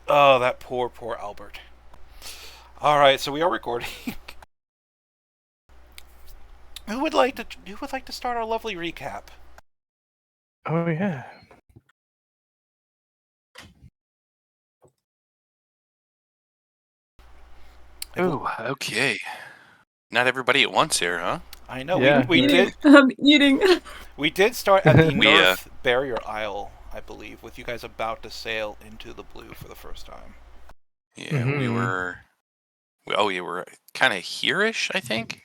Oh, that poor Albert. All right, so we are recording. Who would like to start our lovely recap? Oh yeah. Oh, okay. Not everybody at once here, huh? I know Yeah, we right. did I'm eating. we did start at the We, North Barrier Isle, I believe, with you guys about to sail into the blue for the first time. Yeah, we were. We were kind of here-ish, I think.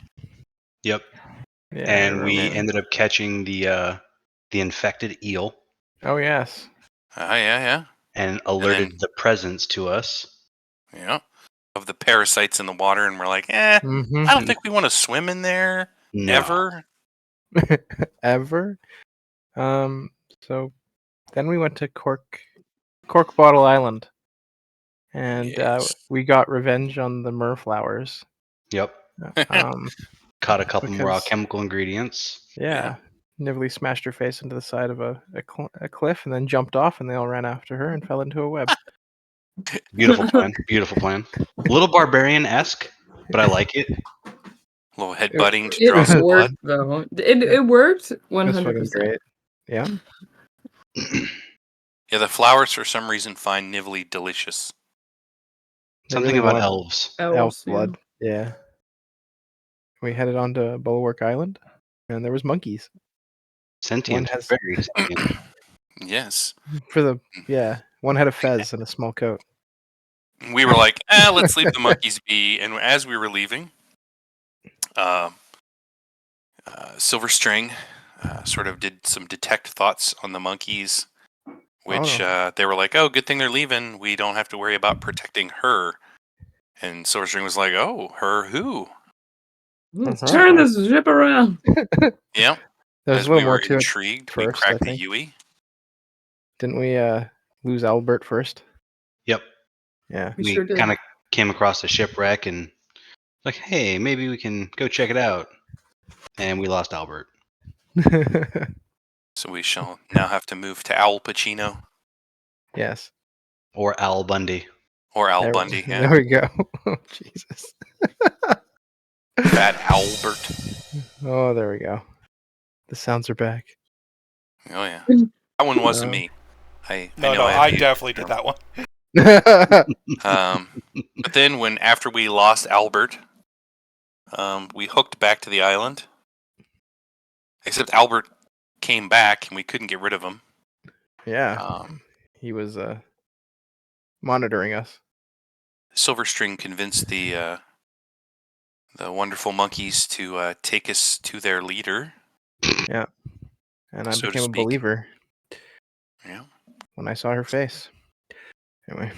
Yep. Yeah, And we around- ended up catching the infected eel Oh yes. Yeah, and alerted the presence to us. yeah. Of the parasites in the water, and we're like, I don't think we want to swim in there No. ever. Ever. So then we went to Cork Bottle Island, and Yes. we got revenge on the merflowers. Yep. Um, Caught a couple more raw because- chemical ingredients. yeah. Nively smashed her face into the side of a cliff, and then jumped off, and they all ran after her and fell into a web. Beautiful plan. Beautiful plan. A little barbarian-esque, but I like it. A little headbutting to draw some It blood. worked though. It worked It was fucking 100%. great. Yeah. Yeah, the flowers for some reason find Nively delicious. They Something really about wanted elves. elf Elves, blood. Yeah. We headed on to Bulwark Island, and there was monkeys. Sentient. has- Very sentient. Yes. One had a fez and a small coat. We were like, let's leave the monkeys be. And as we were leaving, Silver String sort of did some detect thoughts on the monkeys, which they were like, oh, good thing they're leaving. We don't have to worry about protecting her. And Silver String was like, oh, her who? Let's turn this ship around. Yep. There's As a little we more were to it intrigued, we first, cracked I the think. Yui. Didn't we lose Albert first? Yep. Yeah. We We sure did. kind of came across a shipwreck and like, hey, maybe we can go check it out. And we lost Albert. So we shall now have to move to Al Pacino Yes. Or Al Bundy. or Al There- Bundy. Yeah. There we go. Oh, Jesus. Fat Albert. Oh, there we go. The sounds are back. Oh, yeah. That one wasn't No. me. I I definitely did that one. But then after we lost Albert, we hooked back to the island. Except Albert came back and we couldn't get rid of him. Yeah. He was monitoring us. Silver String convinced the wonderful monkeys to take us to their leader. And I So to became a speak. believer Yeah. when I saw her face. Anyway.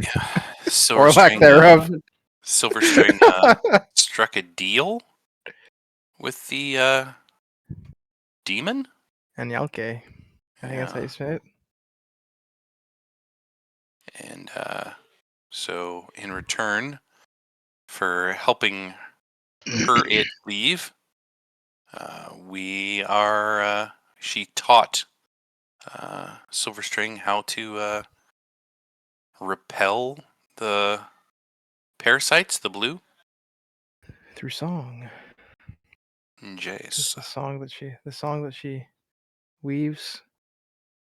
Yeah. Or lack thereof. Silver String struck a deal with the demon. And Yalke. I think that's how you say it. And so in return for helping her leave, she taught Silver String how to repel the parasites, the blue. Through song. Jace. The song that she weaves.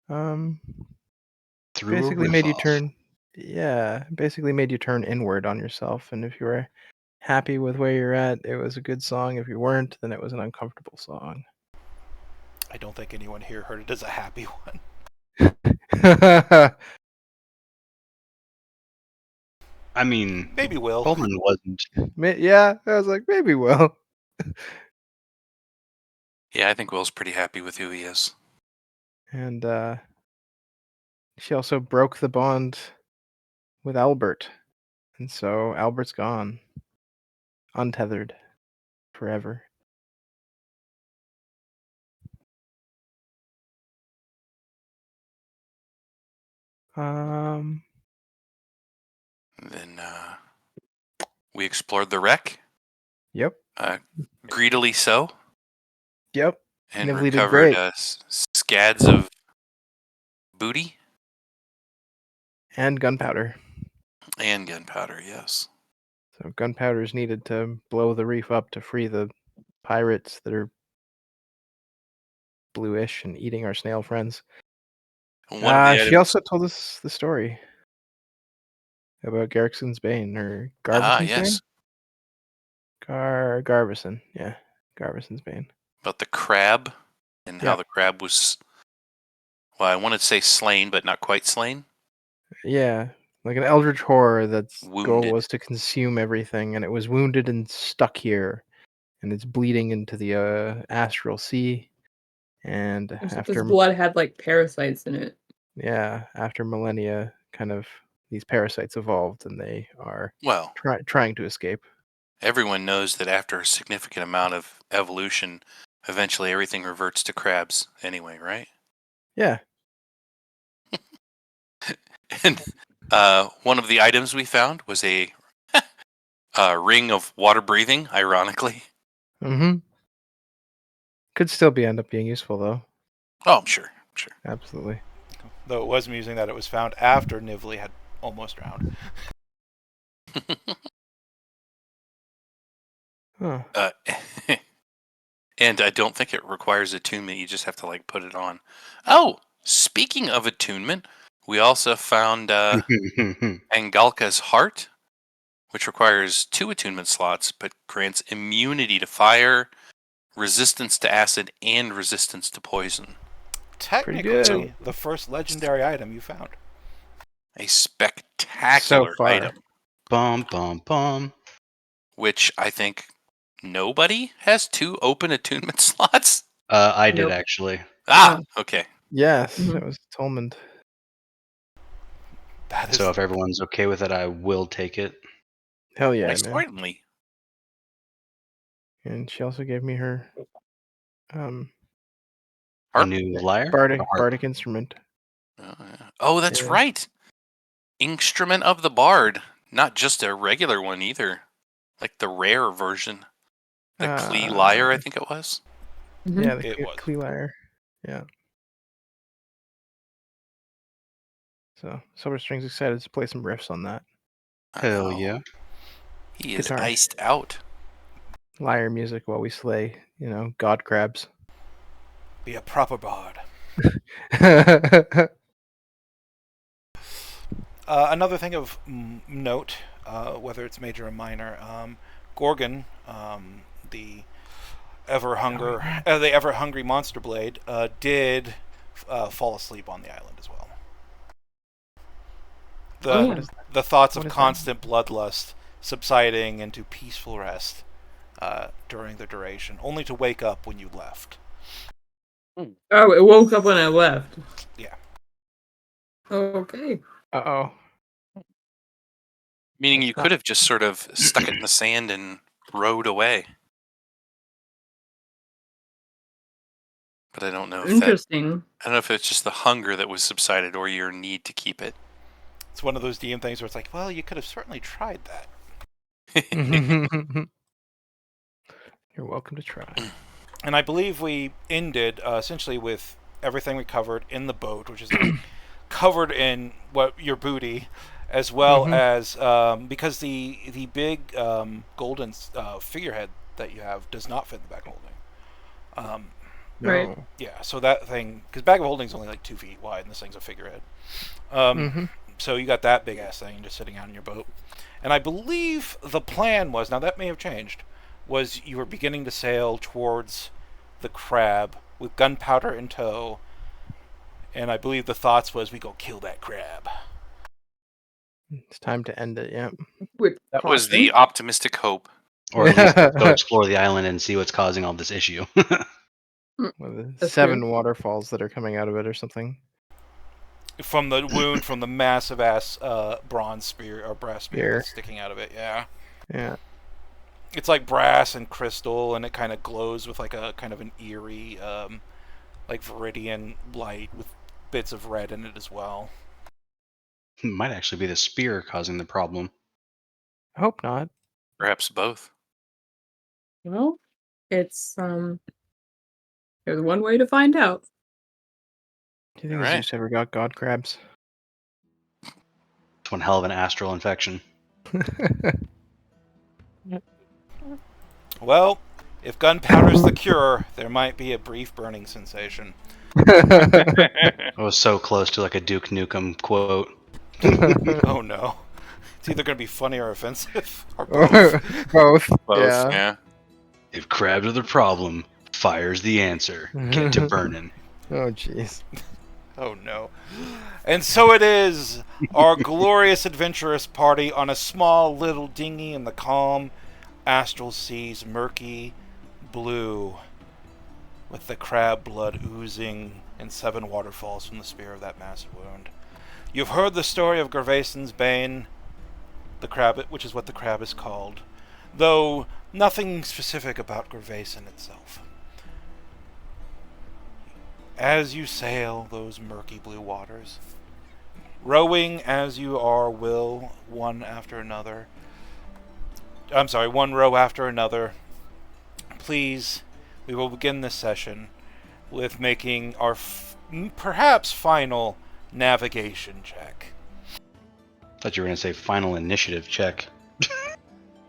Through Basically a made you riff-off. turn. Yeah, basically made you turn inward on yourself. And if you were happy with where you're at, it was a good song. If you weren't, then it was an uncomfortable song. I don't think anyone here heard it as a happy one. I mean, Maybe Will. Coleman wasn't. Yeah, I was like, maybe Will. Yeah, I think Will's pretty happy with who he is. And she also broke the bond with Albert. And so Albert's gone. Untethered. Forever. Then we explored the wreck. Yep. Greedily so. Yep. And Nively did recovered great. scads of booty. And gunpowder. And gunpowder, yes. So gunpowder is needed to blow the reef up to free the pirates that are bluish and eating our snail friends. And one of the She items. also told us the story about Garrison's Bane, or Garbison's Bane? Yes. Garvison, yeah. Garvison's Bane. About the crab and how Yeah. the crab was, well, I wanted to say slain, but not quite slain. Yeah. Like an eldritch horror that's goal Wounded. was to consume everything, and it was wounded and stuck here. And it's bleeding into the astral sea. And This after blood had like parasites in it. after millennia, kind of these parasites evolved, and they are Well, trying to escape. everyone knows that after a significant amount of evolution, eventually everything reverts to crabs anyway, right? Yeah. And one of the items we found was a ring of water breathing, ironically. Mm-hmm. Could still end up being useful though. Oh, sure. Absolutely. Though it was amusing that it was found after Nivli had almost drowned. Huh. And I don't think it requires attunement. You just have to like put it on. Oh, speaking of attunement, we also found Angalka's heart, which requires 2 attunement slots, but grants immunity to fire, resistance to acid, and resistance to poison. Technically, the first legendary item you found. A spectacular So far. item, Bum. which I think nobody has 2 open attunement slots. I did Nope. actually. Okay. Yes, Mhm. it was Tolmond. That is So if everyone's okay with it, I will take it. Hell yeah, man. Certainly. And she also gave me her A Harp? new lyre? bardic Or harp? bardic instrument. Oh, that's Yeah. right. Instrument of the Bard. Not just a regular one either. Like the rare version. The Klee Lyre, I think it was. Mhm. Yeah, the It was. Klee lyre. Yeah. So Silver String's excited to play some riffs on that. I Hell know. yeah. He is Guitar. iced out. Lyre music while we slay, god crabs. Be a proper bard. Another thing of note, whether it's major or minor, Gorgon, the the ever hungry monster blade, did fall asleep on the island as well. The thoughts What of is that? Mm. constant bloodlust subsiding into peaceful rest during the duration, only to wake up when you left. Oh, it woke up when I left. Yeah. Okay. Uh-oh. Meaning That's you not- could have just sort of stuck it in the sand and rowed away. But I don't know if Interesting. I don't know if it's just the hunger that was subsided or your need to keep it. It's one of those DM things where it's like, well, you could have certainly tried that. You're welcome to try. And I believe we ended essentially with everything we covered in the boat, which is like covered in your booty, as well as because the big golden figurehead that you have does not fit in the bag of holding. No. Right. Yeah, so that thing, because bag of holding is only like 2 feet wide, and this thing's a figurehead. So you got that big ass thing just sitting out in your boat. And I believe the plan was, now that may have changed, was you were beginning to sail towards the crab with gunpowder in tow. And I believe the thoughts was we go kill that crab. It's time to end it, yeah. With That was caution. the optimistic hope. Or at least go explore the island and see what's causing all this issue. Well, the That's 7 true. waterfalls that are coming out of it or something. From the wound from the massive ass bronze spear or brass spear that's sticking out of it, yeah. Yeah. It's like brass and crystal, and it kind of glows with like a kind of an eerie, like viridian light with bits of red in it as well. Might actually be the spear causing the problem. I hope not. Perhaps both. Well, it's there's one way to find out. Do you think All right. Zeus ever got god crabs? It's one hell of an astral infection. Well, if gunpowder's the cure, there might be a brief burning sensation. I was so close to like a Duke Nukem quote. Oh no. It's either going to be funny or offensive, or both. Both. Both, Yeah. yeah. If crabs are the problem, fire's the answer. Get to burning. Oh, jeez. Oh no. And so it is, our glorious adventurous party on a small little dinghy in the calm astral seas, murky blue, with the crab blood oozing in 7 waterfalls from the spear of that massive wound. You've heard the story of Gervason's Bane, the crab, which is what the crab is called, though nothing specific about Gervason itself. As you sail those murky blue waters, rowing as you are will, one row after another, please, we will begin this session with making our perhaps final navigation check. Thought you were gonna say final initiative check.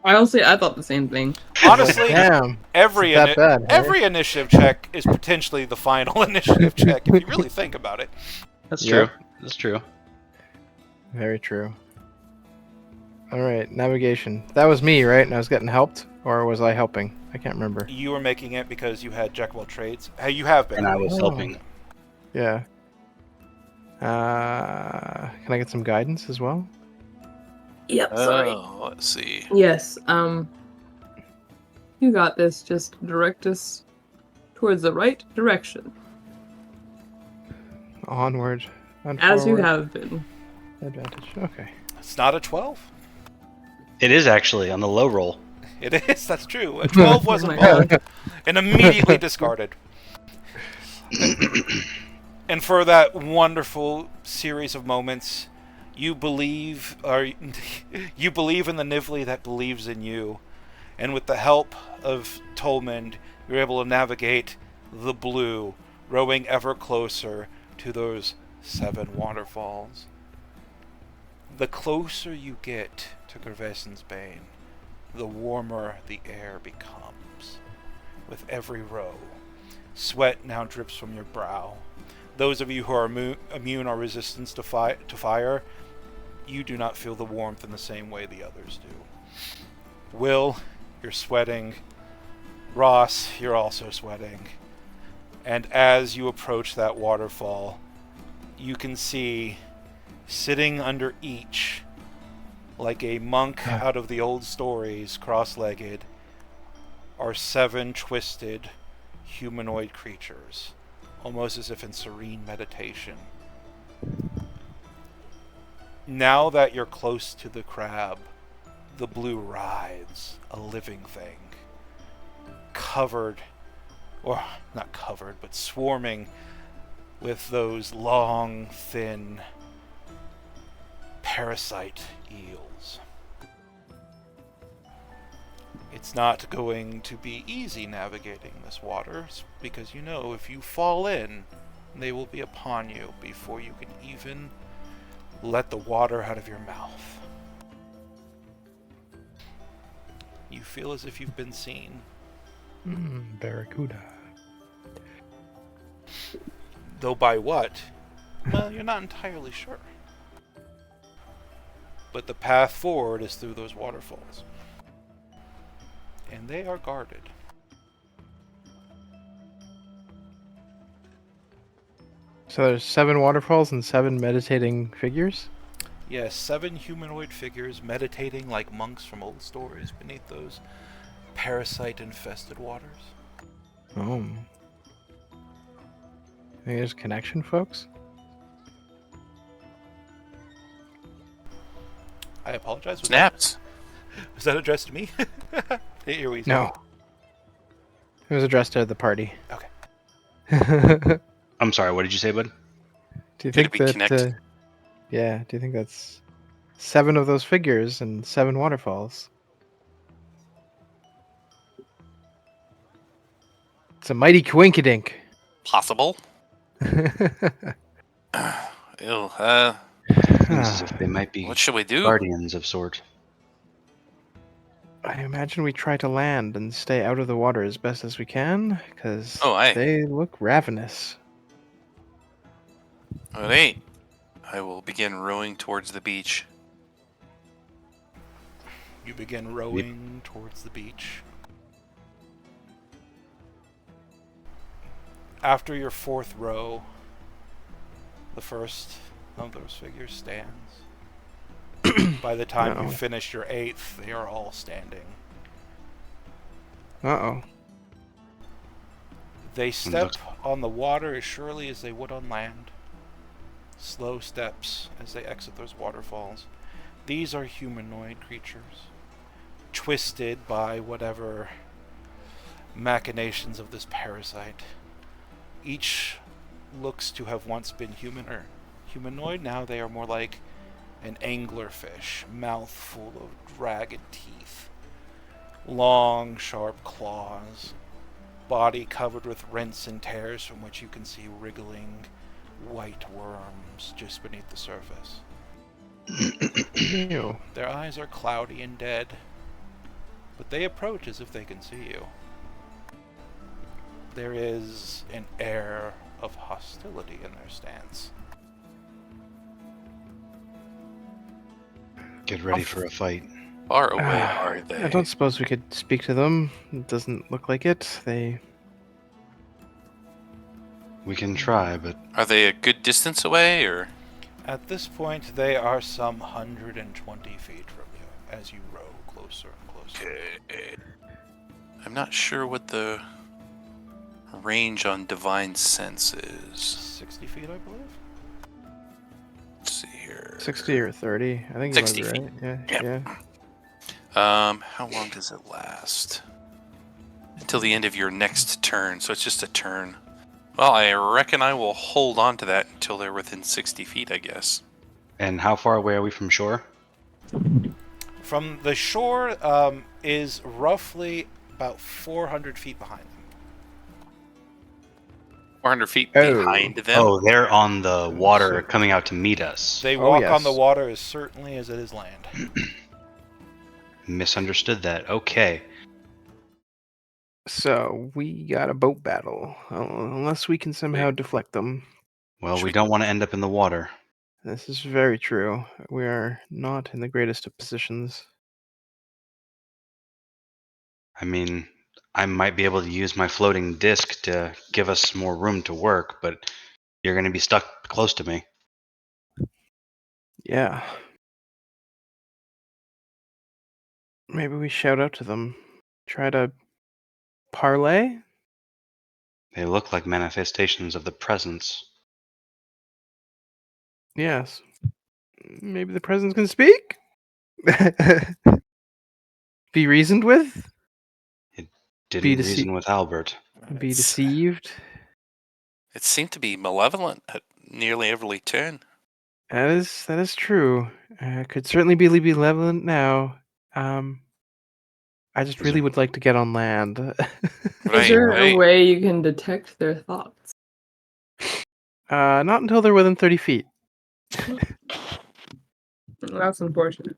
Honestly, I thought the same thing. Honestly, Damn. every Is it that bad, hey? every initiative check is potentially the final initiative check if you really think about it. That's Yep. true. That's true. Very true. All right, navigation. That was me, right? And I was getting helped, or was I helping? I can't remember. You were making it because you had jack of all trades. Hey, you have been. And I was Oh. helping. Yeah. Can I get some guidance as well? Yep. Sorry. Oh, let's see. Yes. You got this. Just direct us towards the right direction, Onward and as you forward. have been. Advantage. Okay. It's not a 12. It is actually on the low roll. It is, that's true. A 12 was Oh my involved and immediately discarded. And for that wonderful series of moments, you believe in the Nivli that believes in you. And with the help of Tolmond, you're able to navigate the blue, rowing ever closer to those 7 waterfalls. The closer you get to Gervason's Bane, the warmer the air becomes. With every row, sweat now drips from your brow. Those of you who are immune or resistant to fire, you do not feel the warmth in the same way the others do. Will, you're sweating. Ross, you're also sweating. And as you approach that waterfall, you can see, sitting under each, like a monk out of the old stories, cross-legged, are 7 twisted humanoid creatures, almost as if in serene meditation. Now that you're close to the crab, the blue writhes, a living thing, covered, or not covered, but swarming with those long, thin, parasite eels. It's not going to be easy navigating this water, because you know if you fall in, they will be upon you before you can even let the water out of your mouth. You feel as if you've been seen. Barracuda. Though by what? Well, you're not entirely sure. But the path forward is through those waterfalls. And they are guarded. So there's 7 waterfalls and 7 meditating figures? Yes, 7 humanoid figures meditating like monks from old stories beneath those parasite-infested waters. Oh. Think there's a connection, folks? I apologize. Snaps. Was that addressed to me? Here we No. It was addressed to the party. Okay. Do I'm sorry, what did you say, bud? you Could think it be that? connect? Yeah. Do you think that's 7 of those figures and 7 waterfalls? It's a mighty coinkydink. Possible. Ew. looking as if they might be What should we do? guardians of sort. I imagine we try to land and stay out of the water as best as we can, because Oh, aye. they look ravenous. All right. I will begin rowing towards the beach. You begin rowing towards the beach. After your fourth row, the first of those figures stands. By the time you Uh-oh. finish your eighth, they are all standing. Uh-oh. They step looks- on the water as surely as they would on land. Slow steps as they exit those waterfalls. These are humanoid creatures, twisted by whatever machinations of this parasite. Each looks to have once been human or humanoid. Now they are more like an anglerfish, mouth full of ragged teeth, long, sharp claws, body covered with rents and tears from which you can see wriggling white worms just beneath the surface. Ew. Their eyes are cloudy and dead, but they approach as if they can see you. There is an air of hostility in their stance. Get ready for a fight. Far away are they? I don't suppose we could speak to them. It doesn't look like it. We can try, but Are they a good distance away, or? At this point, they are some 120 feet from you as you row closer and closer. I'm not sure what the range on divine sense is. 60 feet, I believe. Let's see here. 60 or 30. I think you might 60 be feet. right. Yeah, Yep. yeah. How long does it last? Until the end of your next turn, so it's just a turn. Well, I reckon I will hold on to that until they're within 60 feet, I guess. and how far away are we from shore? From the shore is roughly about 400 feet behind them. 400 feet Oh. behind them. Oh, they're on the water So- coming out to meet us. They Oh, walk on the yes. water as certainly as it is land. Misunderstood that. Okay. So we got a boat battle. Unless we can somehow deflect them. Well, Should we we- don't want to end up in the water. This is very true. We are not in the greatest of positions. I mean, I might be able to use my floating disc to give us more room to work, but you're going to be stuck close to me. Yeah. Maybe we shout out to them. Try to parlay? They look like manifestations of the presence. Yes. Maybe the presence can speak? Be reasoned with? Didn't dece- reason with Albert. Be It's- deceived? It seemed to be malevolent at nearly every turn. That is true. Could certainly be malevolent now. I just Is really it- would like to get on land. Right, Is there right. a way you can detect their thoughts? Not until they're within 30 feet. That's unfortunate.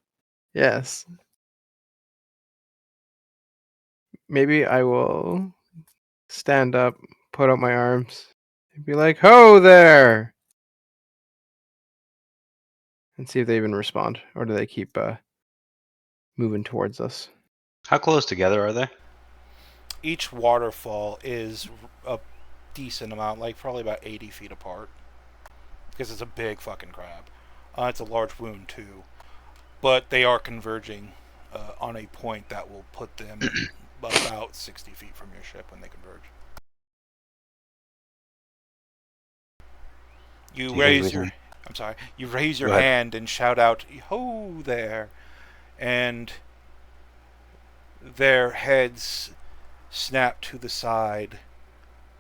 Yes. Maybe I will stand up, put out my arms, and be like, "Ho there!" and see if they even respond, or do they keep moving towards us? How close together are they? Each waterfall is a decent amount, like probably about 80 feet apart. Because it's a big fucking crab. It's a large wound too. But they are converging on a point that will put them about 60 feet from your ship when they converge. You Do you think raise we your... can- I'm sorry. You raise your Go ahead. hand and shout out, "Ho there!" And their heads snap to the side,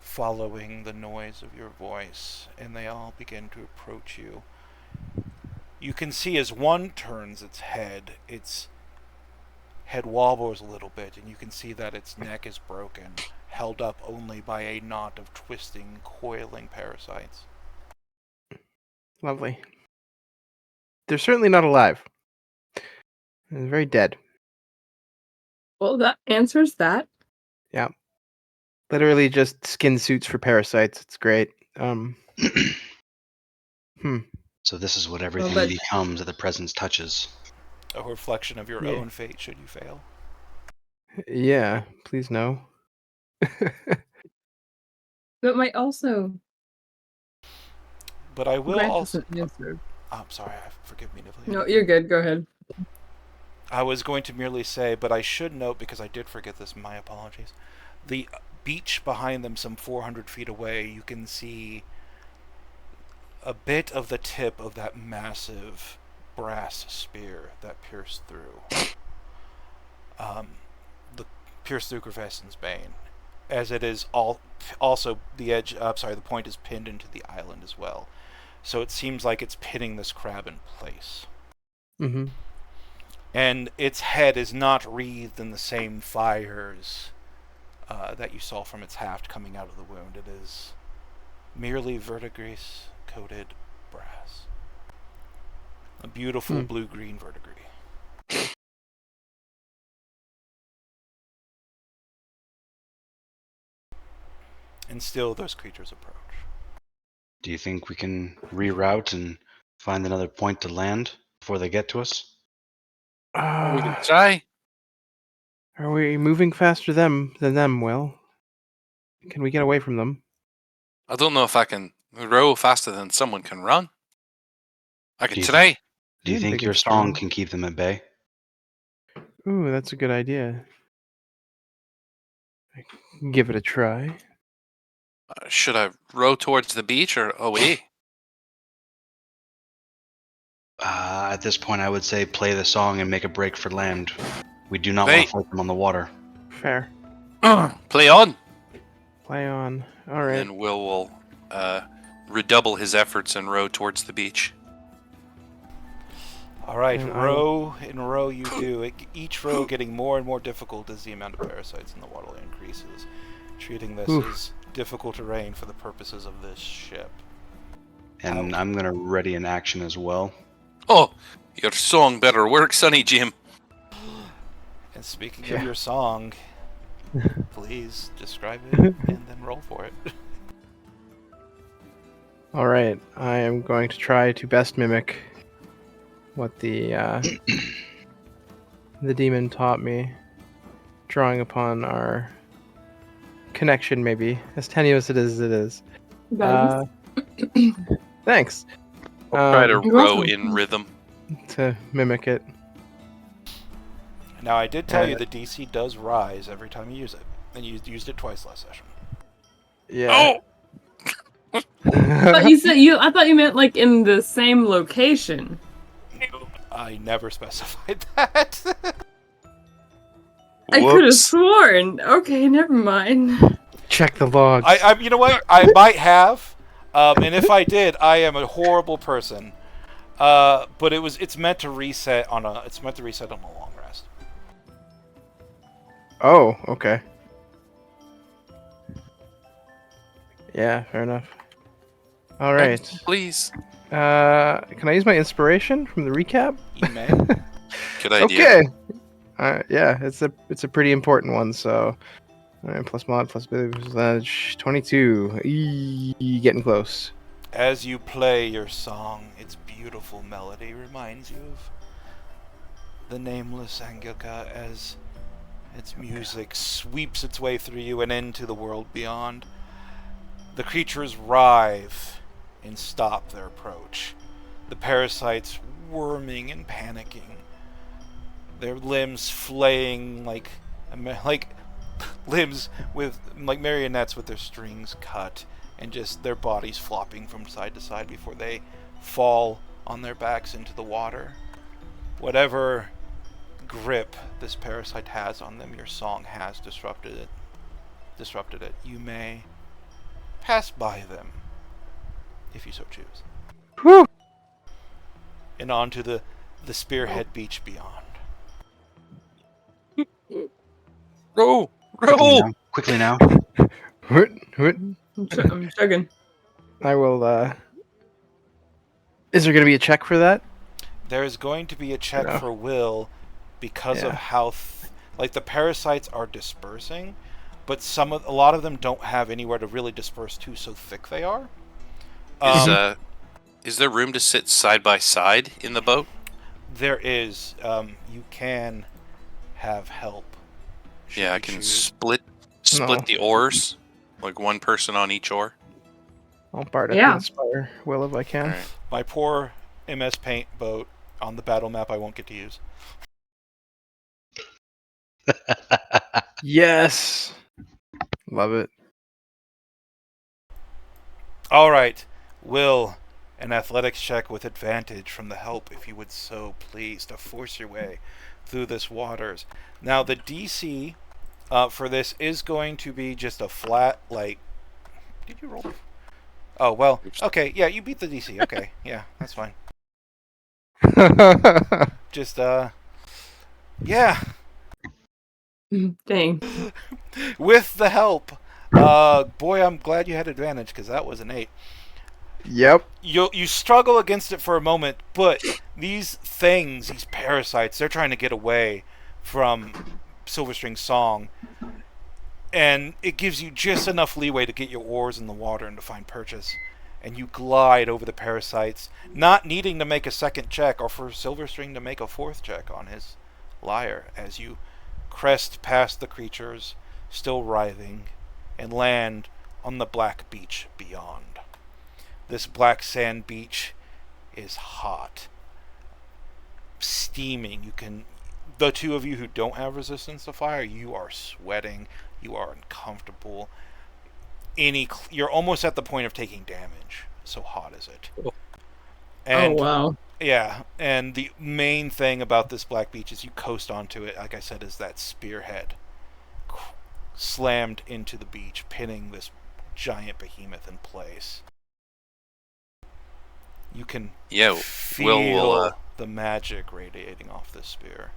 following the noise of your voice, and they all begin to approach you. You can see as one turns its head wobbles a little bit, and you can see that its neck is broken, held up only by a knot of twisting, coiling parasites. Lovely. they're certainly not alive. They're very dead. Well, that answers that. Yeah. Literally just skin suits for parasites. It's great. So this is what everything but- becomes that the presence touches. A reflection of your Yeah. own fate should you fail. Yeah, please no. But might also But I will grant us also. an answer. I'm sorry. Forgive me, Nibley. No, you're good. Go ahead. I was going to merely say, but I should note, because I did forget this, my apologies. The beach behind them, some 400 feet away, you can see a bit of the tip of that massive brass spear that pierced through. Pierced through Gervaison's bane. As it is also the edge, the point is pinned into the island as well. So it seems like it's pinning this crab in place. Mm-hmm. And its head is not wreathed in the same fires that you saw from its haft coming out of the wound. It is merely verdigris coated brass. A beautiful blue-green verdigris. And still those creatures approach. Do you think we can reroute and find another point to land before they get to us? We can try. Are we moving faster than them, Will? Can we get away from them? I don't know if I can row faster than someone can run. I Do can you try. Do you You're think big your and song strong. can keep them at bay? Ooh, that's a good idea. Give it a try. Should I row towards the beach or away? At this point, I would say play the song and make a break for land. We do not want Right. to fight them on the water. Fair. Play on. Play on. All And right. then Will redouble his efforts and row towards the beach. All right, And row and row you do. Each row getting more and more difficult as the amount of parasites in the water increases. Treating this as difficult terrain for the purposes of this ship. And I'm going to ready an action as well. Oh, your song better work, Sonny Jim. And speaking Yeah. of your song, please describe it and then roll for it. All right. I am going to try to best mimic what the demon taught me, drawing upon our connection, maybe as tenuous as it is. Guidance. Thanks. Try to You're row welcome. in rhythm. To mimic it. Now, I did tell you the DC does rise every time you use it, and you used it twice last session. Yeah. But you said I thought you meant like in the same location. I never specified that. I could have sworn. Okay, never mind. Check the logs. You know what? I might have, and if I did, I am a horrible person. But it's meant to reset on a long rest. Oh, okay. Yeah, fair enough. All right. Please. Can I use my inspiration from the recap? You may. Good idea. Okay. Yeah, it's a pretty important one. So, all right, plus mod plus ability 22. Getting close. As you play your song, its beautiful melody reminds you of the nameless Angelica as its music sweeps its way through you and into the world beyond. The creatures writhe and stop their approach. The parasites worming and panicking. Their limbs flaying like limbs with like marionettes with their strings cut, and just their bodies flopping from side to side before they fall on their backs into the water. Whatever grip this parasite has on them, your song has disrupted it. You may pass by them, if you so choose. Whew. And onto the Spearhead Beach beyond. Row! Quickly Row! now. Quickly now. Hoot. I'm chugging. I will. Is there going to be a check for that? There is going to be a check Yeah. for will because of Yeah. how like the parasites are dispersing, but a lot of them don't have anywhere to really disperse to, so thick they are. Is there room to sit side by side in the boat? There is. You can have help. should Yeah, I you can choose. split No. the oars, like one person on each oar. I'll Bardic Yeah. Inspire Will if I can. All right. My poor MS Paint boat on the battle map I won't get to use. Yes. Love it. All right, Will, an athletics check with advantage from the help, if you would so please, to force your way through this waters. Now, the DC for this is going to be just a flat, like... Did you roll? Oh, well, Oops. okay, yeah, you beat the DC. Okay, yeah, that's fine. Just, yeah, Dang. with the help. Boy, I'm glad you had advantage, because that was an 8. Yep. You struggle against it for a moment, but these things, these parasites, they're trying to get away from Silverstring's song, and it gives you just enough leeway to get your oars in the water and to find purchase. And you glide over the parasites, not needing to make a second check or for Silverstring to make a fourth check on his lyre as you crest past the creatures, still writhing, and land on the black beach beyond. This black sand beach is hot, steaming. The two of you who don't have resistance to fire, you are sweating, you are uncomfortable. You're almost at the point of taking damage. So hot is it. And Oh, wow. yeah, and the main thing about this black beach is you coast onto it, like I said, is that spearhead slammed into the beach, pinning this giant behemoth in place. You can feel the magic radiating off this spear.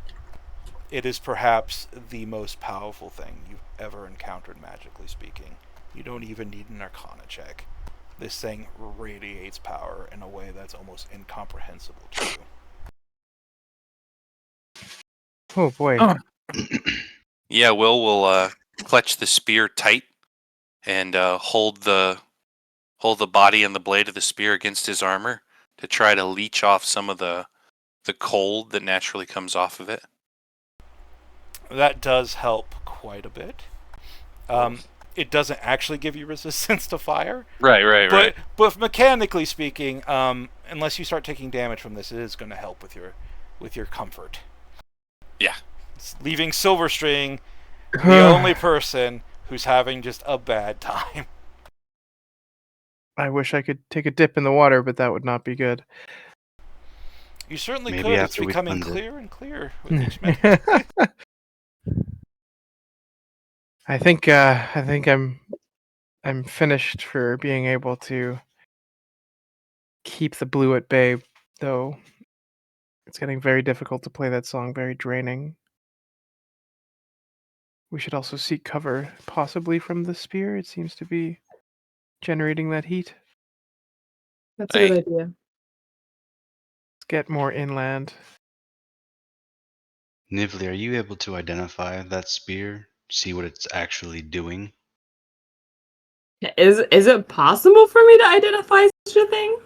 It is perhaps the most powerful thing you've ever encountered, magically speaking. You don't even need an Arcana check. This thing radiates power in a way that's almost incomprehensible to you. Oh boy. Oh. Yeah, will clutch the spear tight and hold the body and the blade of the spear against his armor to try to leech off some of the cold that naturally comes off of it. That does help quite a bit. It doesn't actually give you resistance to fire. Right. But mechanically speaking, unless you start taking damage from this, it is going to help with your comfort. Yeah. It's leaving Silverstring the only person who's having just a bad time. I wish I could take a dip in the water, but that would not be good. You certainly Maybe could. It's after we becoming cleanse it. clearer and clearer with each minute. I think I'm finished for being able to keep the blue at bay, though it's getting very difficult to play that song, very draining. We should also seek cover, possibly from the spear. It seems to be generating that heat. That's a good idea. Let's get more inland. Nivli, are you able to identify that spear? See what it's actually doing? Is it possible for me to identify such a thing?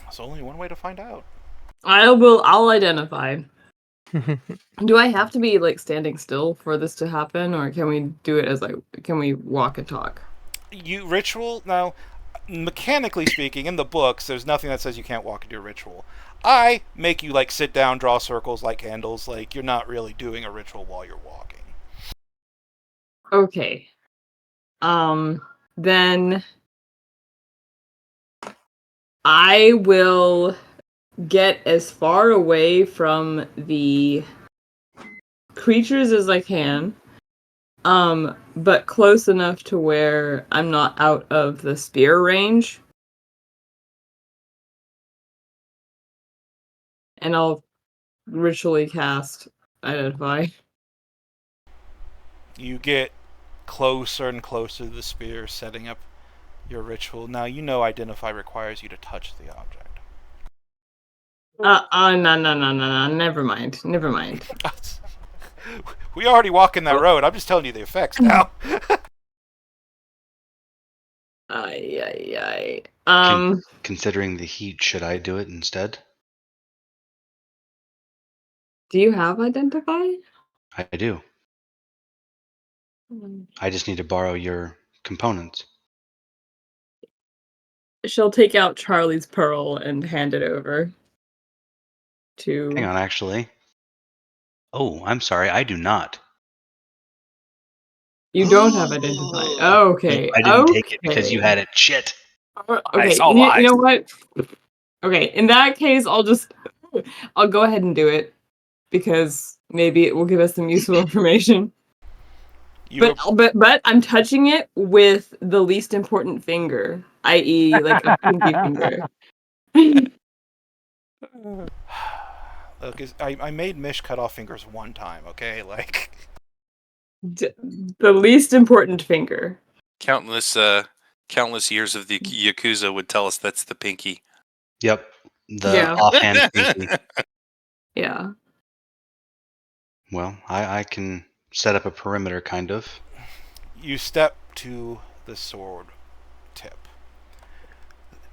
There's only one way to find out. I'll identify. Do I have to be like standing still for this to happen, or can we do it as can we walk and talk? You ritual now, mechanically speaking, in the books, there's nothing that says you can't walk into a ritual. I make you like sit down, draw circles, light candles. Like you're not really doing a ritual while you're walking. Okay. Then I will get as far away from the creatures as I can, but close enough to where I'm not out of the spear range. And I'll ritually cast Identify. You get closer and closer to the spear, setting up your ritual. Now you know Identify requires you to touch the object. No. Never mind. We already walking that road. I'm just telling you the effects now. Ay. Considering the heat, should I do it instead? Do you have identify? I do. I just need to borrow your components. She'll take out Charlie's pearl and hand it over to. Hang on, actually. Oh, I'm sorry, I do not. You don't have identify. Okay. I didn't take it because you had it. Shit. Okay. all You lies. know what? Okay. In that case, I'll go ahead and do it because maybe it will give us some useful information. But I'm touching it with the least important finger, i.e., like a pinky finger. Look, I made Mish cut off fingers one time, okay? Like... The least important finger. Countless years of the Yakuza would tell us that's the pinky. Yep. The offhand pinky. Yeah. Well, I can set up a perimeter, kind of. You step to the sword tip.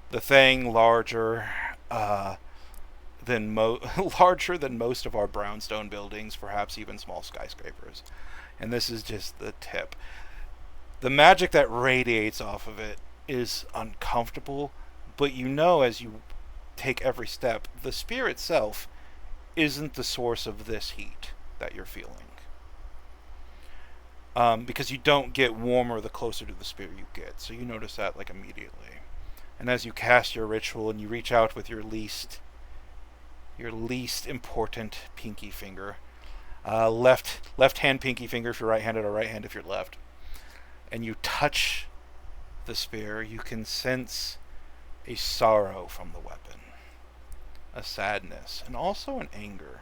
The thing larger than larger than most of our brownstone buildings, perhaps even small skyscrapers. And this is just the tip. The magic that radiates off of it is uncomfortable, but you know as you take every step, the spear itself isn't the source of this heat that you're feeling. Because you don't get warmer the closer to the spear you get, so you notice that like immediately. And as you cast your ritual and you reach out with your least important pinky finger, left hand pinky finger if you're right-handed, or right hand if you're left, and you touch the spear, you can sense a sorrow from the weapon, a sadness, and also an anger.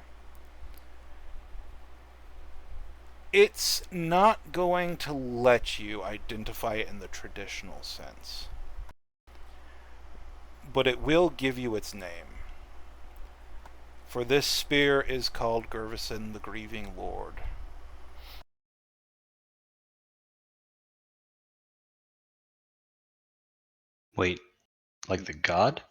It's not going to let you identify it in the traditional sense, but it will give you its name. For this spear is called Gervison the Grieving Lord. Wait, like the god?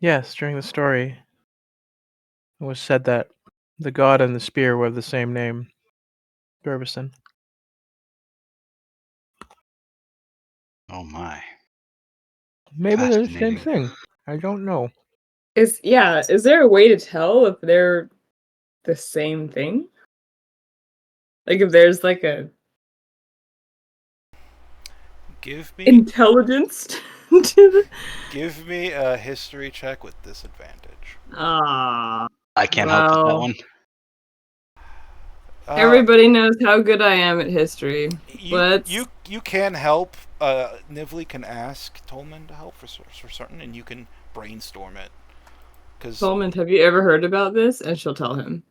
Yes, during the story, it was said that the god and the spear were the same name, Gerbison. Oh my. Maybe they're the same Fascinating. thing. I don't know. Is there a way to tell if they're the same thing? Like if there's like a Give intelligence to the... Give me a history check with disadvantage. Ah. I can't help with that well, one. Everybody knows how good I am at history. You can help. Nivli can ask Tolman to help for certain, and you can brainstorm it. Tolman, have you ever heard about this? And she'll tell him.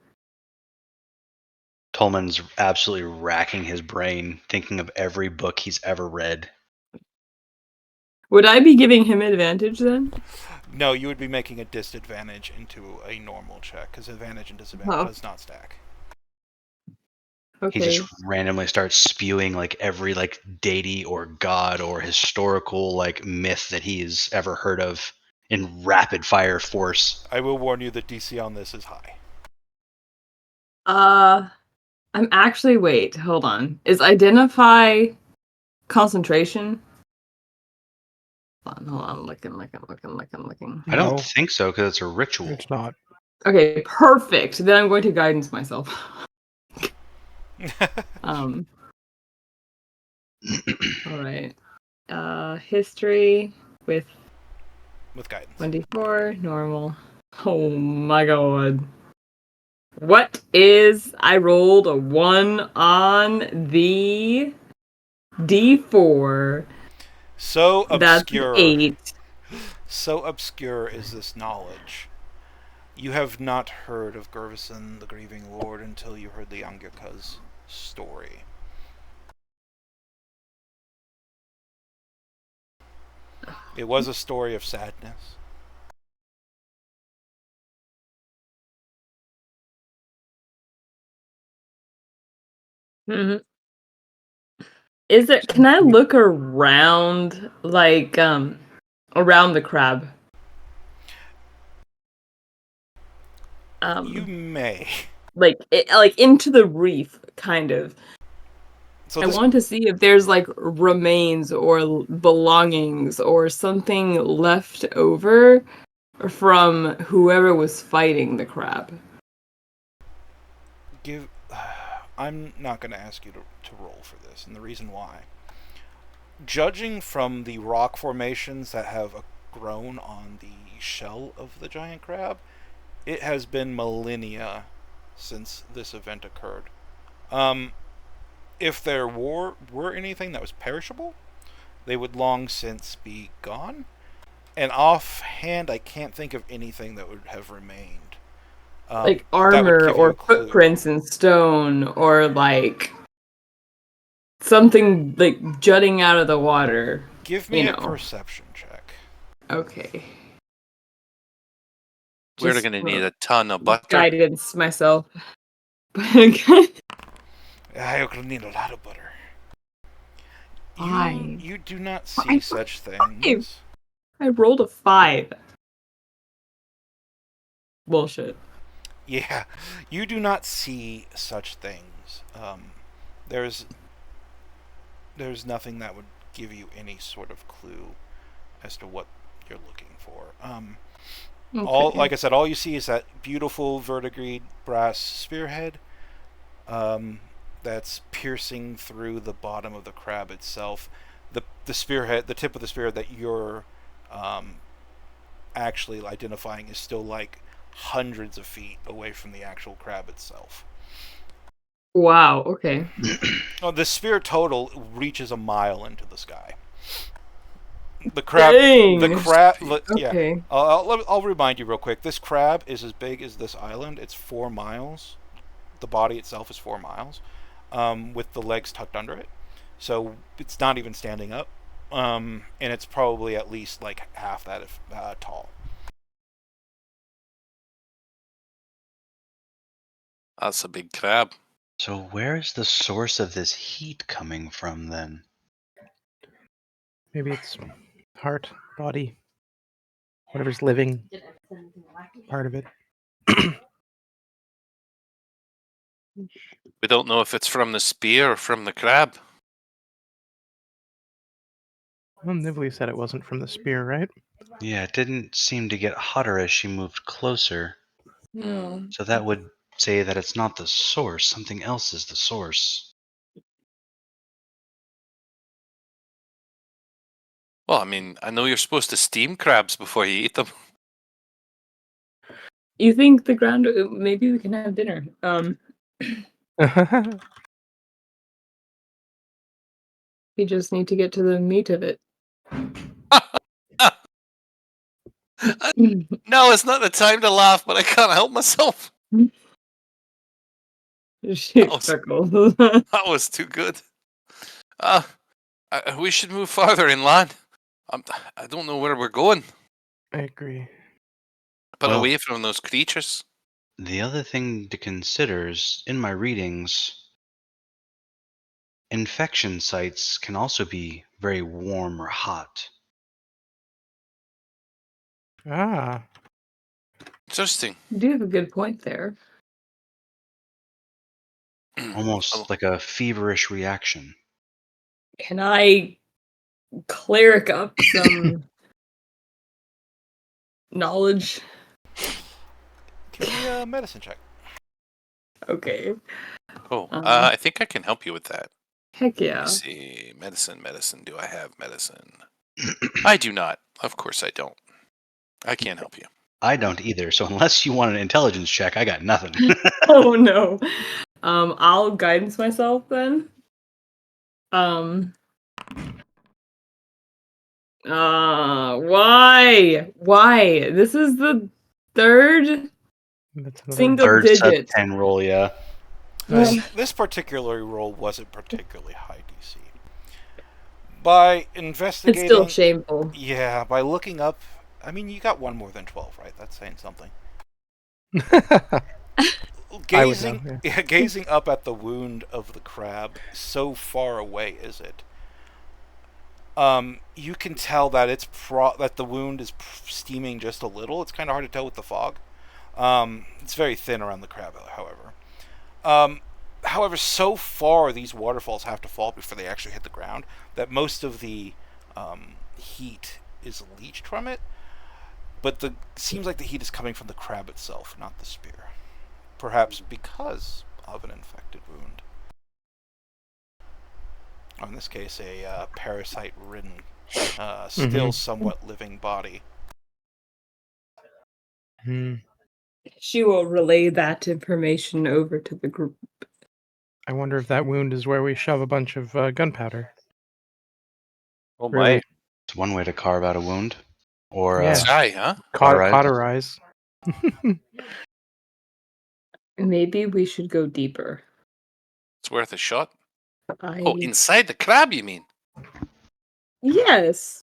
Tolman's absolutely racking his brain, thinking of every book he's ever read. Would I be giving him advantage then? No, you would be making a disadvantage into a normal check, because advantage and disadvantage does not stack. Okay. He just randomly starts spewing like every like deity or god or historical like myth that he's ever heard of in rapid fire force. I will warn you that DC on this is high. I'm actually hold on. Is identify concentration? Hold on, looking. I don't think so, because it's a ritual. It's not. Okay, perfect. Then I'm going to guidance myself. All right. History with guidance. 24 normal. Oh my god. What is... I rolled a 1 on the D4. So obscure. That's 8. So obscure is this knowledge. You have not heard of Gervison the Grieving Lord until you heard the Angaka's story. It was a story of sadness. Mhm. Is it? Can I look around, like, around the crab? You may. Like, like into the reef, kind of. So I this want to see if there's like remains or belongings or something left over from whoever was fighting the crab. give. I'm not going to ask you to roll for this, and the reason why. Judging from the rock formations that have grown on the shell of the giant crab, it has been millennia since this event occurred. If there were anything that was perishable, they would long since be gone. And offhand, I can't think of anything that would have remained. Like that would armor give you a or clue. footprints in stone or like something like jutting out of the water. Give me you a know. perception check. Okay. We're Just going to for need a ton of butter. guidance myself. I will need a lot of butter. Five. You do not see such things. I rolled a 5. Bullshit. Yeah, you do not see such things. There's nothing that would give you any sort of clue as to what you're looking for. All, like I said, all you see is that beautiful verdigreed brass spearhead that's piercing through the bottom of the crab itself. The spearhead, the tip of the spearhead that you're actually identifying is still like hundreds of feet away from the actual crab itself. Wow, okay. The spear total reaches a mile into the sky. The crab. Dang. The crab. Yeah. Okay. I'll remind you real quick. This crab is as big as this island. It's 4 miles. The body itself is 4 miles, with the legs tucked under it. So it's not even standing up, and it's probably at least like half that tall. That's a big crab. So where is the source of this heat coming from then? Maybe it's heart, body, whatever's living, part of it. We don't know if it's from the spear or from the crab. Well, Nibley said it wasn't from the spear, right? Yeah, it didn't seem to get hotter as she moved closer. No. So that would say that it's not the source. Something else is the source. Well, I mean, I know you're supposed to steam crabs before you eat them. You think the ground? Maybe we can have dinner. We just need to get to the meat of it. No, it's not the time to laugh, but I can't help myself. Shoot, was- chuckles. That was too good. We should move farther inland. I don't know where we're going, I agree. but Well- away from those creatures. The other thing to consider is in my readings, infection sites can also be very warm or hot. Ah, Interesting. You do have a good point there. Almost like a feverish reaction. Can I cleric up some knowledge? Give me a medicine check. Okay. Oh, Uh-huh. I think I can help you with that. Heck Let yeah. me see. Medicine. Do I have medicine? I do not. Of course I don't. I can't help you. I don't either, so unless you want an intelligence check, I got nothing. Oh no. I'll guidance myself then. Why? Why? This is the third that's another single Third sub digit. 10 roll, yeah. This particular roll wasn't particularly high DC. By It's still investigating, shameful. yeah, by looking up. I mean, you got one more than 12, right? That's saying something. I would know. Gazing, Yeah. gazing up at the wound of the crab, so far away is it? You can tell that that the wound is steaming just a little. It's kind of hard to tell with the fog. It's very thin around the crab, however. Um, However, so far these waterfalls have to fall before they actually hit the ground that most of the heat is leached from it. But the seems like the heat is coming from the crab itself, not the spear. Perhaps because of an infected wound. Or in this case, a parasite-ridden, still somewhat living body. She will relay that information over to the group. I wonder if that wound is where we shove a bunch of gunpowder. Oh Really? my. It's one way to carve out a wound, or Yeah. Sigh, huh? Cauterize. Maybe we should go deeper. It's worth a shot. I Oh, inside the crab, you mean? Yes.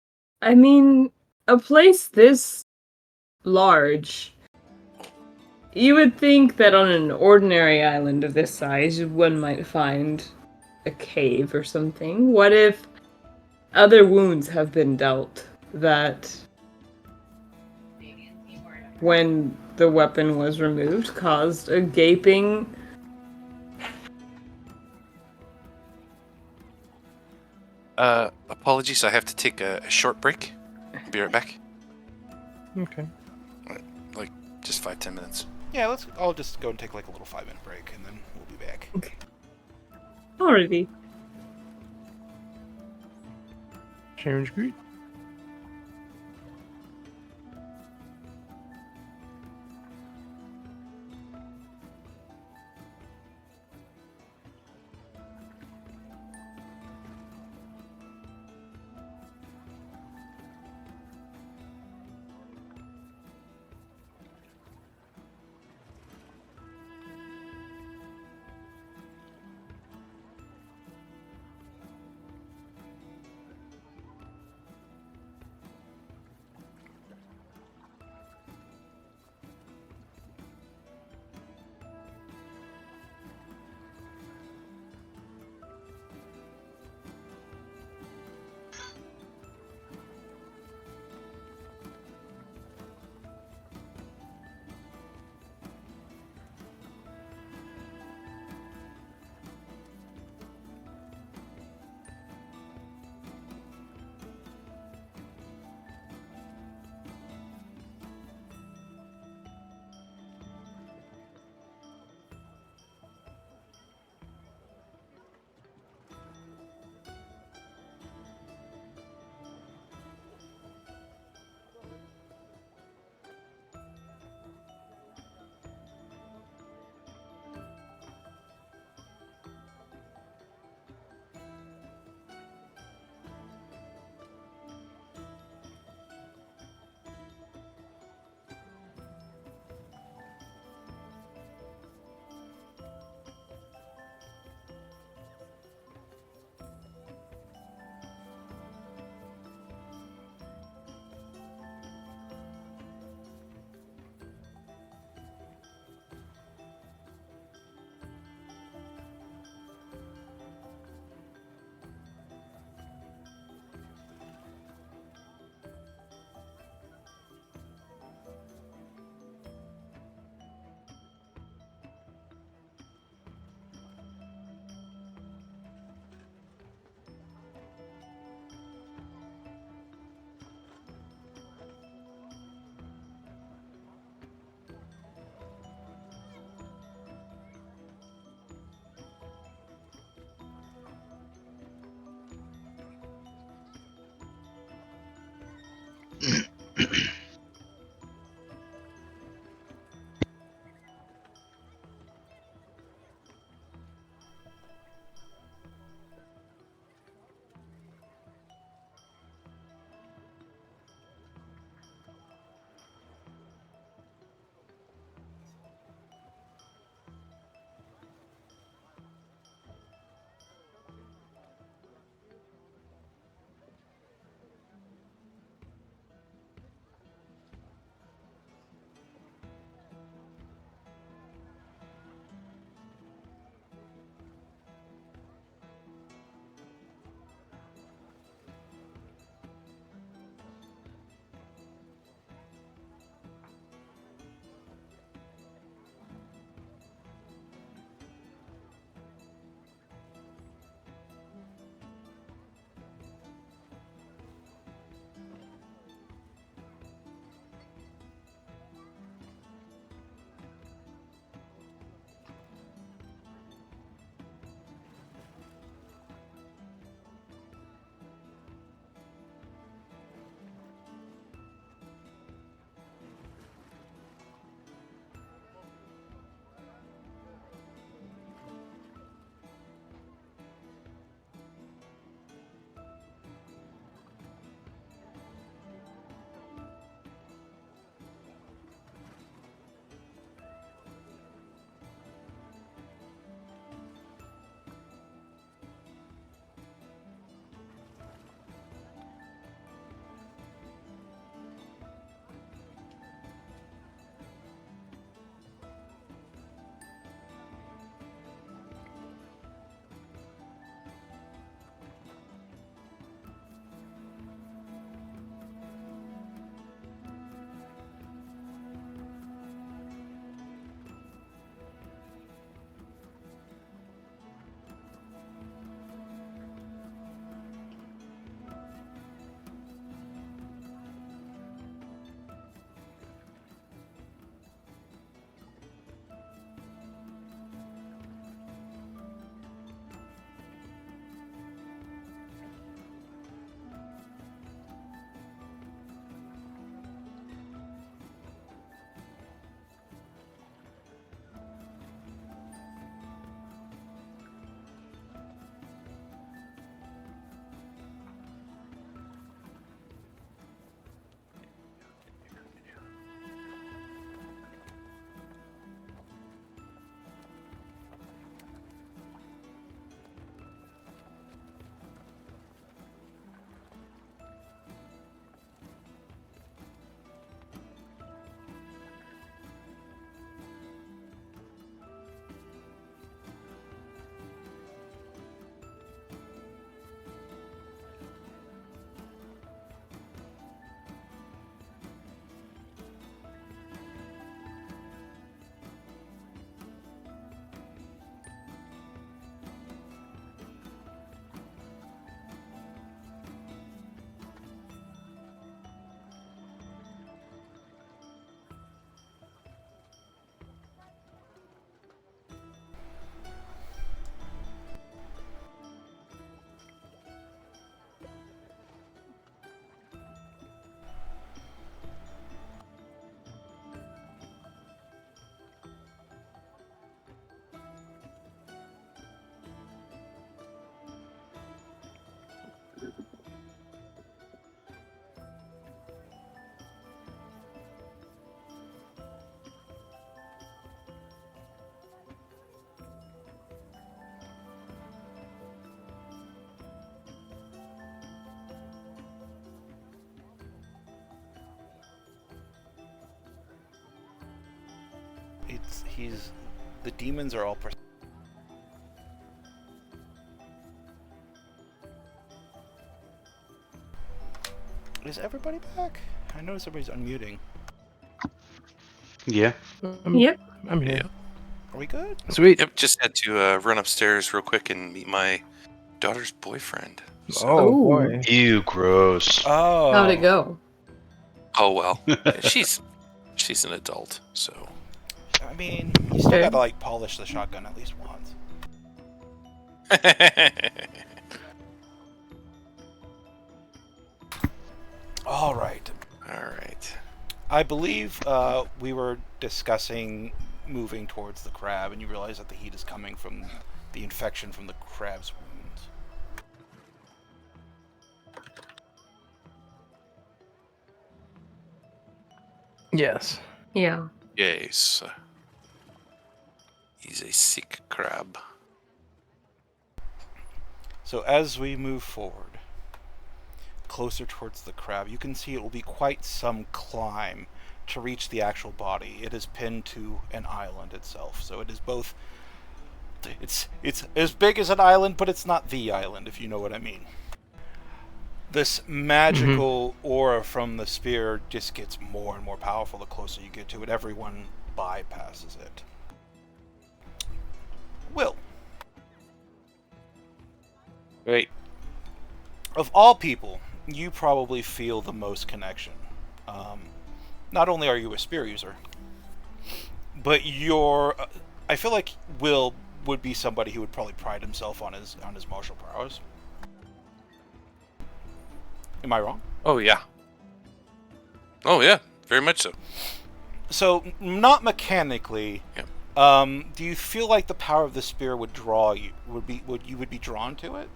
I mean, a place this large. You would think that on an ordinary island of this size, one might find a cave or something. What if other wounds have been dealt that, when the weapon was removed, caused a gaping. Apologies, I have to take a short break. I'll be right back. Okay. Like, just 5-10 minutes. Yeah, I'll just go and take like a little 5-minute break, and then we'll be back. Alrighty. Sounds good. The demons are all. Is everybody back? I notice everybody's unmuting. Yeah. Yep. I'm here. Yep. Are we good? Sweet. Yep, just had to run upstairs real quick and meet my daughter's boyfriend. So, Oh Ooh. boy. Ew, gross. Oh. How'd it go? oh well, she's an adult, so. I mean, you still Okay. gotta like polish the shotgun at least once. All right. All right. I believe we were discussing moving towards the crab, and you realize that the heat is coming from the infection from the crab's wounds. Yes. Yeah. Yes. He's a sick crab. So as we move forward, closer towards the crab, you can see it will be quite some climb to reach the actual body. It is pinned to an island itself, so it is both. It's as big as an island, but it's not the island, if you know what I mean. This magical aura from the spear just gets more and more powerful the closer you get to it. Everyone bypasses it. Will. Great. Of all people, you probably feel the most connection. Not only are you a spear user, but you're. I feel like Will would be somebody who would probably pride himself on his martial prowess. Am I wrong? Oh yeah. Oh yeah, very much so. So, not mechanically. Yep. Do you feel like the power of the spear would draw you? Would you be drawn to it?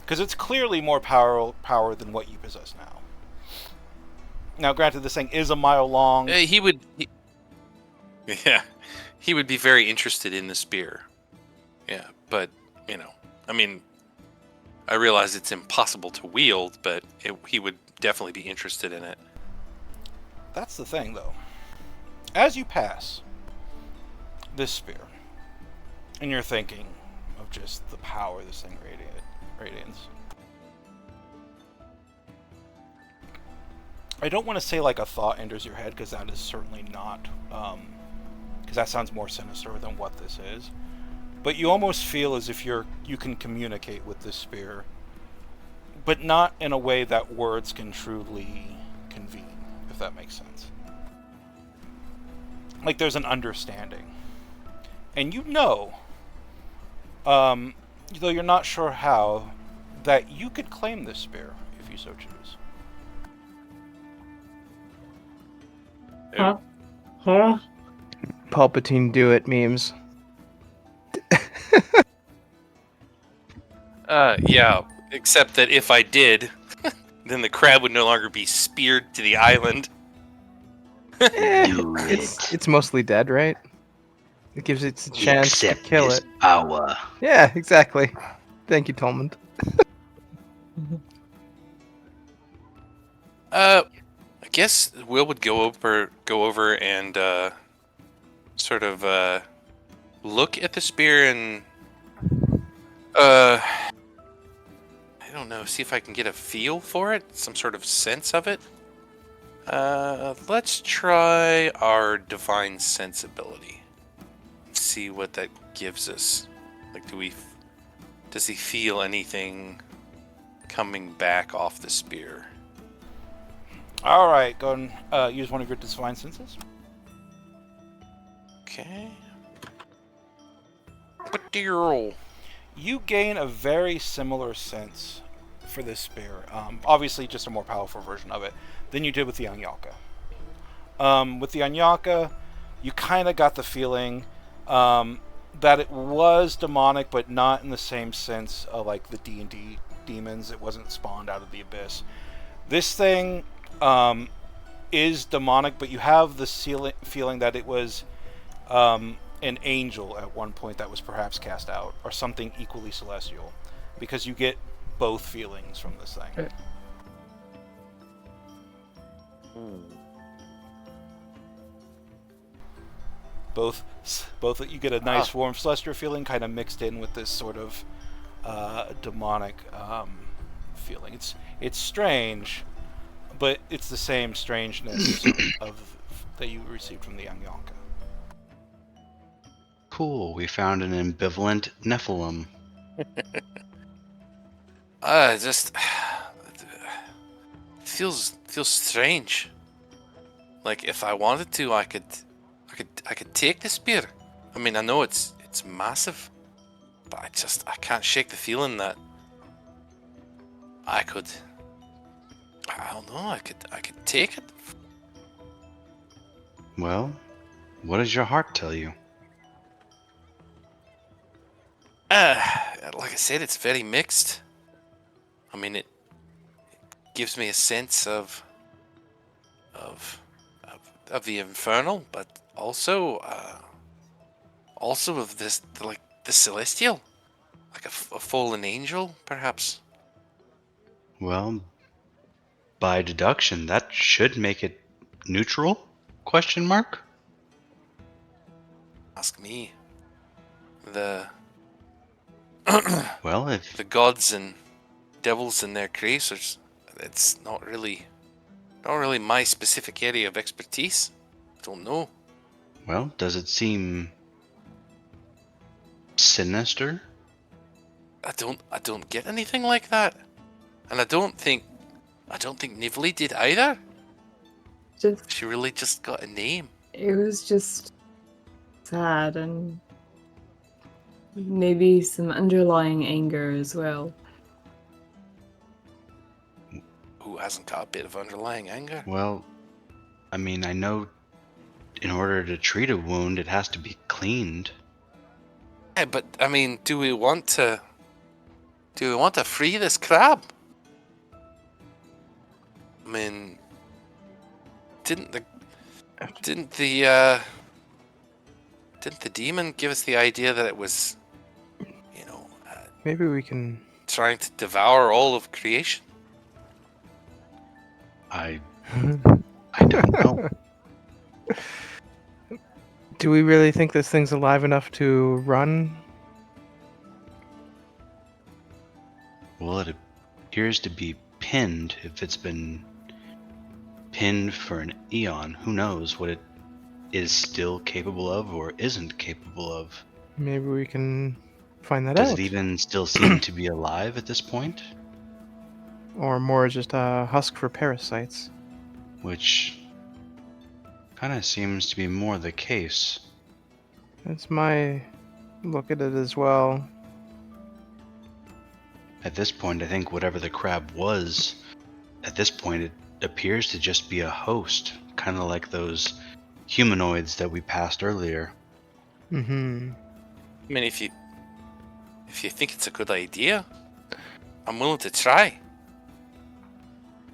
Because it's clearly more power than what you possess now. Now, granted, this thing is a mile long. He would be very interested in the spear. Yeah, but I mean, I realize it's impossible to wield, but he would definitely be interested in it. That's the thing, though. As you pass this spear, and you're thinking of just the power this thing radiates. I don't want to say like a thought enters your head, because that is certainly not, because that sounds more sinister than what this is. But you almost feel as if you can communicate with this spear, but not in a way that words can truly convene, if that makes sense. Like there's an understanding. And though you're not sure how, that you could claim this spear if you so choose. Huh? Palpatine do it memes. Yeah, except that if I did, then the crab would no longer be speared to the island. Do It's mostly dead, right? It gives it a chance to Accept kill this it. power. Yeah, exactly. Thank you, Tolmond. I guess Will would go over and sort of look at the spear and I don't know, see if I can get a feel for it, some sort of sense of it. Let's try our divine sensibility. See what that gives us. Like, does he feel anything coming back off the spear? All right, go and use one of your divine senses. Okay. What do you roll? You gain a very similar sense for this spear. Obviously, just a more powerful version of it than you did with the Anyaka. With the Anyaka, you kind of got the feeling that it was demonic, but not in the same sense of like the D&D demons. It wasn't spawned out of the abyss. This thing is demonic, but you have the feeling that it was an angel at one point that was perhaps cast out, or something equally celestial, because you get both feelings from this thing. both you get a nice warm celestial feeling, kind of mixed in with this sort of demonic feeling. It's strange, but it's the same strangeness of that you received from the young Yonka. Cool. We found an ambivalent Nephilim. Just feels strange. Like if I wanted to, I could take the spear. I mean, I know it's massive, but I can't shake the feeling that I could. I don't know. I could take it. Well, what does your heart tell you? Like I said, it's very mixed. I mean, it gives me a sense of the infernal, but also of this, like the celestial, like a fallen angel, perhaps. Well, by deduction, that should make it neutral? Question mark? Ask me. The Well, if the gods and devils and their creators, it's not really my specific area of expertise. I don't know. well, does it seem sinister? I don't get anything like that, and I don't think Nivli did either. Just She really just got a name. it was just sad and maybe some underlying anger as well. Who hasn't got a bit of underlying anger? Well, I mean, I know in order to treat a wound, it has to be cleaned. Yeah, but I mean, do we want to free this crab? I mean, didn't the demon give us the idea that it was, Maybe we can. trying to devour all of creation? I don't know. Do we really think this thing's alive enough to run? Well, it appears to be pinned. If it's been pinned for an eon, who knows what it is still capable of or isn't capable of. Maybe we can find that Does out. it even still seem to be alive at this point? Or more just a husk for parasites. Which kind of seems to be more the case. That's my look at it as well. At this point, I think whatever the crab was, at this point it appears to just be a host, kind of like those humanoids that we passed earlier. Mm-hmm. I mean, if you think it's a good idea, I'm willing to try.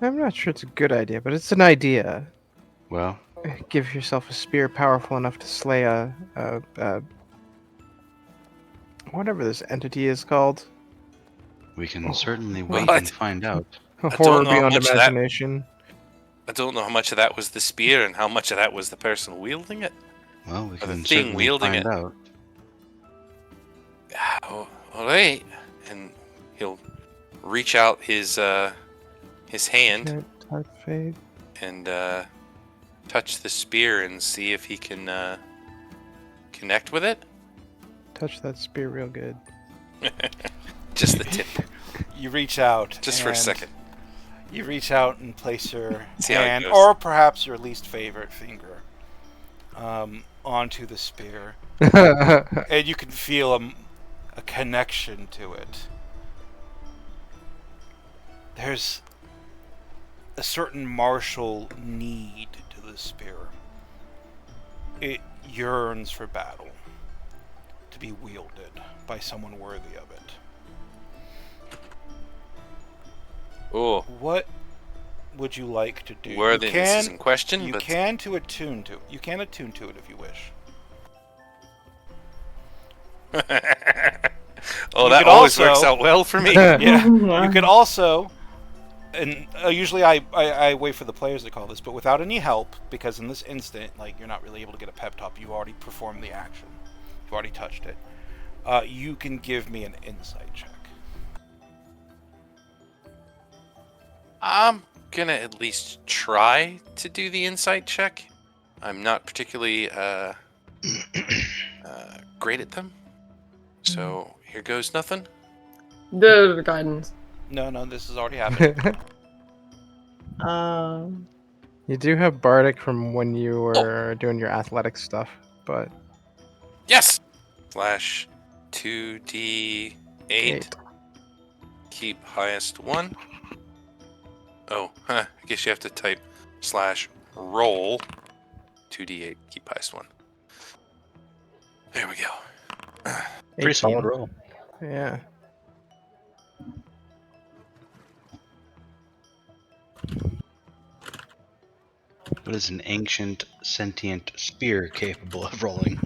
I'm not sure it's a good idea, but it's an idea. Well, Give yourself a spear powerful enough to slay a whatever this entity is called. we can certainly wait What? and find out. A don't horror know how beyond much of that- imagination. I don't know how much of that was the spear and how much of that was the person wielding it. Well, we the can thing certainly wielding find it. out. Oh, all right, and he'll reach out his hand Can't type fade. and touch the spear and see if he can connect with it. Touch that spear real good. Just the tip, You reach out. just for a and second. You reach out and place your See how it hand, goes. or perhaps your least favorite finger, onto the spear, and you can feel a connection to it. There's a certain martial need to the spear. It yearns for battle, to be wielded by someone worthy of it. Oh, What would you like to do? worthiness is in question, You but can attune to it. You can attune to it if you wish. oh, You that could always works also- out well for me. Yeah. You could also and usually I wait for the players to call this, but without any help, because in this instant, like, you're not really able to get a pep talk. You already performed the action. You've already touched it. You can give me an insight check. I'm gonna at least try to do the insight check. I'm not particularly great at them. So here goes nothing. The guidance. No, this has already happened. You do have Bardic from when you were doing your athletic stuff, but Yes! Slash 2d8. 8. Keep highest 1. Oh, I guess you have to type slash roll 2d8. Keep highest 1. There we go. Pretty solid roll. Yeah. What is an ancient sentient spear capable of rolling?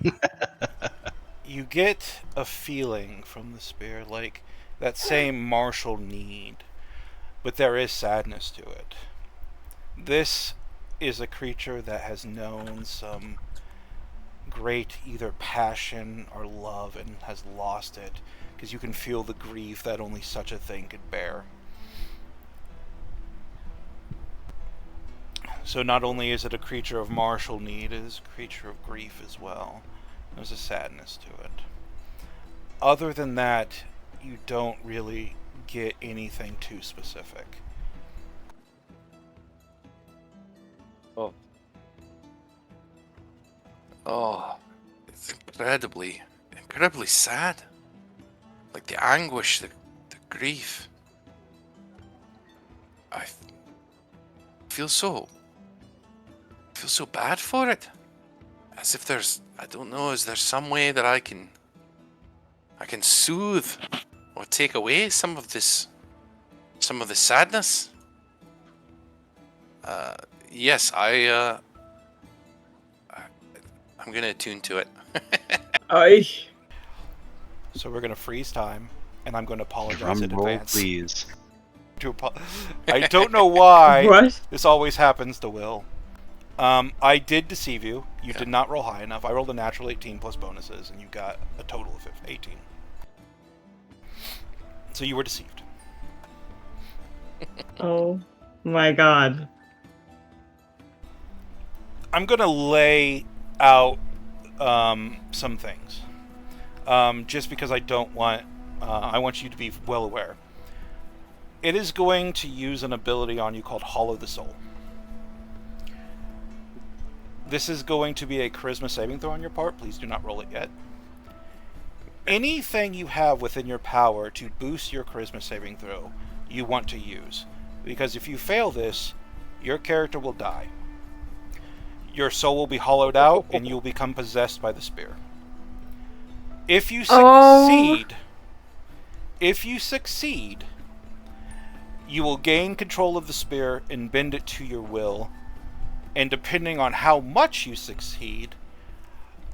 You get a feeling from the spear, like that same martial need, but there is sadness to it. This is a creature that has known some great either passion or love and has lost it, because you can feel the grief that only such a thing could bear. So not only is it a creature of martial need, it is a creature of grief as well. There's a sadness to it. Other than that, you don't really get anything too specific. Oh, it's incredibly sad. Like the anguish, the grief. I feel so bad for it. As if there's, I don't know, is there some way that I can soothe or take away some of the sadness? Yes, I'm gonna attune to it. Aye. So we're going to freeze time, and I'm going to apologize Drum in roll, advance. please. I don't know why What? this always happens to Will. I did deceive you. You did not roll high enough. I rolled a natural 18 plus bonuses, and you got a total of 18. So you were deceived. Oh my god. I'm going to lay out some things. Just because I don't want... I want you to be well aware. It is going to use an ability on you called Hollow the Soul. This is going to be a charisma saving throw on your part. Please do not roll it yet. Anything you have within your power to boost your charisma saving throw, you want to use. Because if you fail this, your character will die. Your soul will be hollowed out, and you will become possessed by the spear. If you succeed, you will gain control of the spear and bend it to your will. And depending on how much you succeed,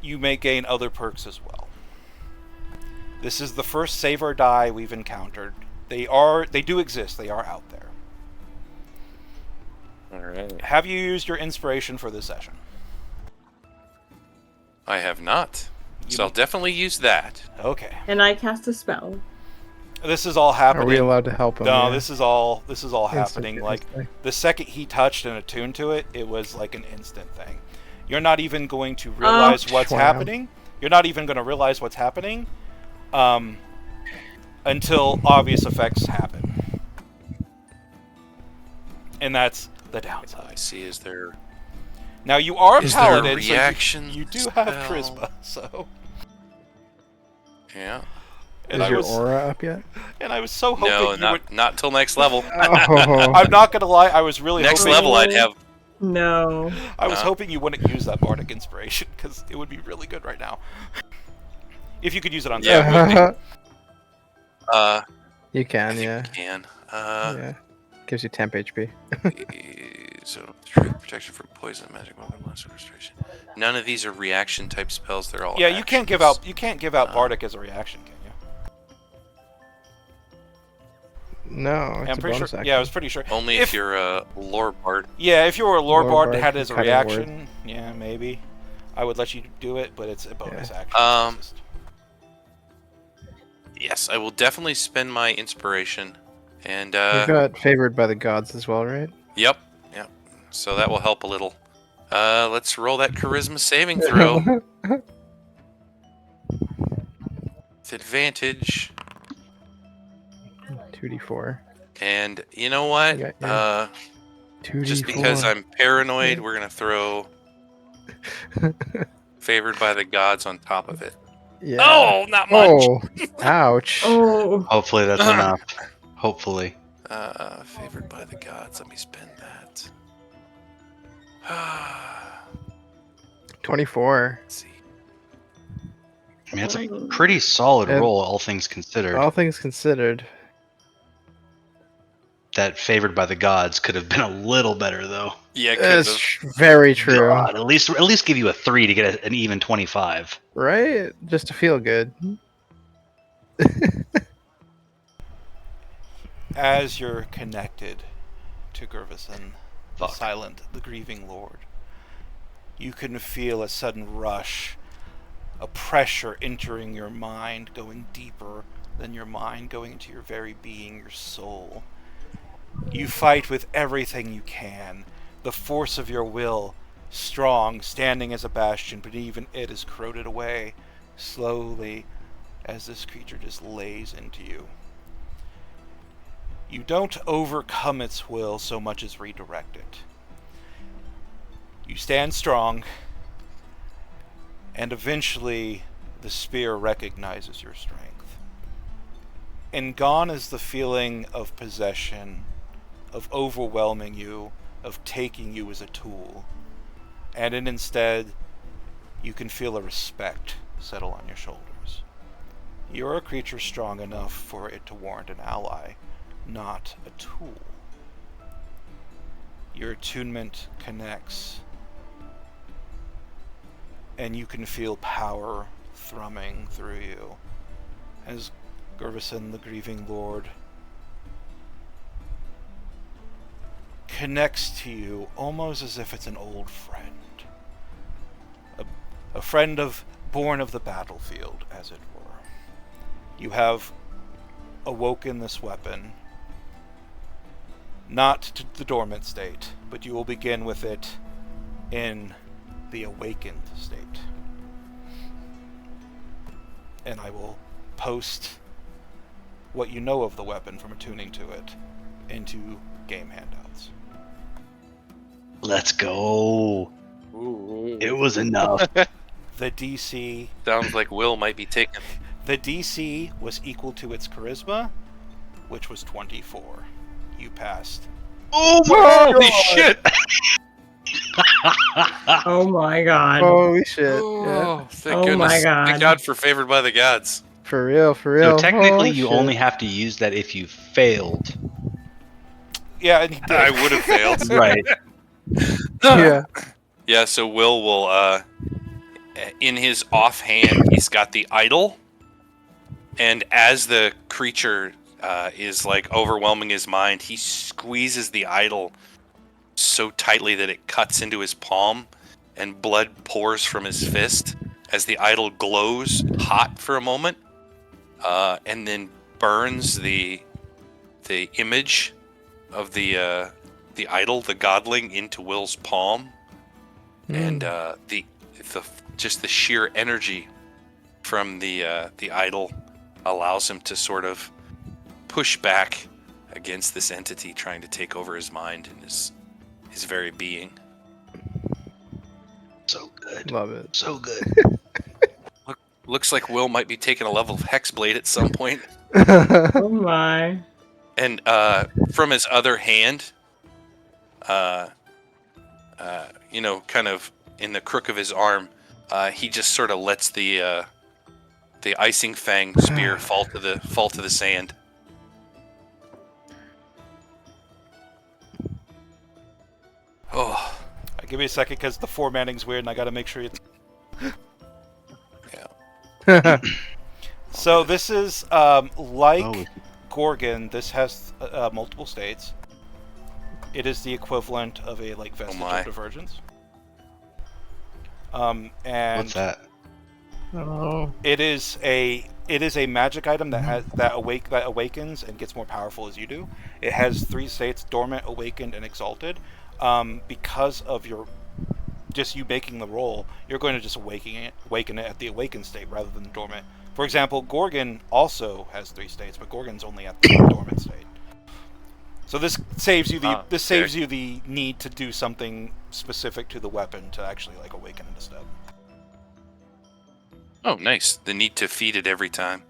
you may gain other perks as well. This is the first save or die we've encountered. They do exist. They are out there. Alright. Have you used your inspiration for this session? I have not. So I'll definitely use that. Okay. And I cast a spell. This is all happening. Are we allowed to help him? No, Yeah. this is all happening. Instant, Like instant. the second he touched and attuned to it, it was like an instant thing. You're not even going to realize what's Wow. happening. You're not even going to realize what's happening until obvious effects happen. And that's the I downside. see. Is there Now you are a Is there a paladin, so reaction you do have spell? charisma. So, Yeah. and Is I your was, aura up yet? and I was so hoping No, you would. not till next level. Oh. I'm not gonna lie. I was really Next hoping. level, I'd have. No. I was Huh? hoping you wouldn't use that bardic inspiration because it would be really good right now. If you could use it on Yeah, it would You I can, think yeah. we can. Yeah. Gives you temp HP. So protection from poison, magic, weapon, blast, restoration. None of these are reaction type spells. They're all. Yeah, you can't give actions. out. You can't give out bardic as a reaction, can you? No, it's I'm a pretty bonus sure. action. Yeah, I was pretty sure. Only if you're a lore bard. Yeah, if you were a lore bard that had it as a cutting reaction, yeah, maybe. I would let you do it, but it's a bonus action. It's just- Yes, I will definitely spend my inspiration. And You've got favored by the gods as well, right? Yep. So that will help a little. Let's roll that charisma saving throw. With advantage. 2d4. And you know what? You got 2d4. Just because I'm paranoid, we're going to throw favored by the gods on top of it. Yeah. Oh, not much. Oh, ouch. Oh, Hopefully that's enough. Hopefully. Favored by the gods. Let me spend that. 24. Let's see. I mean, it's a pretty solid And- roll, all things considered. All things considered. That favored by the gods could have been a little better, though. Yeah, That's very true. God, at least give you a 3 to get an even 25. Right? Just to feel good. As you're connected to Gervison, the Fuck. silent, the grieving lord, you can feel a sudden rush, a pressure entering your mind, going deeper than your mind, going into your very being, your soul. You fight with everything you can, the force of your will, strong, standing as a bastion, but even it is corroded away, slowly, as this creature just lays into you. You don't overcome its will so much as redirect it. You stand strong, and eventually the spear recognizes your strength. And gone is the feeling of possession, of overwhelming you, of taking you as a tool. And instead, you can feel a respect settle on your shoulders. You're a creature strong enough for it to warrant an ally, not a tool. Your attunement connects, and you can feel power thrumming through you as Gervison, the grieving lord, connects to you almost as if it's an old friend. A friend born of the battlefield, as it were. You have awoken this weapon, not to the dormant state, but you will begin with it in the awakened state. And I will post what you know of the weapon from attuning to it into game handouts. Let's go. Ooh. It was enough. The DC Sounds like Will might be taken. The DC was equal to its charisma, which was 24. You passed. Oh my Holy shit! oh my god. Holy shit. Yeah. Oh, thank Oh goodness. my God. Thank God for favored by the gods. For real, for real. So technically, Oh, you shit. only have to use that if you failed. Yeah, and he did. I would have failed. Right. Yeah. Yeah, so will in his offhand, he's got the idol, and as the creature is like overwhelming his mind, he squeezes the idol so tightly that it cuts into his palm, and blood pours from his fist as the idol glows hot for a moment, and then burns the image of the idol, the godling, into Will's palm, and just the sheer energy from the idol allows him to sort of push back against this entity trying to take over his mind and his very being. So good. Love it. So good. Looks like Will might be taking a level of Hexblade at some point. Oh my. And from his other hand, kind of in the crook of his arm, he just sort of lets the icing fang spear fall to the sand. Oh, Give me a second, because the formatting's weird, and I gotta make sure it's... yeah. So this is like Oh. Gorgon, this has multiple states. It is the equivalent of a vestige my. of divergence. And What's that? Oh. it is a magic item that awakens and gets more powerful as you do. It has 3 states: dormant, awakened, and exalted. Because of you making the roll, you're going to just awaken it at the awakened state rather than the dormant. For example, Gorgon also has 3 states, but Gorgon's only at the dormant state. So this saves you the need to do something specific to the weapon to actually awaken it a step. Oh, nice. The need to feed it every time.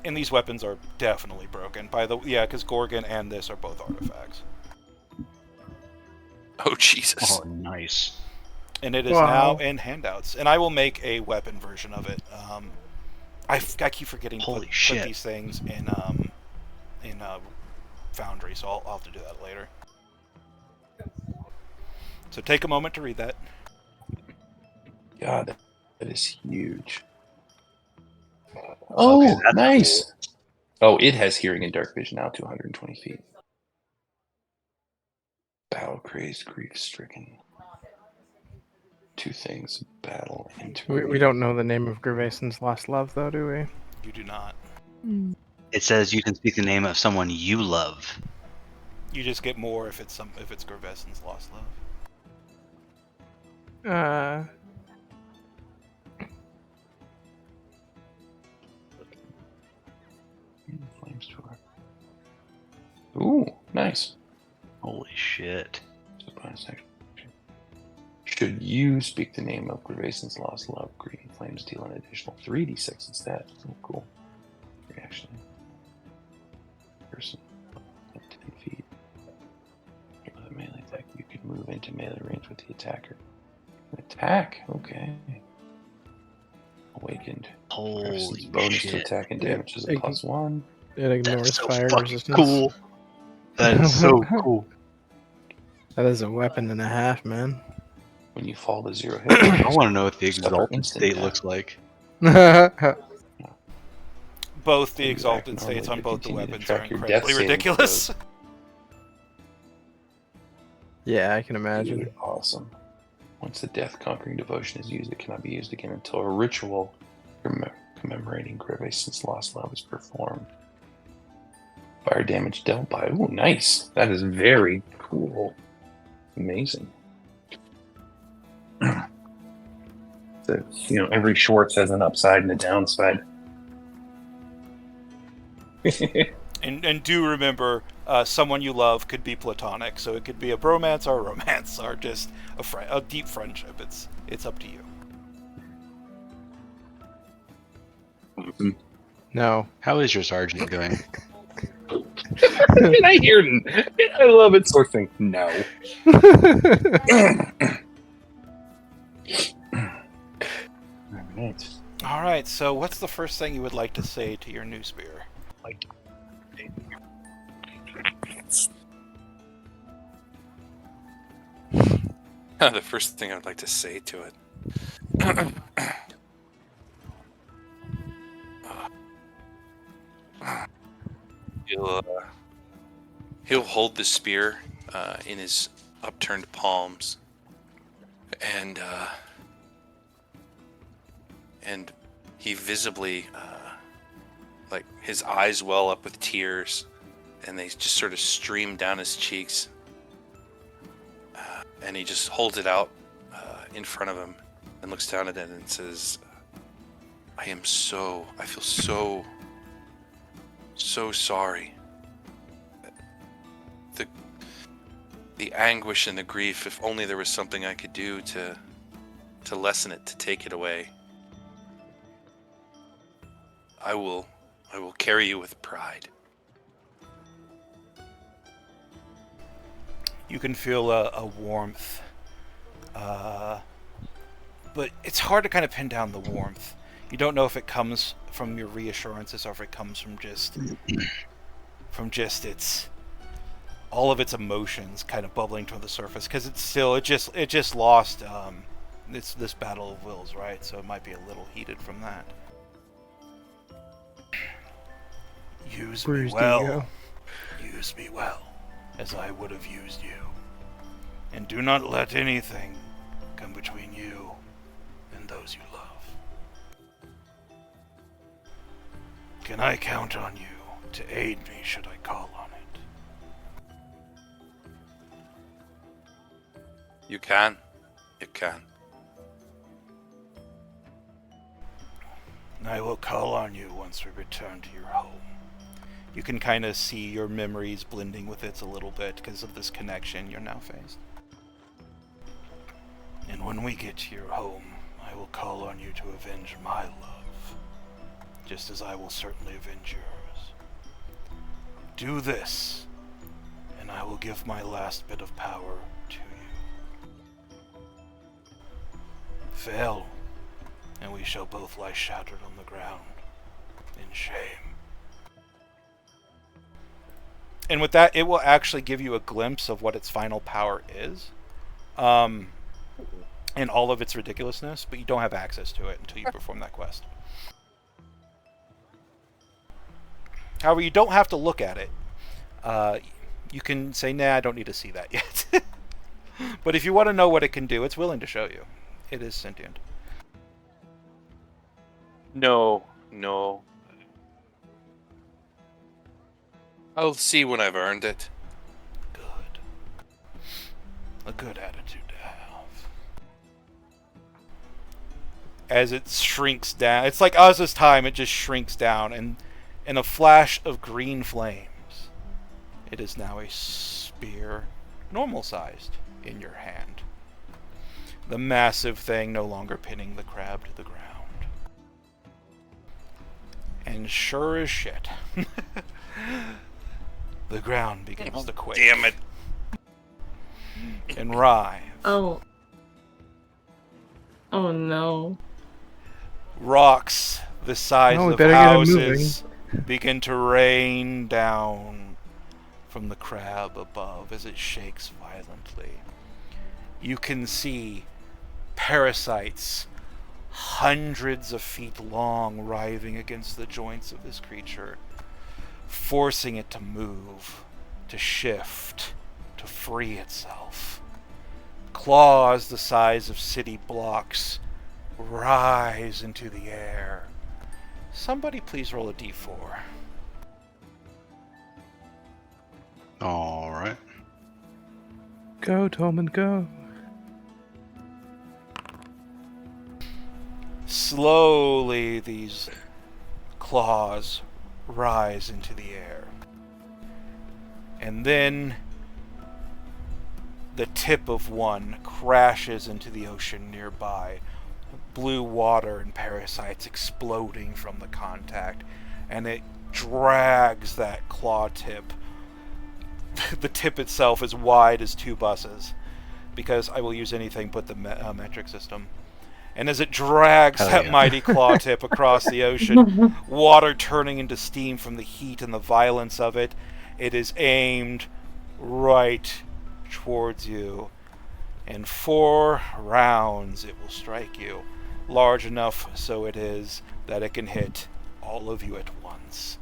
And these weapons are definitely broken. Because Gorgon and this are both artifacts. Oh, Jesus. Oh, nice. And it is now in handouts. And I will make a weapon version of it. I keep forgetting to put these things in Foundry, so I'll have to do that later. So take a moment to read that. God, that is huge. Oh, Okay, that's nice. Oh, it has hearing and dark vision now to 120 feet. Battle crazed, grief stricken. 2 things: battle and We don't know the name of Gervaison's lost love, though, do we? You do not. It says you can speak the name of someone you love. You just get more if it's Gervaison's lost love. Flames tour. Ooh, nice. Holy shit. Should you speak the name of Gervaison's lost love, green flames deal an additional 3d6 instead. Oh, cool. Reaction. Person at 10 feet. With a melee attack, you can move into melee range with the attacker. Attack? Okay. Awakened. Holy bonus shit. to attack and damage is a +1. It ignores That's so fire fucking resistance. cool. That is so cool. That is a weapon and a half, man. When you fall to 0 hit I points, want to know what the suffer exalted instant state death. looks like. Both the You exalted act states on normally both the to continue to weapons track are your death incredibly saving ridiculous. Yeah, I can imagine. Dude, awesome. Once the death conquering devotion is used, it cannot be used again until a ritual commemorating Gervaison's lost love is performed. Fire damage dealt by. Ooh, nice. That is very cool. Amazing. So, every Schwartz has an upside and a downside. And do remember, someone you love could be platonic, so it could be a bromance or a romance or just a deep friendship. It's up to you. No. How is your sergeant doing? I hear it. I love it sourcing. No. Alright. All right. So, what's the first thing you would like to say to your new spear? The first thing I'd like to say to it. He'll hold the spear in his upturned palms, and he visibly, his eyes well up with tears, and they just sort of stream down his cheeks. And he just holds it out in front of him and looks down at it and says, I feel so sorry. The anguish and the grief, if only there was something I could do to lessen it, to take it away. I will carry you with pride. You can feel a warmth, but it's hard to kind of pin down the warmth. You don't know if it comes from your reassurances or if it comes from just its all of its emotions kind of bubbling to the surface, because it just lost this battle of wills, right? So it might be a little heated from that. Use Bruised me well. ego. Use me well, as I would have used you. And do not let anything come between you and those you love. Can I count on you to aid me should I call on it? You can. You can. I will call on you once we return to your home. You can kind of see your memories blending with its a little bit because of this connection you're now faced. And when we get to your home, I will call on you to avenge my love, just as I will certainly avenge yours. Do this, and I will give my last bit of power to you. Fail, and we shall both lie shattered on the ground in shame. And with that, it will actually give you a glimpse of what its final power is. And all of its ridiculousness, but you don't have access to it until you perform that quest. However, you don't have to look at it. You can say, nah, I don't need to see that yet. But if you want to know what it can do, it's willing to show you. It is sentient. No. I'll see when I've earned it. Good. A good attitude to have. As it shrinks down, it's like Oz's time, it just shrinks down, and in a flash of green flames, it is now a spear, normal-sized, in your hand. The massive thing no longer pinning the crab to the ground. And sure as shit, the ground begins to quake. Damn it. And writhe. Oh. Oh no. Rocks the size Oh, we of better get 'em houses begin to rain down from the crab above as it shakes violently. You can see parasites hundreds of feet long writhing against the joints of this creature, forcing it to move, to shift, to free itself. Claws the size of city blocks rise into the air. Somebody please roll a d4. All right. Go, Tolman, go. Slowly, these claws rise into the air. And then the tip of one crashes into the ocean nearby. Blue water and parasites exploding from the contact. And it drags that claw tip. The tip itself is wide as 2 buses. Because I will use anything but the metric system. And as it drags that mighty claw tip across the ocean, water turning into steam from the heat and the violence of it, it is aimed right towards you. In 4 rounds, it will strike you. Large enough so it is that it can hit all of you at once.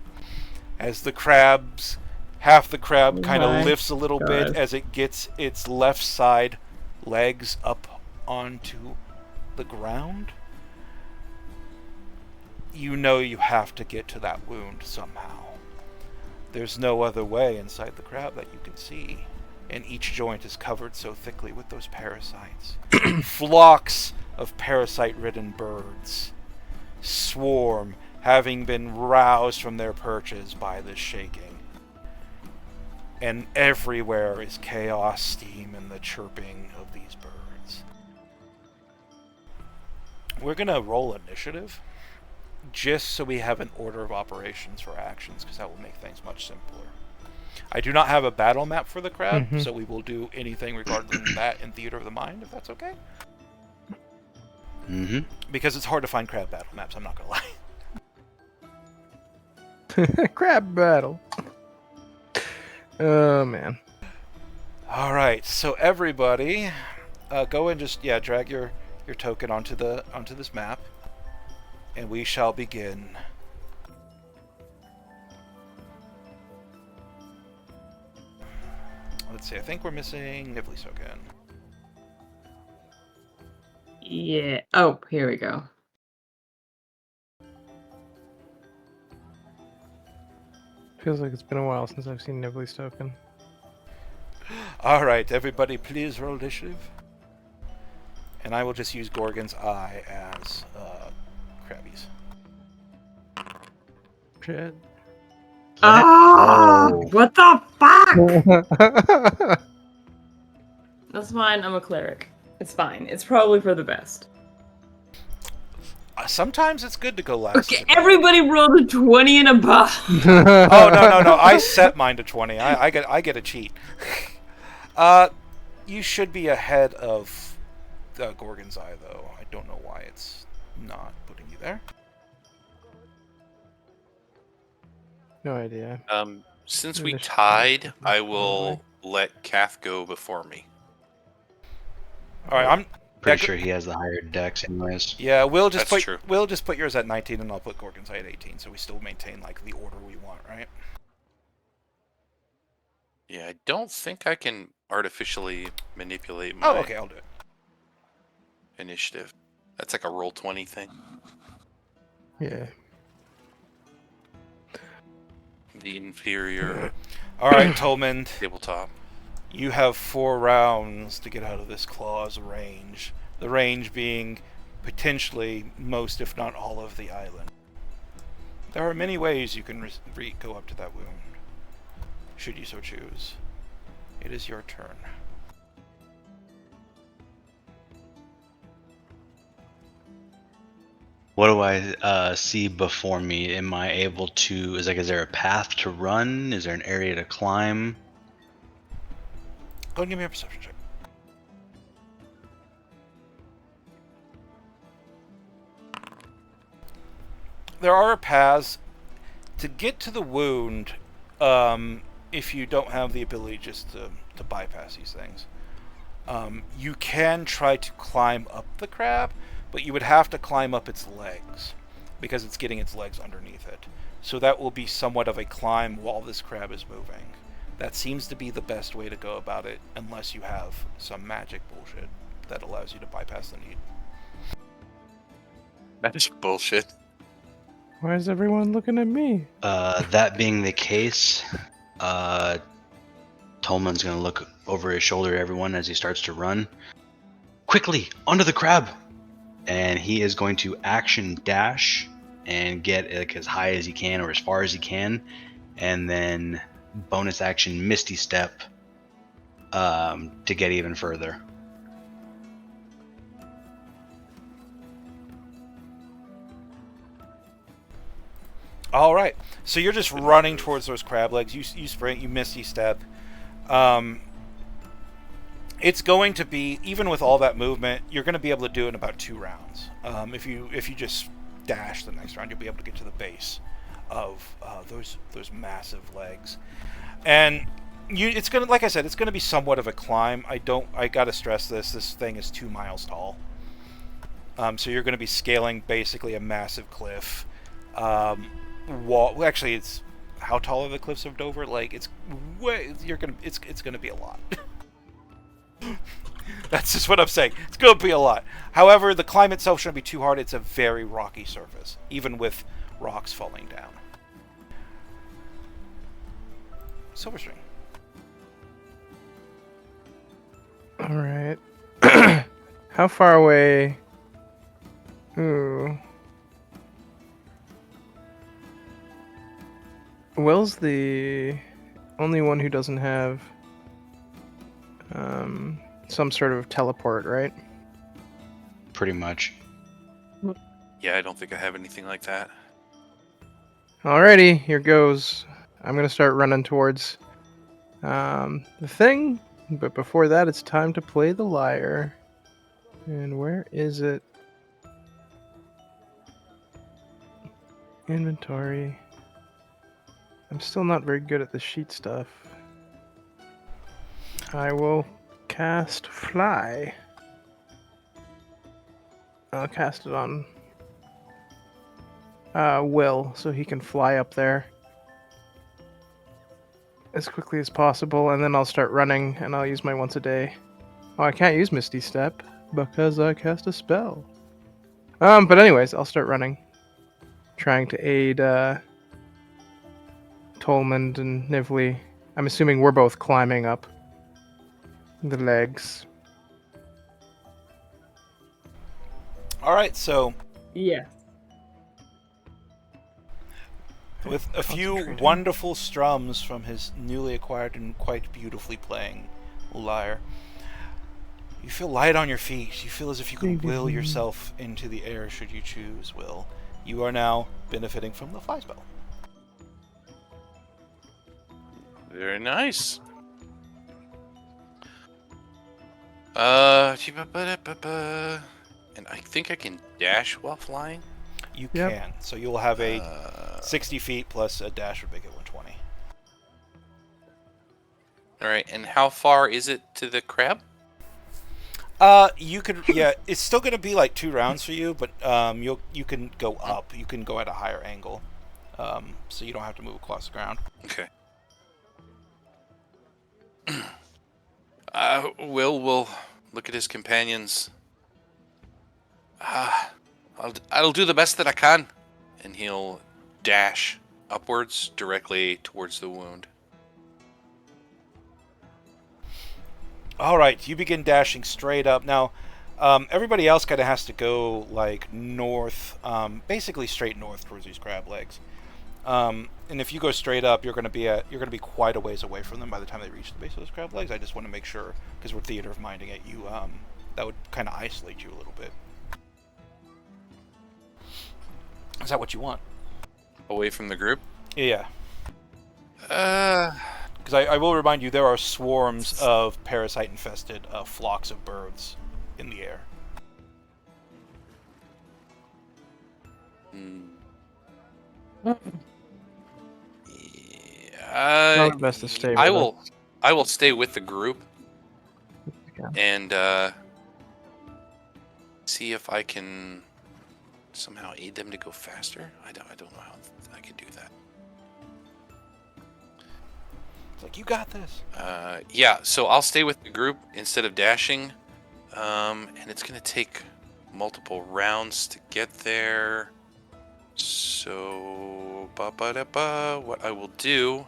As the crabs, half the crab kind of lifts a little bit as it gets its left side legs up onto the ground, you know you have to get to that wound somehow. There's no other way inside the crab that you can see, and each joint is covered so thickly with those parasites. Flocks of parasite-ridden birds swarm, having been roused from their perches by this shaking. And everywhere is chaos, steam, and the chirping of these birds. We're going to roll initiative, just so we have an order of operations for actions, because that will make things much simpler. I do not have a battle map for the crab, so we will do anything regarding that in Theater of the Mind, if that's okay. Because it's hard to find crab battle maps, I'm not going to lie. Crab battle. Oh, man. Alright, so everybody, go and just, drag your token onto this map, and we shall begin. Let's see. I think we're missing Nibley Soken. Yeah. Oh, here we go. Feels like it's been a while since I've seen Nibley's token. All right, everybody, please roll initiative. And I will just use Gorgon's Eye as Krabby's. Shit. What the fuck? That's fine. I'm a cleric. It's fine. It's probably for the best. Sometimes it's good to go last. Okay, everybody rolled a 20 and above. Oh no! I set mine to 20. I get a cheat. You should be ahead of Gorgon's Eye, though. I don't know why it's not putting you there. No idea. Since we Initiative. tied, I will let Kath go before me. All right, I'm Pretty sure he has the higher dex, anyways. Yeah, we'll just That's true. We'll just put yours at 19, and I'll put Gorgon's Eye at 18, so we still maintain like the order we want, right? Yeah, I don't think I can artificially manipulate my Oh, okay, I'll do it. initiative. That's like a roll 20 thing. Yeah. The inferior All right, Tolman, tabletop. you have 4 rounds to get out of this claw's range. The range being potentially most, if not all, of the island. There are many ways you can go up to that wound, should you so choose. It is your turn. What do I see before me? Am I able to? Is there a path to run? Is there an area to climb? Go and give me a perception check. There are paths to get to the wound. If you don't have the ability just to bypass these things, you can try to climb up the crab, but you would have to climb up its legs because it's getting its legs underneath it. So that will be somewhat of a climb while this crab is moving. That seems to be the best way to go about it, unless you have some magic bullshit that allows you to bypass the need. Magic bullshit. Why is everyone looking at me? That being the case, Tolman's gonna look over his shoulder at everyone as he starts to run. Quickly, onto the crab! And he is going to action dash and get like as high as he can or as far as he can, and then bonus action Misty Step to get even further. All right, so you're just running towards those crab legs. You sprint, you Misty Step. It's going to be, even with all that movement, you're going to be able to do it in about 2 rounds. If you just dash the next round, you'll be able to get to the base of those massive legs. And it's gonna, like I said, it's gonna be somewhat of a climb. I gotta stress this. This thing is 2 miles tall. So you're gonna be scaling basically a massive cliff. Actually, it's how tall are the cliffs of Dover? Like it's gonna be a lot. That's just what I'm saying. It's going to be a lot. However, the climb itself shouldn't be too hard. It's a very rocky surface, even with rocks falling down. Silverstring. All right. How far away? Ooh. Will's the only one who doesn't have some sort of teleport, right? Pretty much. Yeah, I don't think I have anything like that. Alrighty, here goes. I'm gonna start running towards the thing, but before that, it's time to play the liar. And where is it? Inventory. I'm still not very good at the sheet stuff. I will cast Fly. I'll cast it on Will, so he can fly up there. as quickly as possible, and then I'll start running, and I'll use my once a day. Oh, I can't use Misty Step because I cast a spell. But anyways, I'll start running, trying to aid Tolmond and Nivli. I'm assuming we're both climbing up the legs. All right, so Yeah. with a few Concentrating. wonderful strums from his newly acquired and quite beautifully playing lyre, you feel light on your feet. You feel as if you can will yourself into the air should you choose, Will. You are now benefiting from the fly spell. Very nice. And I think I can dash while flying. You Yep. can. So you will have a 60 feet plus a dash would make it 120. All right, and how far is it to the crab? You could, yeah, it's still going to be like 2 rounds for you, but you can go up. You can go at a higher angle, so you don't have to move across the ground. Okay. Will look at his companions. I'll do the best that I can, and he'll dash upwards directly towards the wound. All right, you begin dashing straight up. Now, everybody else kind of has to go like north, basically straight north towards these crab legs. And if you go straight up, you're going to be quite a ways away from them by the time they reach the base of those crab legs. I just want to make sure, because we're theater of minding it, you that would kind of isolate you a little bit. Is that what you want? Away from the group? Yeah. Because I will remind you, there are swarms of parasite-infested flocks of birds in the air. Probably best to stay I with will. us. I will stay with the group Okay. and see if I can somehow aid them to go faster. I don't know how I could do that. It's like, you got this. Yeah, so I'll stay with the group instead of dashing, and it's gonna take multiple rounds to get there. So, what I will do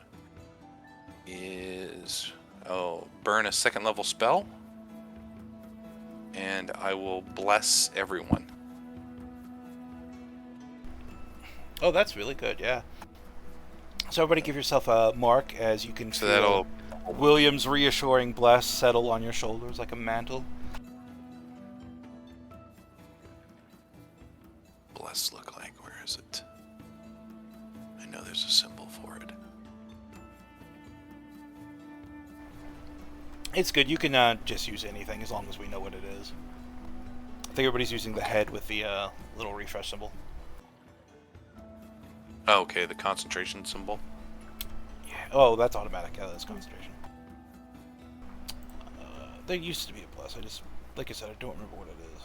is I'll burn a 2nd level spell, and I will bless everyone. Oh, that's really good, yeah. So everybody give yourself a mark as you can So feel that'll William's reassuring bless settle on your shoulders like a mantle. bless look like. Where is it? I know there's a symbol for it. It's good. You can just use anything as long as we know what it is. I think everybody's using the head with the little refresh symbol. Oh, okay, the concentration symbol. Yeah. Oh, that's automatic. Yeah, that's concentration. There used to be a bless. I just, like I said, I don't remember what it is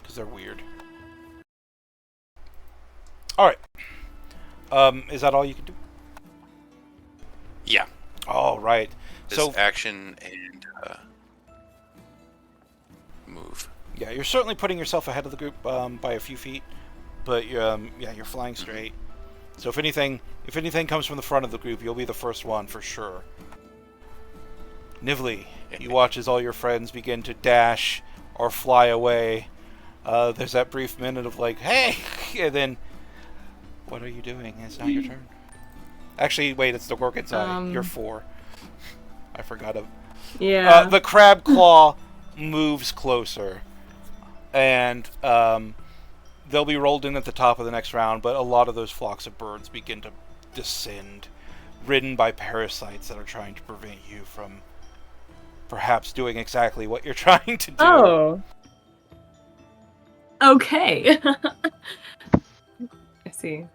because they're weird. All right. Is that all you can do? Yeah. All right. This So action and move. yeah, you're certainly putting yourself ahead of the group by a few feet, but yeah, you're flying straight. So if anything comes from the front of the group, you'll be the first one for sure. Nivli, you watch as all your friends begin to dash or fly away. There's that brief minute of like, hey, and then, what are you doing? It's not your turn. Actually, wait, it's the Gorgon's eye. You're 4. I forgot of. Yeah. The crab claw moves closer, and they'll be rolled in at the top of the next round, but a lot of those flocks of birds begin to descend, ridden by parasites that are trying to prevent you from perhaps doing exactly what you're trying to do. Oh. Okay. I see.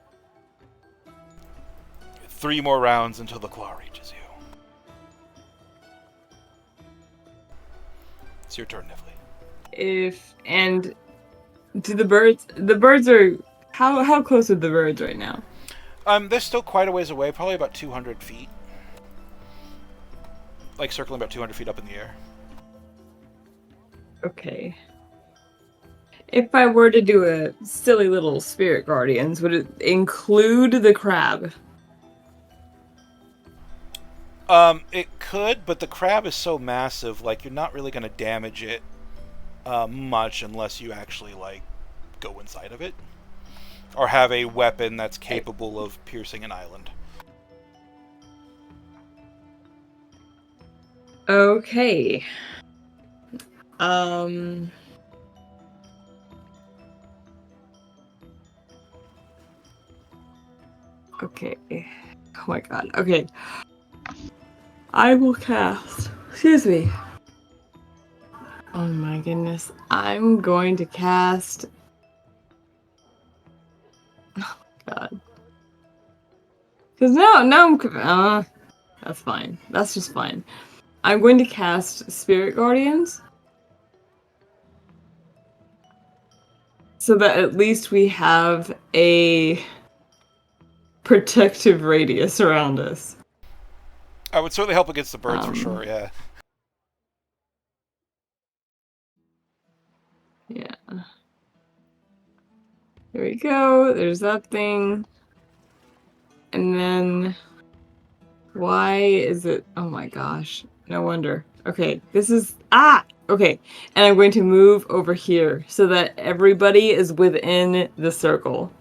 3 more rounds until the claw reaches you. It's your turn, Nivli. Do the birds are how close are the birds right now? They're still quite a ways away, probably about 200 feet. like circling about 200 feet up in the air. Okay. If I were to do a silly little spirit guardians, would it include the crab? It could, but the crab is so massive, like you're not really going to damage it much unless you actually like go inside of it or have a weapon that's capable of piercing an island. Okay. Okay. Oh my god. Okay. I will cast. Excuse me. Oh my goodness. I'm going to cast. Oh my god. Because now that's fine. That's just fine. I'm going to cast Spirit Guardians. So that at least we have a protective radius around us. I would certainly help against the birds for sure, yeah. Yeah. There we go. There's that thing. And then why is it? Oh my gosh. No wonder. Okay, this is okay. And I'm going to move over here so that everybody is within the circle.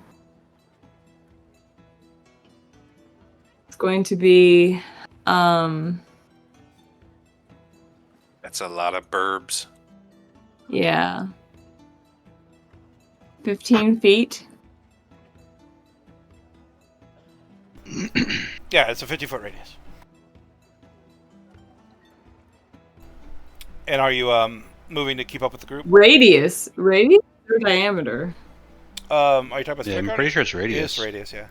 It's going to be That's a lot of burbs. yeah. 15 feet. Yeah, it's a 50-foot radius. And are you moving to keep up with the group? Radius or diameter? Are you talking about Yeah, Spirit I'm pretty sure it's It radius. is radius, yeah.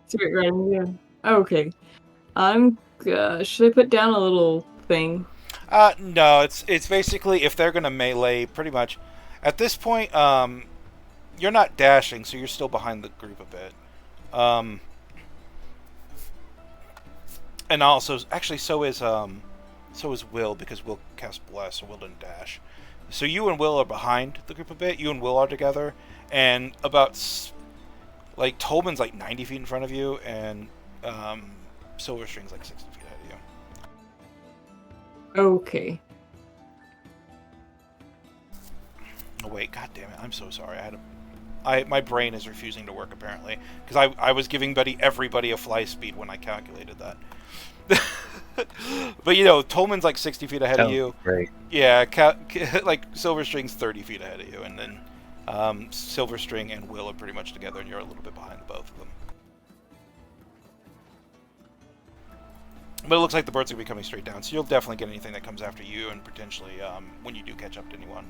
Spirit Guardian, yeah. Oh, okay. I'm. Should I put down a little thing? No, it's basically if they're gonna melee, pretty much. At this point, you're not dashing, so you're still behind the group a bit. And also, actually, so is Will, because Will cast Bless, so Will didn't dash. So you and Will are behind the group a bit. You and Will are together, and about like Tolman's like 90 feet in front of you, and Silverstring's like 60 feet ahead of you. Okay. Oh wait, god damn it! I'm so sorry. My brain is refusing to work apparently because I was giving everybody a fly speed when I calculated that. But you know, Tolman's like 60 feet ahead of you. Great. Yeah, like Silverstring's 30 feet ahead of you, and then Silverstring and Will are pretty much together, and you're a little bit behind the both of them. But it looks like the birds are going to be coming straight down, so you'll definitely get anything that comes after you, and potentially, when you do catch up to anyone,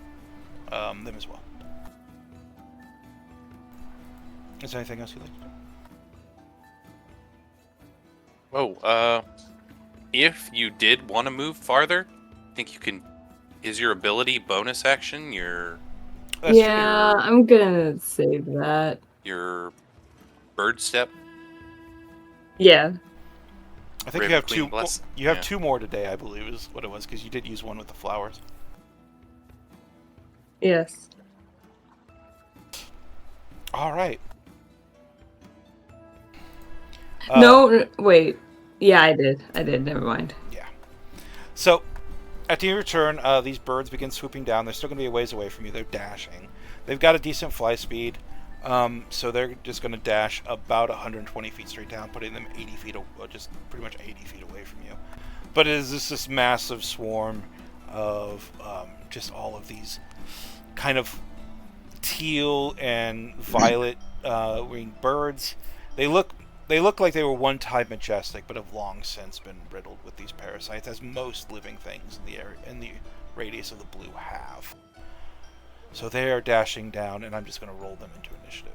them as well. Is there anything else you'd like to do? Whoa, if you did want to move farther, I think you can. Is your ability bonus action That's yeah, I'm gonna save that. your bird step? Yeah. I think Raven you have Queen two. Bless? You have Yeah. 2 more today, I believe, is what it was, because you did use one with the flowers. Yes. All right. No, wait. Yeah, I did. Never mind. Yeah. So, at the end of your turn, these birds begin swooping down. They're still going to be a ways away from you. They're dashing. They've got a decent fly speed, so they're just going to dash about 120 feet straight down, putting them 80 feet, just pretty much 80 feet away from you. But it is this massive swarm of just all of these kind of teal and violet winged birds. They look like they were one time majestic, but have long since been riddled with these parasites, as most living things in the area, in the radius of the blue have. So they are dashing down, and I'm just going to roll them into initiative.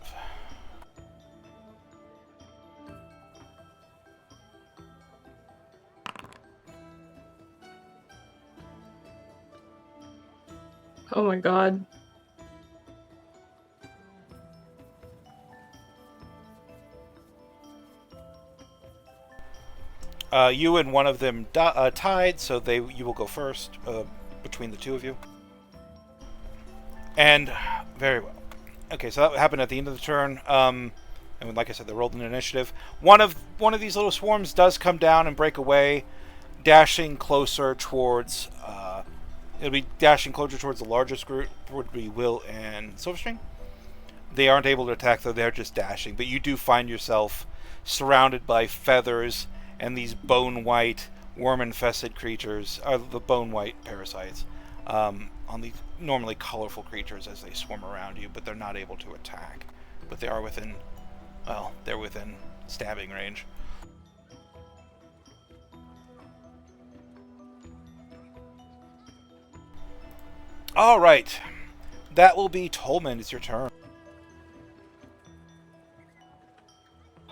Oh my god. You and one of them tied, so you will go first between the two of you. And very well. Okay, so that happened at the end of the turn. And like I said, they rolled an initiative. One of these little swarms does come down and break away, dashing closer towards. It'll be dashing closer towards the largest group, would be Will and Silverstring. They aren't able to attack, though. They're just dashing. But you do find yourself surrounded by feathers and these bone-white, worm-infested creatures, the bone-white parasites, on these normally colorful creatures as they swarm around you, but they're not able to attack. But they are within, well, they're within stabbing range. All right. That will be Tolman. It's your turn.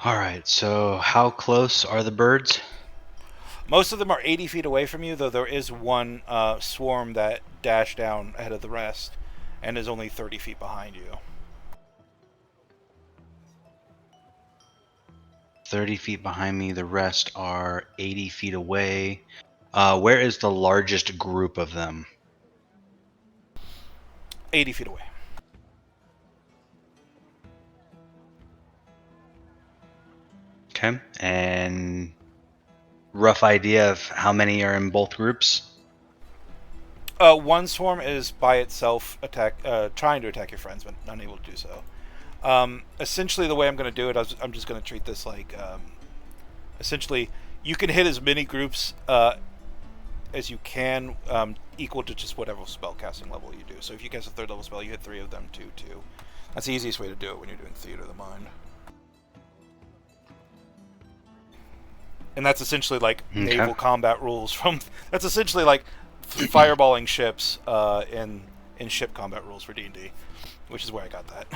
Alright, so how close are the birds? Most of them are 80 feet away from you, though there is one swarm that dashed down ahead of the rest and is only 30 feet behind you. 30 feet behind me, the rest are 80 feet away. Where is the largest group of them? 80 feet away. Okay, and rough idea of how many are in both groups? One swarm is by itself trying to attack your friends, but unable to do so. Essentially, the way I'm going to do it, I'm just going to treat this like... essentially, you can hit as many groups as you can, equal to just whatever spellcasting level you do. So if you cast a 3rd level spell, you hit 3 of them, 2. That's the easiest way to do it when you're doing Theater of the Mind. And that's essentially like naval combat rules from... That's essentially like fireballing ships in ship combat rules for D&D, which is where I got that.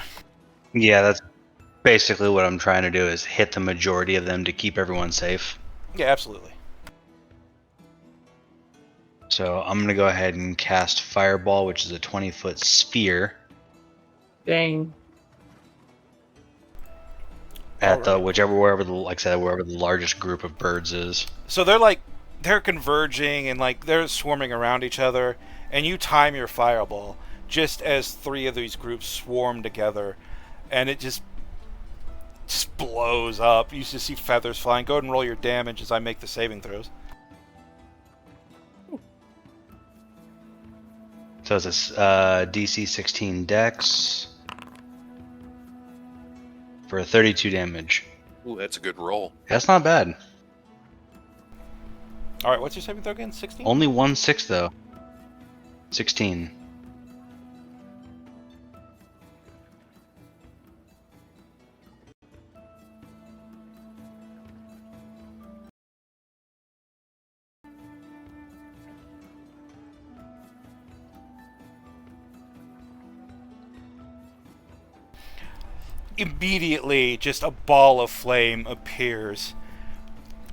Yeah, that's basically what I'm trying to do, is hit the majority of them to keep everyone safe. Yeah, absolutely. So I'm going to go ahead and cast Fireball, which is a 20-foot sphere. Dang. At the wherever the largest group of birds is. So they're converging and they're swarming around each other, and you time your fireball just as 3 of these groups swarm together, and it just blows up. You just see feathers flying. Go ahead and roll your damage as I make the saving throws. So it's a DC 16 Dex for 32 damage. Ooh, that's a good roll. That's not bad. All right, what's your saving throw again? 16? Only 1/6 though. 16. Immediately, just a ball of flame appears,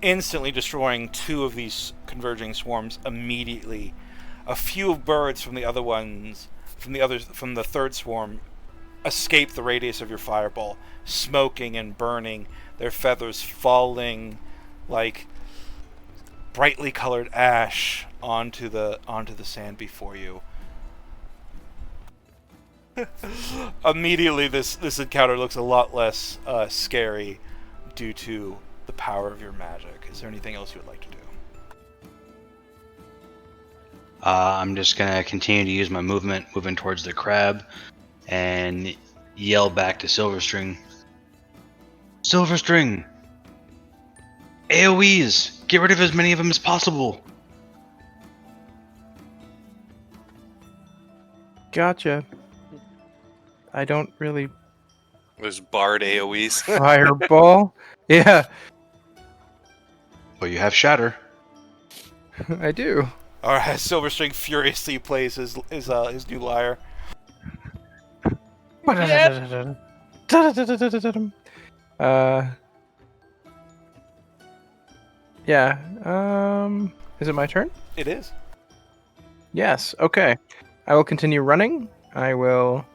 instantly destroying 2 of these converging swarms immediately. A few birds from the other ones, from the 3rd swarm, escape the radius of your fireball, smoking and burning, their feathers falling like brightly colored ash onto the sand before you. Immediately, this encounter looks a lot less scary due to the power of your magic. Is there anything else you would like to do? I'm just gonna continue to use my moving towards the crab, and yell back to Silverstring. Silverstring! AoEs! Get rid of as many of them as possible! Gotcha. I don't really... There's barred AoEs. Fireball? Yeah, Well, you have Shatter. I do. All right, Silverstring furiously plays his new lyre. Yeah. Is it my turn? It is. Yes. Okay. I will continue running. I will.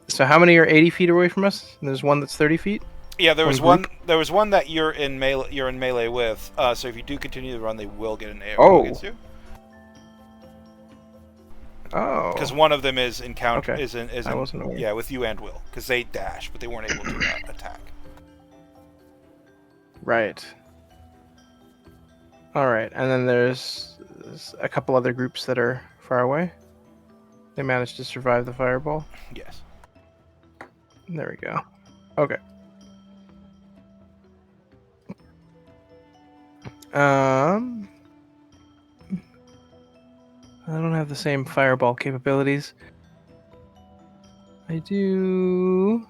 So how many are 80 feet away from us? There's one that's 30 feet. Yeah, there One was group? one. There was one that you're in melee. You're in melee with. So if you do continue the run, they will get an AO Oh. against you. Oh. Because one of them is encounter Okay. is in I wasn't aware. yeah, with you and Will, because they dash, but they weren't able to attack. Right. All right, and then there's a couple other groups that are far away. They managed to survive the fireball. Yes. There we go. Okay. I don't have the same fireball capabilities. I do.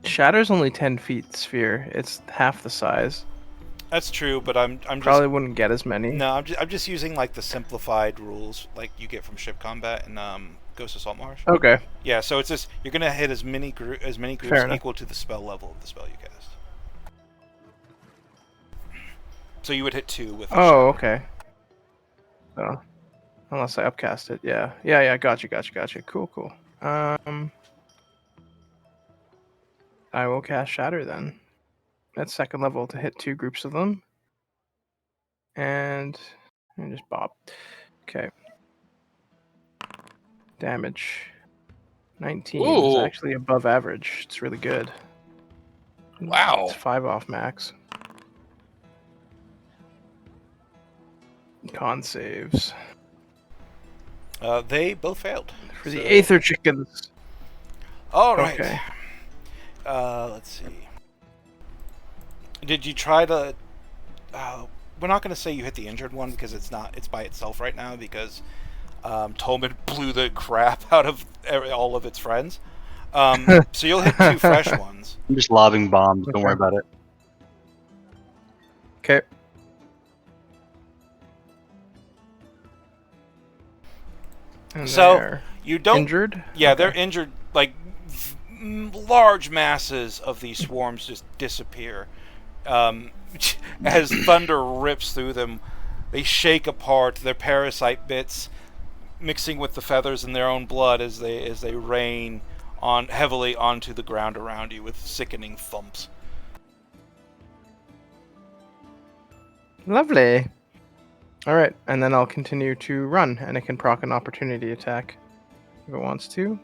Shatter's only 10 feet sphere. It's half the size. That's true, but I'm Probably just wouldn't get as many. no. I'm just using like the simplified rules like you get from ship combat and Ghost of Saltmarsh. Okay. Yeah, so it's just you're gonna hit as many groups Fair enough. equal to the spell level of the spell you cast. So you would hit 2 with. Oh, okay. So, unless I upcast it, yeah. Gotcha. Cool. I will cast Shatter then. At second level to hit 2 groups of them. And just bop. Okay. Damage. 19 is Ooh. actually above average. It's really good. Wow. It's 5 off max. Con saves. They both failed. For the So- Aether Chickens. All right. Okay. Let's see. Did you try to? We're not going to say you hit the injured one because it's not. It's by itself right now because Tolman blew the crap out of all of its friends. So you'll hit 2 fresh ones. I'm just lobbing bombs. Don't worry about it. Okay. And So they're you don't. injured? Yeah, Okay. they're injured. Like large masses of these swarms just disappear as thunder rips through them. They shake apart. Their parasite bits mixing with the feathers in their own blood as they rain on heavily onto the ground around you with sickening thumps. Lovely. Alright, and then I'll continue to run, and it can proc an opportunity attack if it wants to.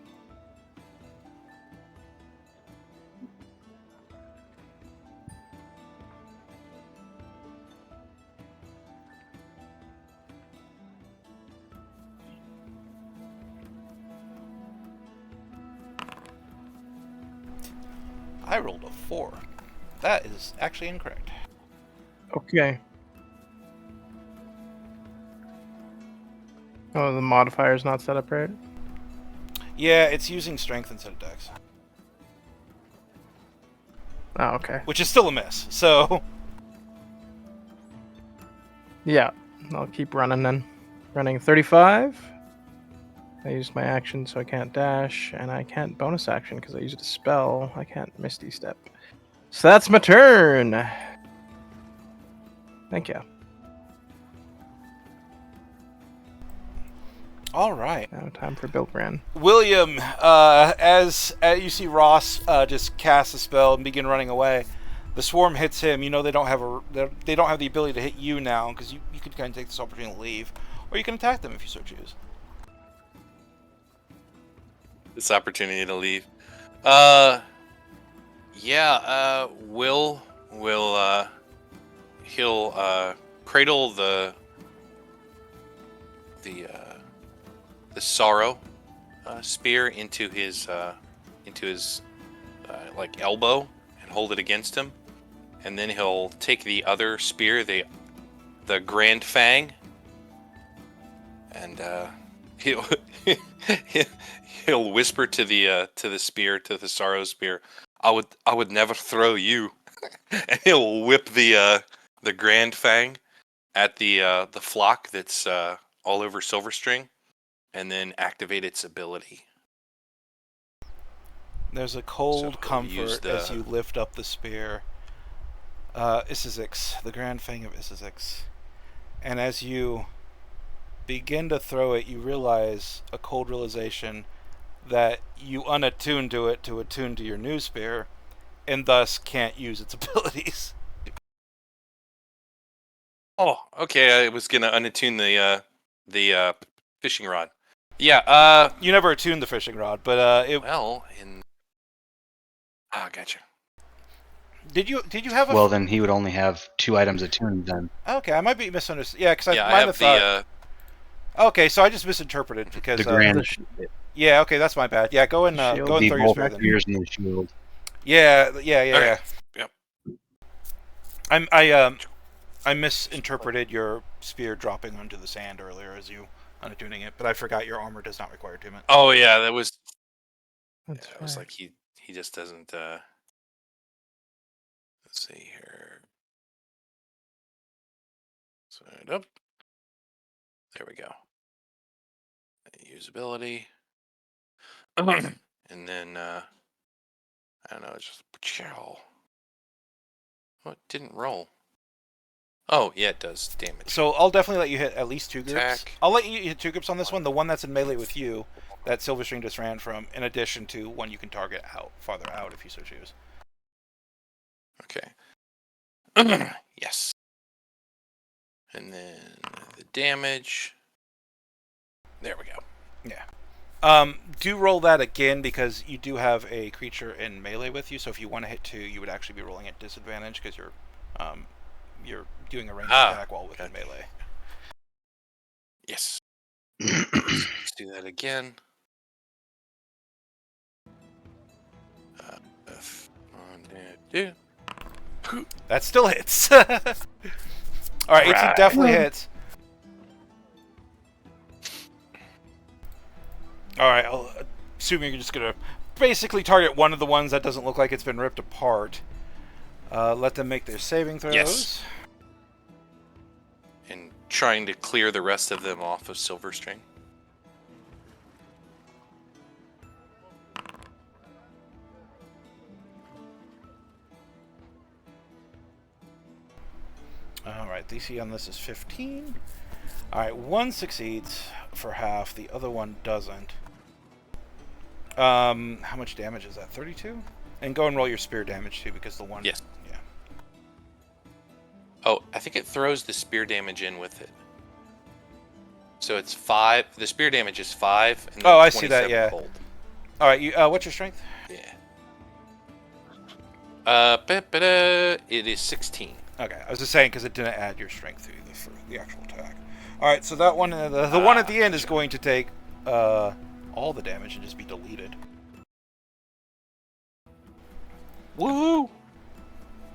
I rolled a 4. That is actually incorrect. Okay. Oh, the modifier's not set up right? Yeah, it's using strength instead of dex, Oh, okay. which is still a miss. So Yeah, I'll keep running then. Running 35. I used my action, so I can't dash, and I can't bonus action because I used a spell. I can't Misty Step. So that's my turn. Thank you. all right. Now time for Build Ran. William, as you see Ross just cast a spell and begin running away, the swarm hits him. You know they don't have the ability to hit you now because you could kind of take this opportunity to leave, or you can attack them if you so choose. This opportunity to leave. Will he'll cradle the sorrow spear into his like elbow and hold it against him, and then he'll take the other spear, the Grand Fang, and he'll he'll whisper to the spear, to the sorrow spear, I would never throw you. And he'll whip the Grand Fang at the flock that's all over Silverstring, and then activate its ability. There's a cold So he'll use comfort as you lift up the spear. Isizix, the Grand Fang of Isizix. And as you begin to throw it, you realize a cold realization that you unattune to it to attune to your new spear, and thus can't use its abilities. Oh, okay. I was gonna unattune the fishing rod. Yeah. You never attuned the fishing rod, but gotcha. Did you have a? Well, then he would only have 2 items attuned then. Okay, I might be misunderstood. Yeah, because Yeah, I I might have have thought. the Okay, so I just misinterpreted because The grand yeah, okay, that's my bad. Yeah, go and Shield. go and the throw your both spear then. spears and the shield. Yeah. Okay. Yep. I misinterpreted your spear dropping onto the sand earlier as you unattuning it, but I forgot your armor does not require attunement. Oh yeah, that was. That's It was fair. like he just doesn't. Let's see here. Side up. There we go. Usability. And then I don't know, it's just chow. Oh, it didn't roll. Oh yeah, it does damage. So I'll definitely let you hit at least 2 groups. Attack. I'll let you hit 2 groups on this one. The one that's in melee with you, that Silverstring just ran from, in addition to one you can target farther out if you so choose. Okay. Yes. And then the damage. There we go. Yeah. Do roll that again because you do have a creature in melee with you. So if you want to hit 2, you would actually be rolling at disadvantage because you're doing a ranged attack while within melee. Yes. Let's do that again. That still hits. All right, 18 definitely hits. All right, I'll assuming you're just gonna basically target one of the ones that doesn't look like it's been ripped apart. Let them make their saving throws. Yes. And trying to clear the rest of them off of Silverstring. All right, DC on this is 15. All right, one succeeds for half, the other one doesn't. How much damage is that? 32? And go and roll your spear damage too, because the one. Yes. Yeah. Oh, I think it throws the spear damage in with it. So it's 5. The spear damage is 5. And then I see that. Yeah. Cold. All right. You. What's your strength? Yeah. It is 16. Okay, I was just saying because it didn't add your strength for the actual attack. All right, so that one, the one at the end is going to take all the damage and just be deleted. Woo!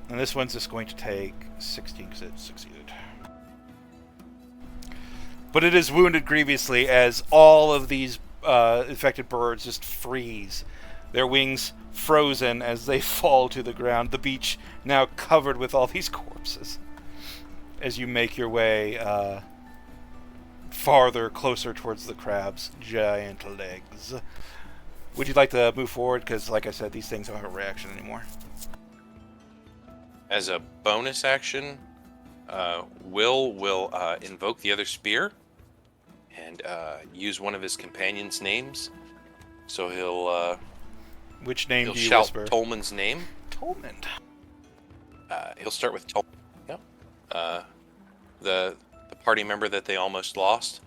And this one's just going to take 16 because it succeeded. But it is wounded grievously as all of these infected birds just freeze. Their wings frozen as they fall to the ground. The beach now covered with all these corpses. As you make your way farther, closer towards the crab's giant legs. Would you like to move forward? Because, like I said, these things don't have a reaction anymore. As a bonus action, Will invoke the other spear and use one of his companions' names. So he'll Which name he'll do you shout whisper? Tolman's name. Tolman. He'll start with Tolman. Yeah. The party member that they almost lost,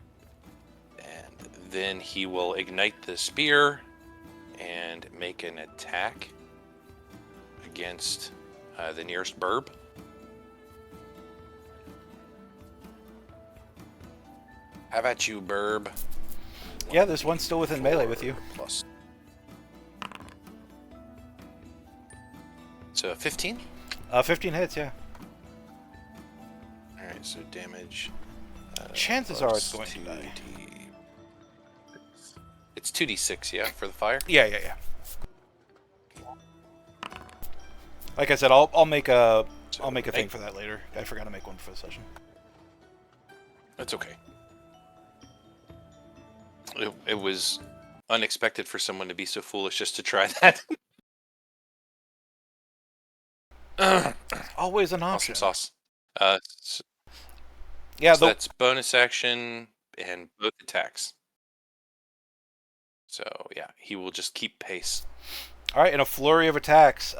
and then he will ignite the spear and make an attack against the nearest burb. How about you, burb? Yeah, there's one still within melee with you. Plus. So 15? 15 hits, yeah. Alright, so damage. Chances are it's going to die. It's 2d6, yeah, for the fire? Yeah. Like I said, I'll make a thing for that later. I forgot to make one for the session. That's okay. It was unexpected for someone to be so foolish just to try that. Always an Awesome option. sauce. Yeah, So that's bonus action and both attacks. So yeah, he will just keep pace. All right, in a flurry of attacks,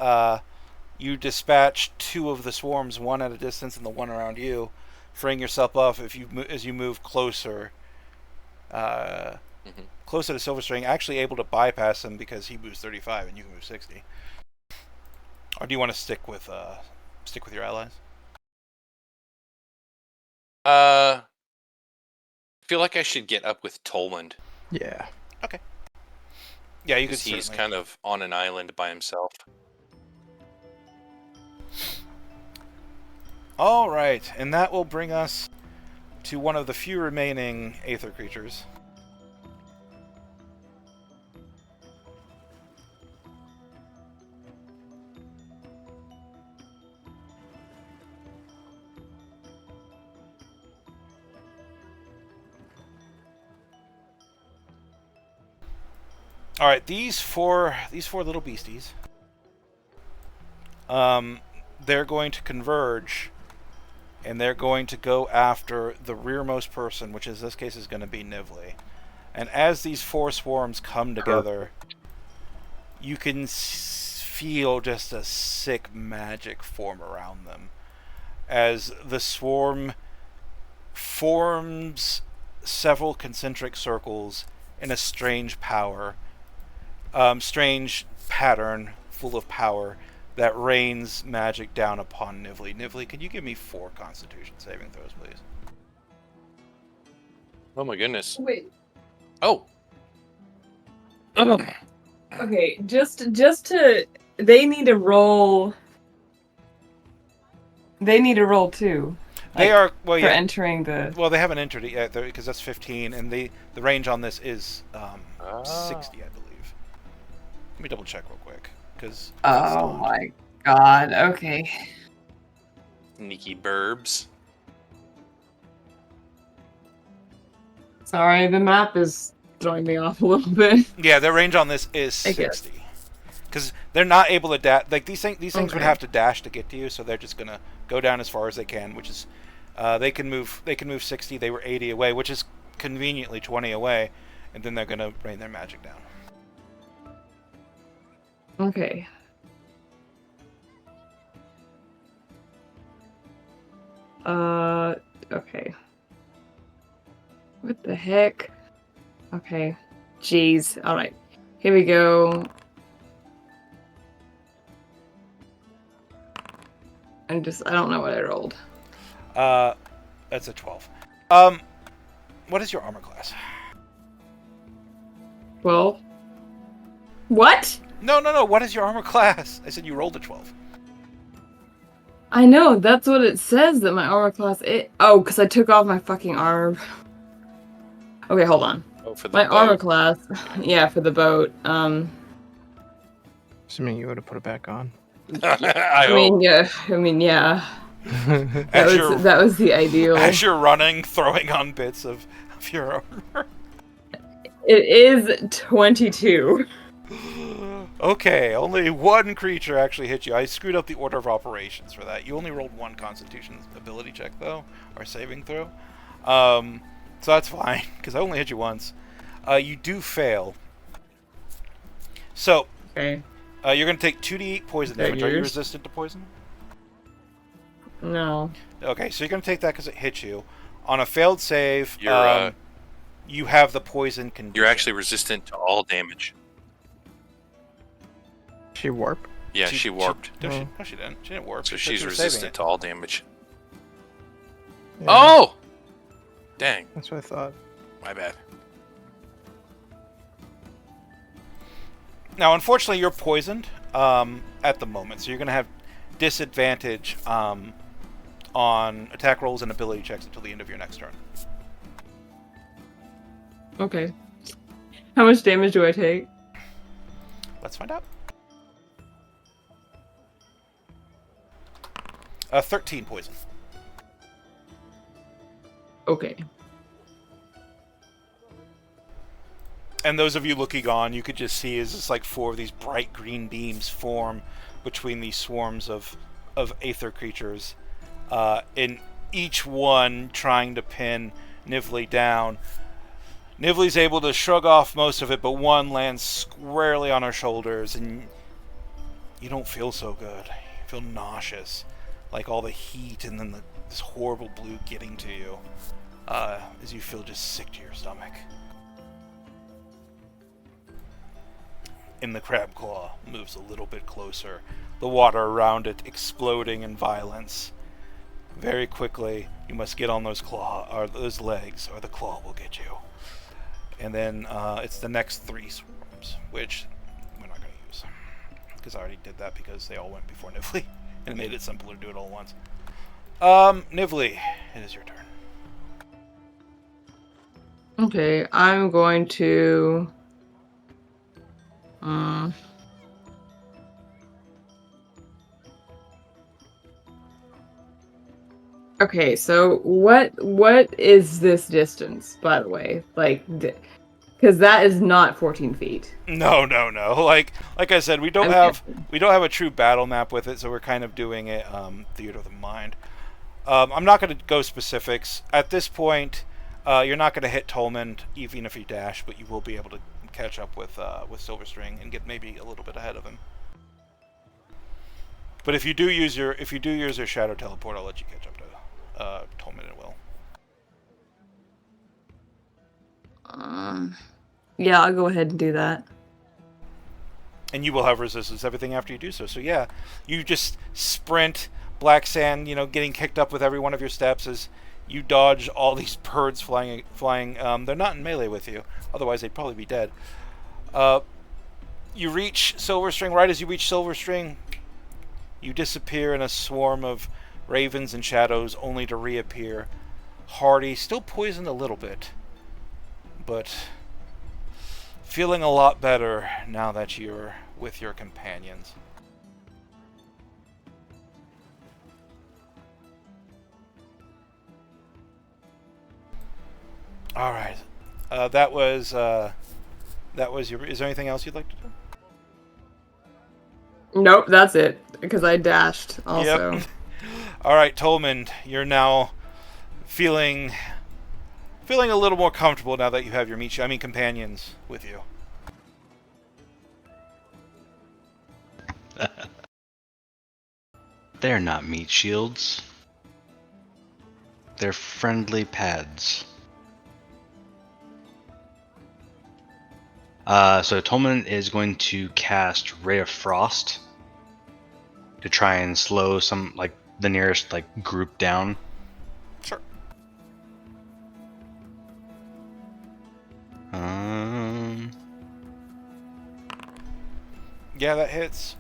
you dispatch 2 of the swarms, one at a distance and the one around you, freeing yourself up as you move closer. Closer to Silverstring, actually able to bypass him because he moves 35 and you can move 60. Or do you want to stick with your allies? I feel like I should get up with Toland. Yeah. Okay. Yeah, you could Because he's certainly. kind of on an island by himself. All right, and that will bring us to one of the few remaining Aether creatures. All right, these four little beasties. They're going to converge, and they're going to go after the rearmost person, which in this case is going to be Nivli. And as these 4 swarms come together, you can feel just a sick magic form around them. As the swarm forms several concentric circles in a strange strange pattern full of power that rains magic down upon Nivli. Nivli, can you give me 4 Constitution saving throws, please? Oh my goodness. Wait. Oh. Okay, just to they need to roll. They need to roll too. They are well, for yeah. entering the. Well, they haven't entered it yet because that's 15, and the range on this is 60, I believe. Let me double check real quick, because. Oh my god! Okay. Sneaky burbs. Sorry, the map is throwing me off a little bit. Yeah, their range on this is 60. Because they're not able to dash. Like these things would have to dash to get to you, so they're just gonna go down as far as they can, which is they can move 60. They were 80 away, which is conveniently 20 away, and then they're gonna rain their magic down. Okay. Okay. What the heck? Okay. Jeez. Alright. Here we go. I don't know what I rolled. That's a 12. What is your armor class? 12. What? No. What is your armor class? I said you rolled a 12. I know, that's what it says that my armor class is. Oh, because I took off my fucking armor. Okay, hold on. Oh, for the my boat. armor class. Yeah, for the boat. Assuming you would have put it back on. I mean, hope. yeah. That was the ideal. As you're running, throwing on bits of your armor. It is 22. Okay, only 1 creature actually hit you. I screwed up the order of operations for that. You only rolled 1 Constitution ability check, though, or saving throw. So that's fine, because I only hit you once. You do fail. So, okay. You're going to take 2d8 poison damage. Are you resistant to poison? No. Okay, so you're going to take that because it hit you. On a failed save, You're, you have the poison condition. You're actually resistant to all damage. She warp? Yeah, she warped. No, she didn't. She didn't warp. So She said she's she was saving resistant it. to all damage. Yeah, Oh! Dang. That's what I thought. My bad. Now, unfortunately, you're poisoned at the moment, so you're going to have disadvantage on attack rolls and ability checks until the end of your next turn. Okay. How much damage do I take? Let's find out. 13 poison. Okay. And those of you looking on, you could just see is just like 4 of these bright green beams form between these swarms of aether creatures, in each one trying to pin Nivli down. Nivlee's able to shrug off most of it, but one lands squarely on her shoulders, and you don't feel so good. You feel nauseous, like all the heat and then this horrible blue getting to you, as you feel just sick to your stomach. And the crab claw moves a little bit closer, the water around it exploding in violence. Very quickly, you must get on those legs, or the claw will get you. And then it's the next 3 swarms, which we're not going to use, because I already did that because they all went before Nivlee, and it made it simpler to do it all at once. Nivlee, it is your turn. Okay, I'm going to. Okay, so what is this distance, by the way? Like, because that is not 14 feet. No. Like I said, we don't have a true battle map with it, so we're kind of doing it theater of the mind. I'm not going to go specifics at this point. You're not going to hit Tolman even if you dash, but you will be able to catch up with Silverstring and get maybe a little bit ahead of him. But if you do use your shadow teleport, I'll let you catch up to Tolman and Will. Yeah, I'll go ahead and do that. And you will have resistance everything after you do so. So yeah, you just sprint, black sand, getting kicked up with every one of your steps as you dodge all these birds flying. They're not in melee with you, otherwise they'd probably be dead. You reach Silverstring. Right as you reach Silverstring, you disappear in a swarm of ravens and shadows, only to reappear hardy, still poisoned a little bit, but feeling a lot better now that you're with your companions. All right, that was your. Is there anything else you'd like to do? Nope, that's it. Because I dashed also. Yep. All right, Tolman, you're now feeling a little more comfortable now that you have your companions with you. They're not meat shields. They're friendly pads. So Tolman is going to cast Ray of Frost to try and slow the nearest group down. Sure. Yeah, that hits.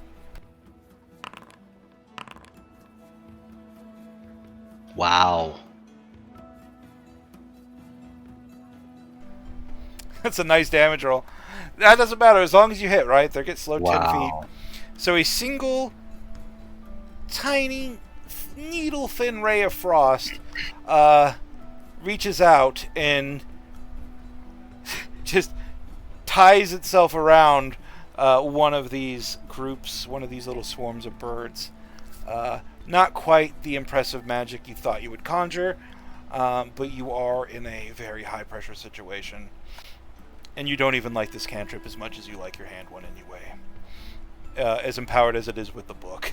Wow. That's a nice damage roll. That doesn't matter as long as you hit, right? They get slowed 10 feet. Wow. So a single, tiny, needle-thin ray of frost reaches out and just ties itself around one of these groups, one of these little swarms of birds. Not quite the impressive magic you thought you would conjure, but you are in a very high-pressure situation. And you don't even like this cantrip as much as you like your hand one anyway. As empowered as it is with the book.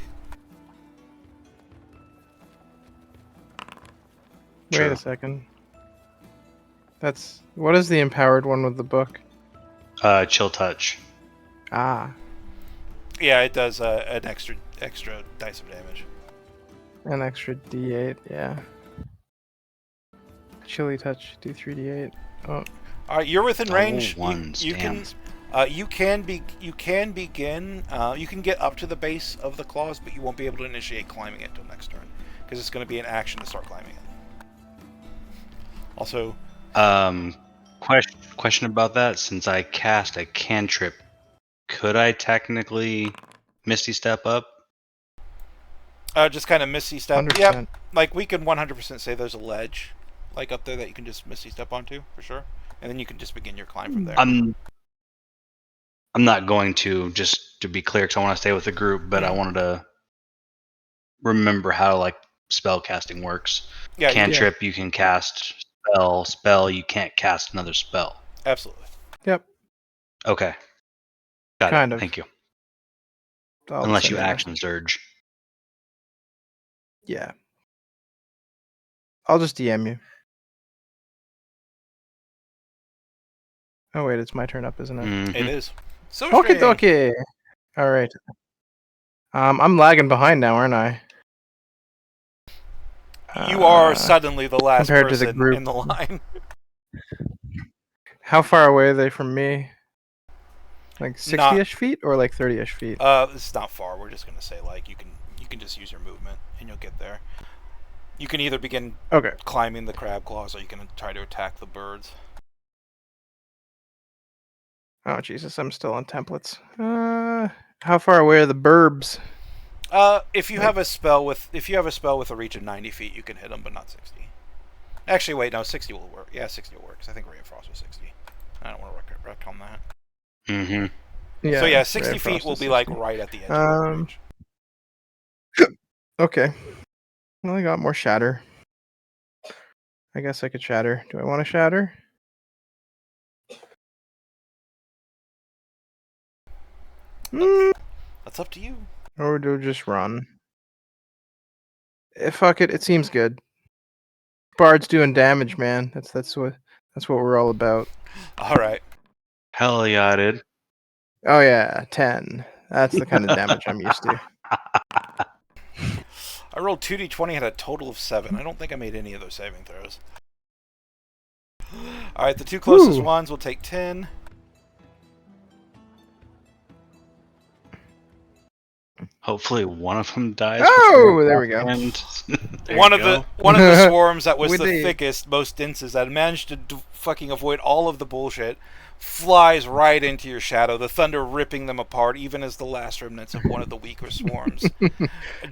Wait a second. What is the empowered one with the book? Chill touch. Ah. Yeah, it does an extra dice of damage. An extra D8, yeah. Chilly touch, do 3D8. Oh. All right, you're within range. You can begin. You can get up to the base of the claws, but you won't be able to initiate climbing it until next turn, because it's going to be an action to start climbing it. Also, question about that. Since I cast a cantrip, could I technically Misty Step up? Just kind of Misty Step. 100%. Yep. Like we can 100% say there's a ledge, like up there that you can just Misty Step onto for sure. And then you can just begin your climb from there. I'm not going to, just to be clear, because I want to stay with the group, but I wanted to remember how spell casting works. Yeah, Cantrip, you can cast spell. You can't cast another spell. Absolutely. Yep. Okay. Got Kind it. of. Thank you. All the Unless same you area. action surge. Yeah. I'll just DM you. Oh wait, it's my turn up, isn't it? Mhm. It is. So Okie strange. dokie. All right. I'm lagging behind now, aren't I? You are suddenly the last compared to the person group. in the line. How far away are they from me? Like Not- 60-ish feet or like 30-ish feet? It's not far. We're just gonna say like you can just use your movement and you'll get there. You can either begin Okay. climbing the crab claws or you can try to attack the birds. Oh Jesus, I'm still on templates. How far away are the burbs? If you Like- have a spell with a reach of 90 feet, you can hit them, but not 60. Actually, wait, no, 60 will work. Yeah, 60 will work. 'Cause I think Ray of Frost was 60. I don't want to wreck on that. Mm-hmm. Yeah. So yeah, Ray 60 of feet Frost will is be like 60. right at the edge of the range. Okay. Well, I got more shatter. I guess I could shatter. Do I want to shatter? That's up to you. Or do just run? Fuck it. It seems good. Bard's doing damage, man. That's what we're all about. All right. Hell yeah, dude. Oh yeah, 10. That's the kind of damage I'm used to. I rolled 2d20, had a total of 7. I don't think I made any of those saving throws. All right, the two closest Woo. ones will take 10. Hopefully one of them dies. Oh, there we go. One of the swarms that was With the the- thickest, most densest, that managed to fucking avoid all of the bullshit, flies right into your shadow, the thunder ripping them apart, even as the last remnants of one of the weaker swarms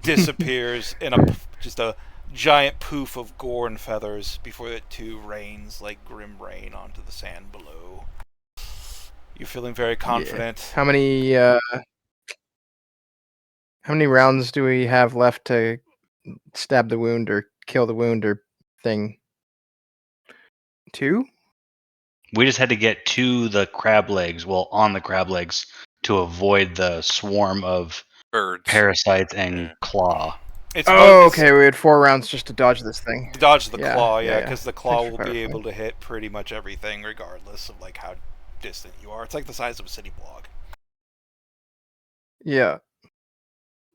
disappears in just a giant poof of gore and feathers before it too rains like grim rain onto the sand below. You're feeling very confident. How many rounds do we have left to stab the wound or kill the wound or thing? 2? We just had to get to the crab legs, on the crab legs, to avoid the swarm of Birds. parasites and claw. It's okay. We had 4 rounds just to dodge this thing. dodge the Yeah, claw, yeah, because the Thanks claw for will be clarifying. able to hit pretty much everything, regardless of like how distant you are. It's like the size of a city block. Yeah.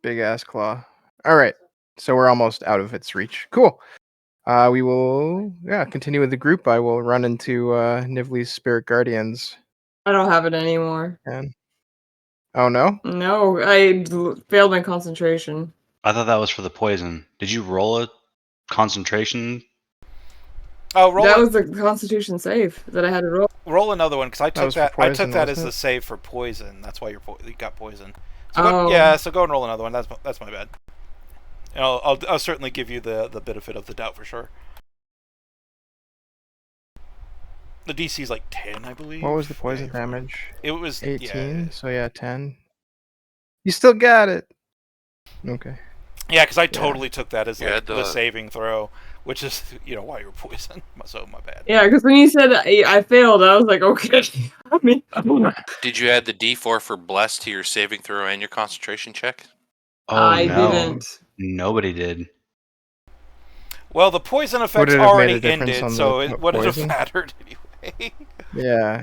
Big ass claw. All right. So we're almost out of its reach. Cool. We will continue with the group. I will run into Nivlee's Spirit Guardians. I don't have it anymore. And oh no. No, I failed my concentration. I thought that was for the poison. Did you roll a concentration? Oh, That was the Constitution save that I had to roll. roll another one because I took was for that. I took poison, that as wasn't the it? save for poison. That's why you got poison. So Oh. so go and roll another one. That's my bad. And I'll certainly give you the benefit of the doubt for sure. The DC is like 10, I believe. What was the poison Yeah, you're fine. damage? It was 18. So yeah, 10. You still got it. Okay. Yeah, because I totally took that as You like had the the- saving throw, which is why you were poisoned. So my bad. Yeah, because when you said I failed, I was like, okay. I mean, Did you add the D4 for bless to your saving throw and your concentration check? Oh I no, didn't. nobody did. Well, the poison effect's Would it have made already a difference ended, on so the it wouldn't have poison? mattered anyway. Yeah.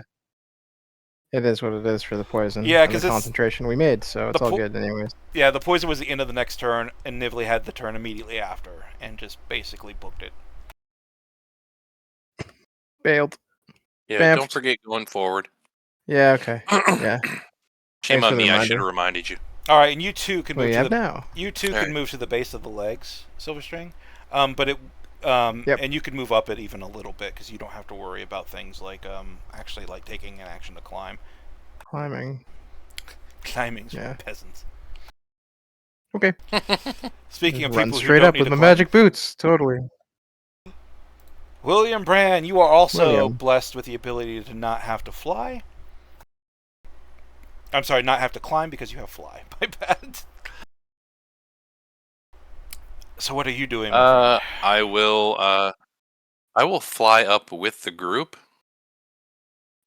It is what it is for the poison. Yeah, and 'cause the it's- concentration we made, so it's the all po- good anyways. Yeah, the poison was the end of the next turn, and Nivlee had the turn immediately after, and just basically booked it. Bailed. Yeah, Bamfed. don't forget going forward. Yeah, okay. Yeah. Shame Thanks for on the me, I reminder. should have reminded you. All right, and you two can What do move you to have the now? you two All can right. move to the base of the legs, Silverstring. But it Yep. and you can move up it even a little bit because you don't have to worry about things like actually like taking an action to climb. Climbing. Climbing's Yeah. for peasants. Okay. Speaking of Run people who straight don't up need with to my climb. magic boots. Totally. William Brand, you are also William. blessed with the ability to not have to fly. I'm sorry, not have to climb because you have fly. My bad. So what are you doing? my friend? I will fly up with the group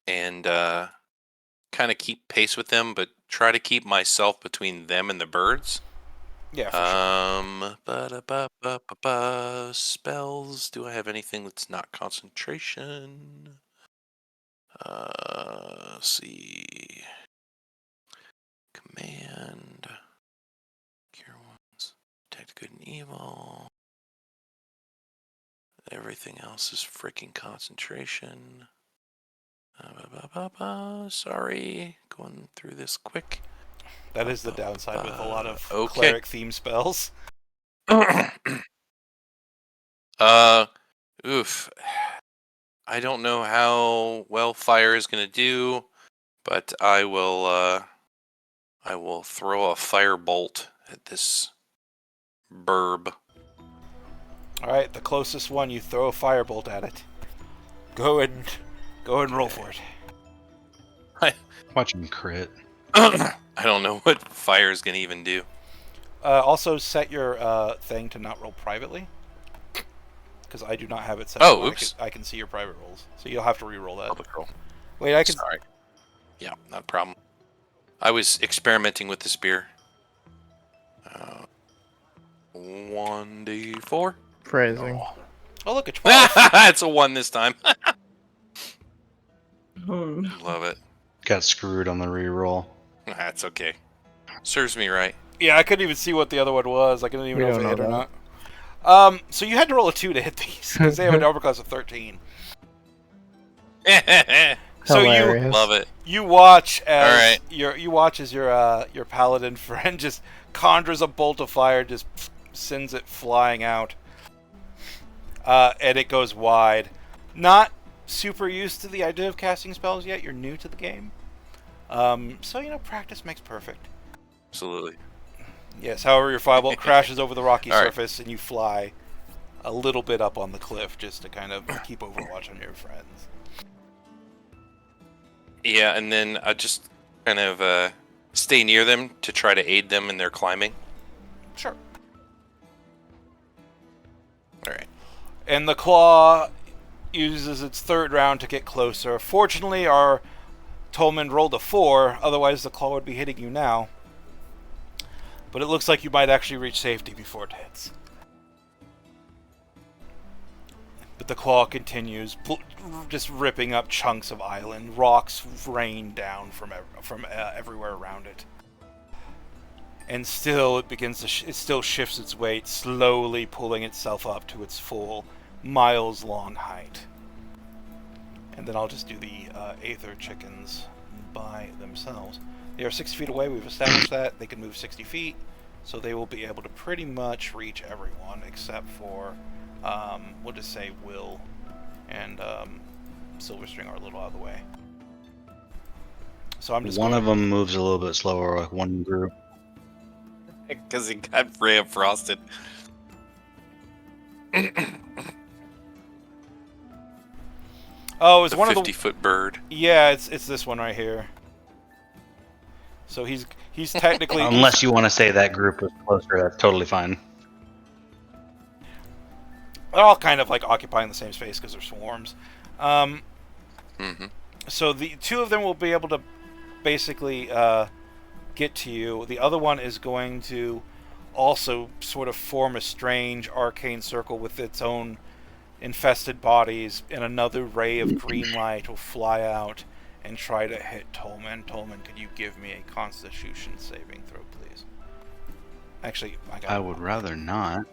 and kind of keep pace with them, but try to keep myself between them and the birds. Yeah, for sure. Spells. Do I have anything that's not concentration? Let's see. Command. Cure wounds. Detect good and evil. Everything else is freaking concentration. Sorry, going through this quick. That is the downside with a lot of okay. cleric theme spells. Oof. I don't know how well fire is gonna do, but I will throw a firebolt at this burb. Alright, the closest one, you throw a firebolt at it. Go and roll for it. Watch him crit. I don't know what fire is gonna even do. Also set your thing to not roll privately. Because I do not have it set. Oh, oops. I can see your private rolls. So you'll have to re-roll that. Public roll. Wait, I can... Sorry. Yeah, not a problem. I was experimenting with the spear. 1d4. Phrasing. Oh, look, a 12. It's a 1 this time. Love it. Got screwed on the reroll. That's okay. Serves me right. Yeah, I couldn't even see what the other one was. I couldn't even We know if it don't hit know or that. not. So you had to roll a 2 to hit these, because they have an overclass of 13. So Hilarious. Love it. you watch as All your paladin friend just conjures a bolt of fire, just sends it flying out, and it goes wide. Not super used to the idea of casting spells yet. You're new to the game, so practice makes perfect. Absolutely. Yes. However, your firebolt crashes over the rocky All right. surface, and you fly a little bit up on the cliff just to kind of keep overwatch on your friends. Yeah, and then I just kind of stay near them to try to aid them in their climbing. Sure. All right. And the claw uses its third round to get closer. Fortunately, our Tolman rolled a 4, otherwise the claw would be hitting you now. But it looks like you might actually reach safety before it hits. But the claw continues, just ripping up chunks of island. Rocks rain down from everywhere around it. And still, it begins to it still shifts its weight, slowly pulling itself up to its full miles-long height. And then I'll just do the Aether chickens by themselves. They are 60 feet away. We've established that. They can move 60 feet. So they will be able to pretty much reach everyone except for, we'll just say Will and Silverstring are a little out of the way. So I'm just One of them moves a little bit slower, like one group. Because he got Freya frosted. Oh, it's The one of the 50-foot bird. Yeah, it's this one right here. So he's technically Unless you want to say that group was closer, that's totally fine. they're all kind of like occupying the same space because they're swarms. So the two of them will be able to basically get to you. The other one is going to also sort of form a strange arcane circle with its own infested bodies, and another ray of green light will fly out and try to hit Tolman. Tolman, could you give me a Constitution saving throw, please? Actually, I would rather not.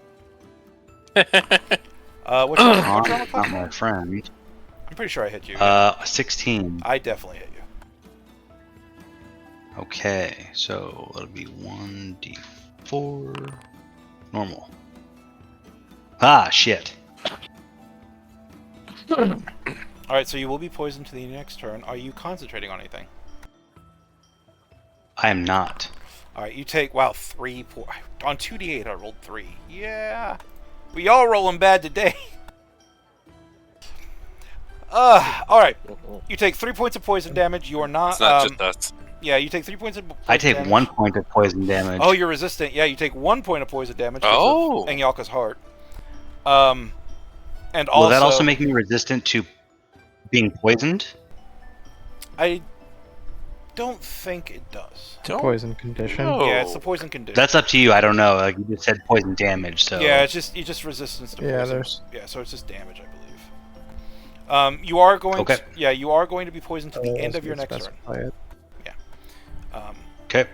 What's your Not armor my friend. I'm pretty sure I hit you. 16. I definitely hit you. Okay, so that'll be 1d4 normal. Ah, shit. Alright, so you will be poisoned to the next turn. Are you concentrating on anything? I am not. Alright, you take, wow, 3 on 2d8 I rolled 3. Yeah. We all rolling bad today. Alright. You take 3 points of poison damage. You are not... It's not just us. Yeah, you take 3 points of poison I take damage. 1 point of poison damage. Oh, you're resistant. Yeah, you take 1 point of poison damage. Oh. Of Enyalka's heart. And also... Will that also make me resistant to being poisoned? I don't think it does. Poison condition. No. Yeah, it's the poison condition. That's up to you. I don't know. Like you just said, poison damage. So Yeah, it's just resistance to Yeah, poison. there's- Yeah, so it's just damage, I believe. You are going. Okay. You are going to be poisoned to the end of your next turn. specify it. okay.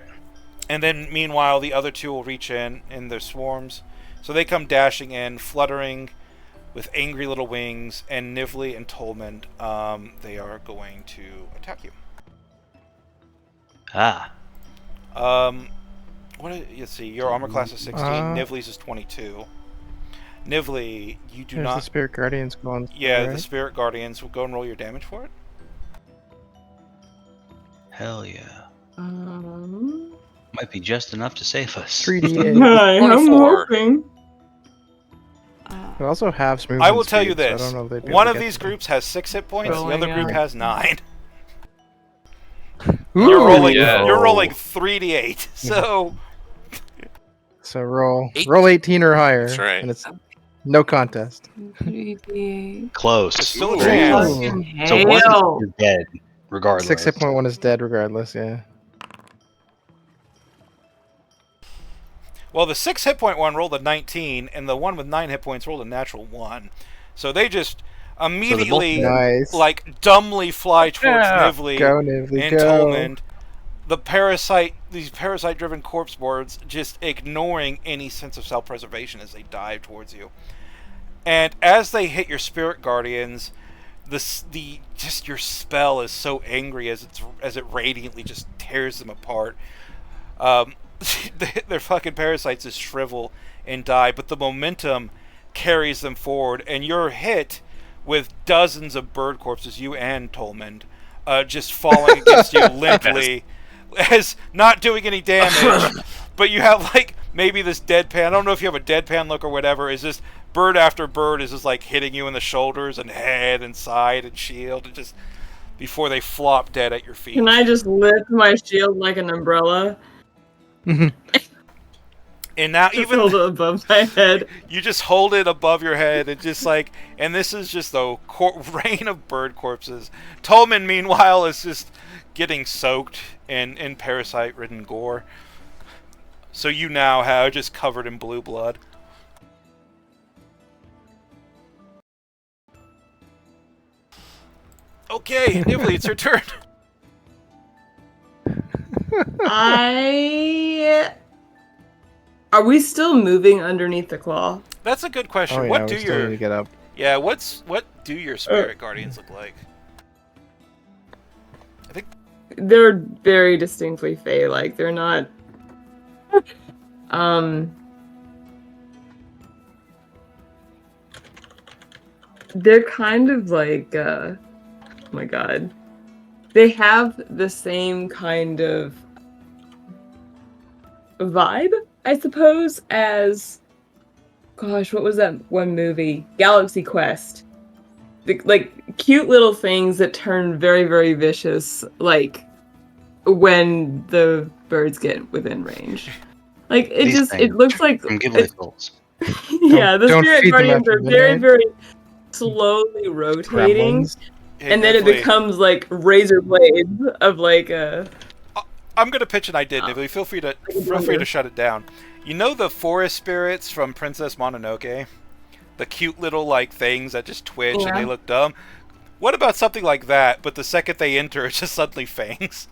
And then, meanwhile, the other two will reach in their swarms. So they come dashing in, fluttering with angry little wings, and Nivli and Tolman, they are going to attack you. Ah. Let's see, your armor class is 16, Nivli's is 22. Nivli, you do There's not... the Spirit Guardians going. Yeah, right? the Spirit Guardians will go and roll your damage for it. Hell yeah. Um, Might be just enough to save us. 3d8. I'm 24. hoping. We also have smooth. I will tell you speed, so I this. don't know if they'd be One able of to get these to them. groups has 6 hit points, the Rolling other group out. has 9. Ooh! You're rolling, yeah. you're rolling 3d8, so... So roll 18. or higher. That's right. And it's no contest. 3d8. Close. It's still a Ooh. chance. Fucking So one hell. is dead, regardless. 6 hit point one is dead regardless. Yeah. Well, the 6 hit point one rolled a 19, and the one with 9 hit points rolled a natural 1. So they just immediately, Nice. like, dumbly fly towards Nivli Go Nivli, and go. Tolman. These parasite-driven corpse boards just ignoring any sense of self-preservation as they dive towards you. And as they hit your spirit guardians, your spell is so angry as it radiantly just tears them apart. Their fucking parasites just shrivel and die, but the momentum carries them forward, and you're hit with dozens of bird corpses, you and Tolman, just falling against you limply, as not doing any damage. But you have like maybe this deadpan. I don't know if you have a deadpan look or whatever. Is just bird after bird is just like hitting you in the shoulders and head and side and shield, and just before they flop dead at your feet. Can I just lift my shield like an umbrella? And now Just even hold it above my head. you just hold it above your head and just like, and this is just the rain of bird corpses. Tolman, meanwhile, is just getting soaked in parasite-ridden gore. So you now have just covered in blue blood. Okay, Nivli, it's your turn. Are we still moving underneath the claw? That's a good question. Oh yeah, What we do still need to your get up. what do your spirit guardians look like? They're very distinctly Fey, like they're not they're kind of like oh my god. They have the same kind of vibe, I suppose, as gosh, what was that one movie? Galaxy Quest. Like cute little things that turn very, very vicious, like when the birds get within range. Like it These just things it looks like From Giggly Souls. yeah, the don't spirit feed them guardians after are very, midnight. very slowly rotating, Gremlins. and then it Nivli, becomes like razor blades of like a. I'm gonna pitch an idea, Nivli. Feel free to shut it down. You know the forest spirits from Princess Mononoke? The cute little like things that just twitch and Yeah. they look dumb? What about something like that, but the second they enter, it's just suddenly fangs?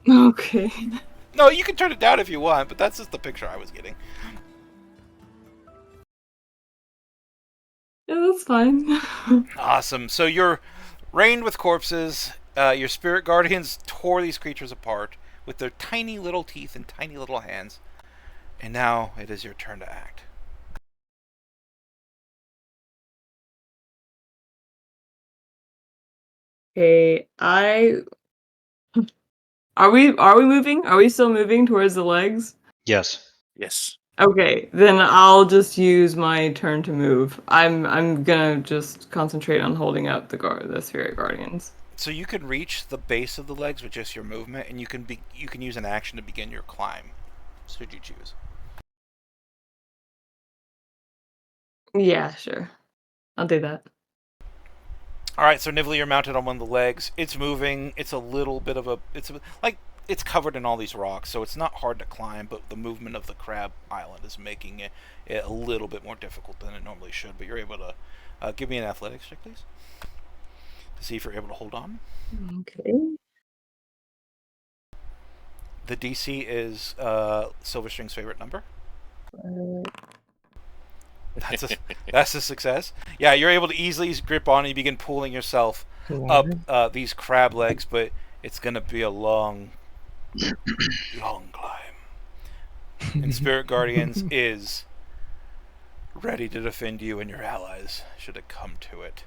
Okay. No, you can turn it down if you want, but that's just the picture I was getting. Yeah, that's fine. Awesome. So you're rained with corpses. Your spirit guardians tore these creatures apart with their tiny little teeth and tiny little hands. And now it is your turn to act. Okay, Are we moving? Are we still moving towards the legs? Yes. Yes. Okay, then I'll just use my turn to move. I'm gonna just concentrate on holding up the spirit guardians. So you can reach the base of the legs with just your movement, and you can use an action to begin your climb, should you choose. Yeah, sure. I'll do that. All right, so Nivli, you're mounted on one of the legs. It's moving. It's a little bit of a. It's covered in all these rocks, so it's not hard to climb. But the movement of the crab island is making it a little bit more difficult than it normally should. But you're able to give me an athletics check, please, to see if you're able to hold on. Okay. The DC is Silverstring's favorite number. That's a success. Yeah, you're able to easily grip on and you begin pulling yourself up these crab legs, but it's going to be a long climb. And Spirit Guardians is ready to defend you and your allies should it come to it.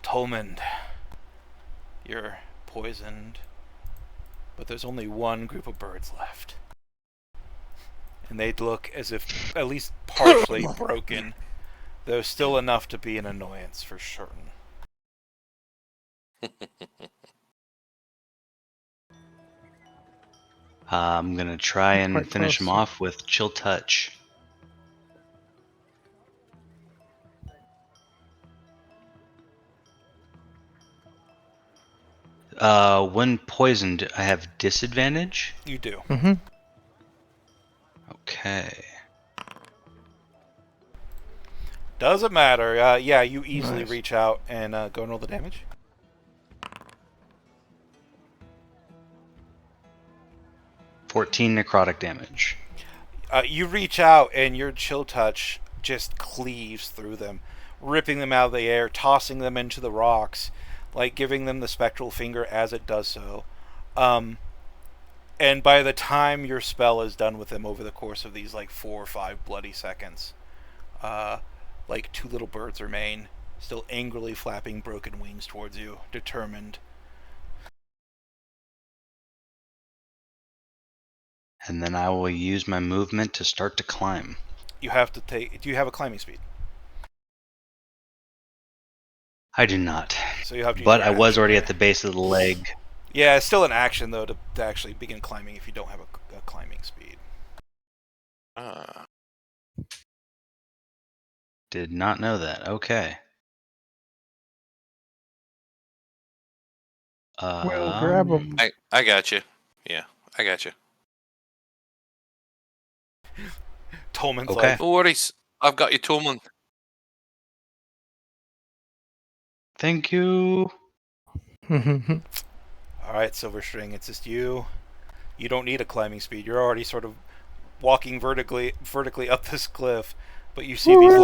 Tolmond, you're poisoned, but there's only one group of birds left. And they look as if at least partially broken. There's still enough to be an annoyance for certain. I'm going to try and Quite finish close. him off with Chill Touch. When poisoned, I have disadvantage? You do. Mm-hmm. Okay. Doesn't matter. Yeah, you easily Nice. reach out and go and roll the damage. $14 necrotic damage. You reach out and your chill touch just cleaves through them, ripping them out of the air, tossing them into the rocks, like giving them the spectral finger as it does so. And by the time your spell is done with them over the course of these like 4 or 5 bloody seconds, like 2 little birds remain, still angrily flapping broken wings towards you, determined. And then I will use my movement to start to climb. You have to take. Do you have a climbing speed? I do not. So you have to. Use But your I was action already there. at the base of the leg. Yeah, it's still an action though to actually begin climbing if you don't have a climbing speed. Did not know that. Okay. We'll grab him. I got you. Yeah, I got you. Tolman's Okay. like, No worries. I've got you, Tolman. Thank you. all right, Silverstring, it's just you. You don't need a climbing speed. You're already sort of walking vertically up this cliff, but you see these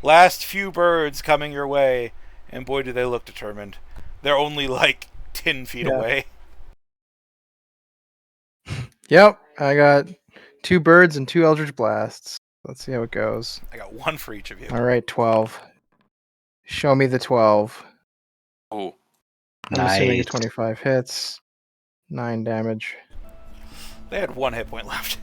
last few birds coming your way, and boy, do they look determined. They're only like 10 feet away. Yep, I got 2 birds and 2 Eldritch Blasts. Let's see how it goes. I got 1 for each of you. All right, 12. Show me the 12. Oh, I'm assuming a Nice. 25 hits. 9 damage. They had 1 hit point left.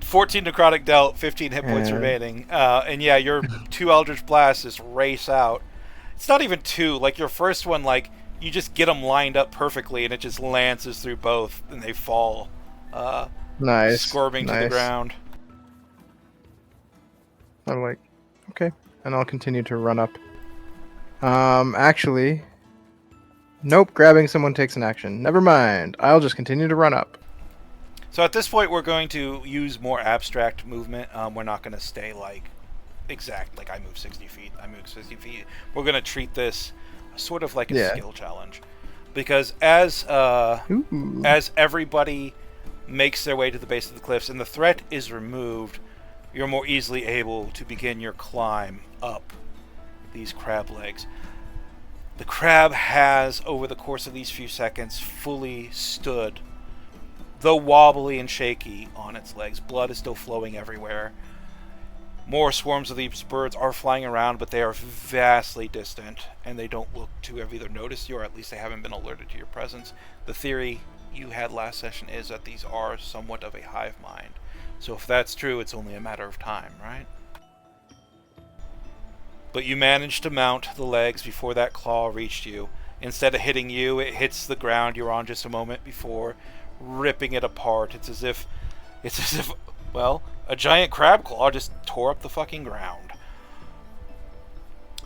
14 necrotic dealt, 15 hit points Yeah. remaining. And yeah, your 2 Eldritch Blasts just race out. It's not even 2. Like, your first one, like, you just get them lined up perfectly, and it just lances through both, and they fall, Nice. squirming to the nice. ground. I'm like, okay. And I'll continue to run up. Actually, nope, grabbing someone takes an action. Never mind. I'll just continue to run up. So at this point, we're going to use more abstract movement. We're not going to stay, like, exact. Like, I move 60 feet, I move 60 feet. We're going to treat this sort of like a skill challenge. Because as everybody makes their way to the base of the cliffs and the threat is removed, you're more easily able to begin your climb up these crab legs. The crab has, over the course of these few seconds, fully stood, though wobbly and shaky, on its legs. Blood is still flowing everywhere. More swarms of these birds are flying around, but they are vastly distant, and they don't look to have either noticed you, or at least they haven't been alerted to your presence. The theory you had last session is that these are somewhat of a hive mind. So if that's true, it's only a matter of time, right? But you managed to mount the legs before that claw reached you. Instead of hitting you, it hits the ground you were on just a moment before, ripping it apart. It's as if, well, A giant crab claw just tore up the fucking ground.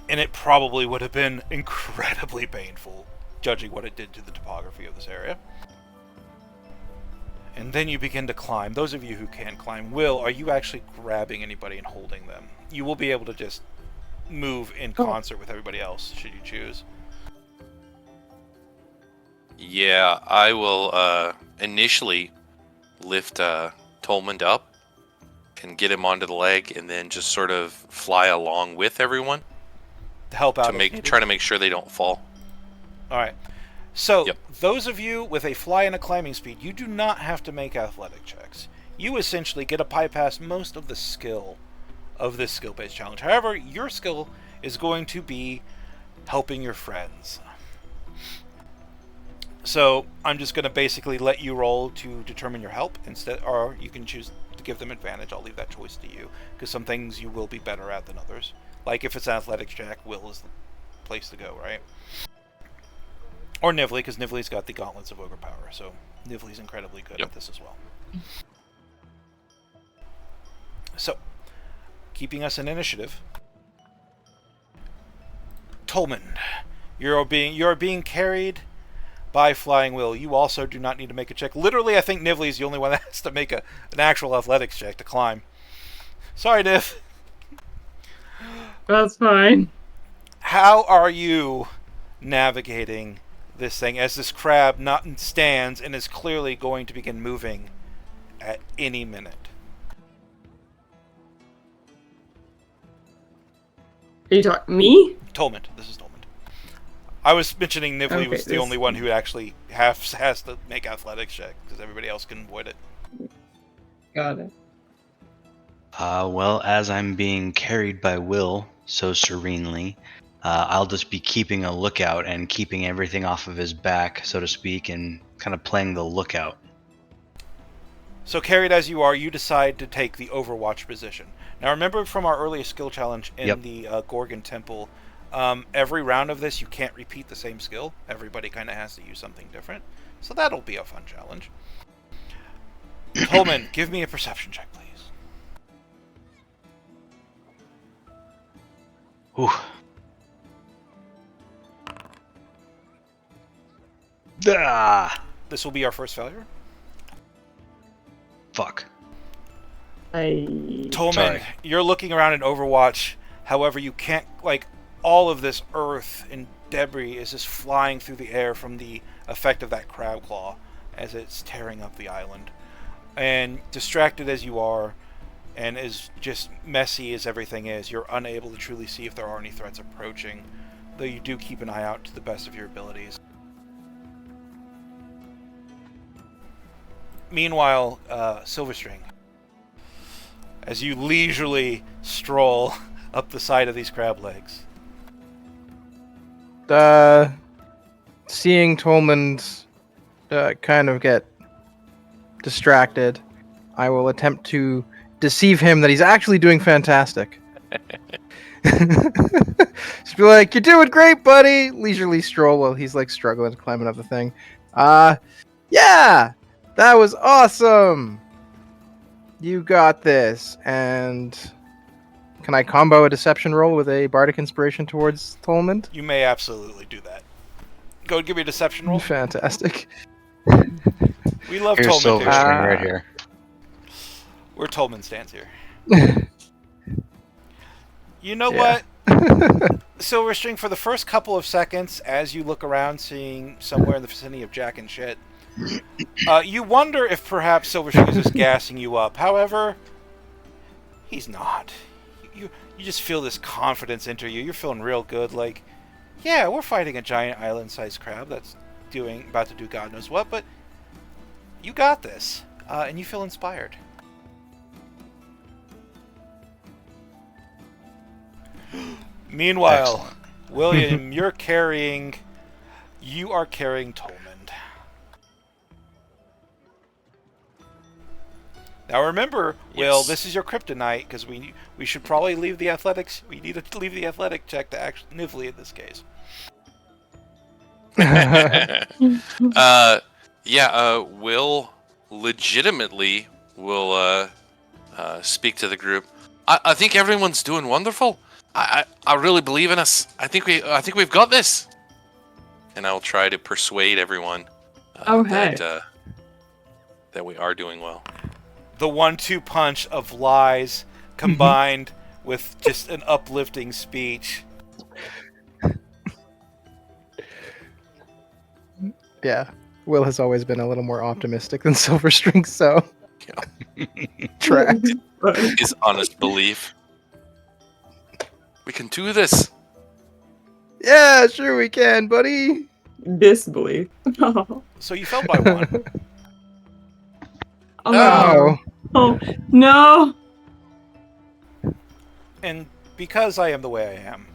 And it probably would have been incredibly painful, judging what it did to the topography of this area. And then you begin to climb. Those of you who can climb, are you actually grabbing anybody and holding them? You will be able to just move in concert with everybody else, should you choose. Yeah, I will initially lift Tolmond up and get him onto the leg, and then just sort of fly along with everyone To help out. Try to make sure they don't fall. Alright. So, those of you with a fly and a climbing speed, you do not have to make athletic checks. You essentially get to bypass most of the skill of this skill-based challenge. However, your skill is going to be helping your friends. So, I'm just going to basically let you roll to determine your help instead, or you can choose to give them advantage. I'll leave that choice to you, because some things you will be better at than others. Like if it's an athletics check, Will is the place to go, right? Or Nivli, because Nivli's got the gauntlets of ogre power, so Nivli's incredibly good at this as well. So, keeping us in initiative, Tolmond, you're being carried by Flying Will. You also do not need to make a check. Literally, I think Nivli is the only one that has to make an actual athletics check to climb. Sorry, Niv. That's fine. How are you navigating this thing as this crab not stands and is clearly going to begin moving at any minute? Are you talking me? Tolmond. This is Tolmond. I was mentioning Nivli was the only one who actually has to make athletics check, because everybody else can avoid it. Got it. Well, as I'm being carried by Will so serenely, I'll just be keeping a lookout and keeping everything off of his back, so to speak, and kind of playing the lookout. So carried as you are, you decide to take the Overwatch position. Now remember from our earlier skill challenge in the Gorgon Temple, every round of this you can't repeat the same skill. Everybody kind of has to use something different. So that'll be a fun challenge. Tolman, give me a perception check, please. Ooh. Ah! This will be our first failure. Fuck. Tolman, you're looking around in Overwatch. However, you can't, all of this earth and debris is just flying through the air from the effect of that crab claw as it's tearing up the island. And distracted as you are, and as just messy as everything is, you're unable to truly see if there are any threats approaching, though you do keep an eye out to the best of your abilities. Meanwhile, Silverstring, as you leisurely stroll up the side of these crab legs. Seeing Tolman kind of get distracted, I will attempt to deceive him that he's actually doing fantastic. Just be like, "You're doing great, buddy!" Leisurely stroll while he's struggling to climb up the thing. Yeah! That was awesome! You got this. And can I combo a deception roll with a bardic inspiration towards Tolman? You may absolutely do that. Go give me a deception roll. Fantastic. We love Here's Tolman here. Silverstring right here. Where Tolman stands here. You know what? Silverstring, for the first couple of seconds, as you look around, seeing somewhere in the vicinity of Jack and shit, you wonder if perhaps Silverstring is just gassing you up. However, he's not. You just feel this confidence enter you. You're feeling real good. Yeah, we're fighting a giant island-sized crab that's about to do God knows what, but you got this, and you feel inspired. Meanwhile, Excellent. William, you are carrying Tolman. Now remember, Will, this is your kryptonite, because we should probably leave the athletics. We need to leave the athletic check to Nivli in this case. Will legitimately will speak to the group. I think everyone's doing wonderful. I really believe in us. I think we've got this. And I'll try to persuade everyone that we are doing well. The 1-2 punch of lies combined with just an uplifting speech. Yeah. Will has always been a little more optimistic than Silverstring, so tracked. His honest belief. We can do this. Yeah, sure we can, buddy. Disbelief. So you fell by 1. Oh. Oh no! And because I am the way I am,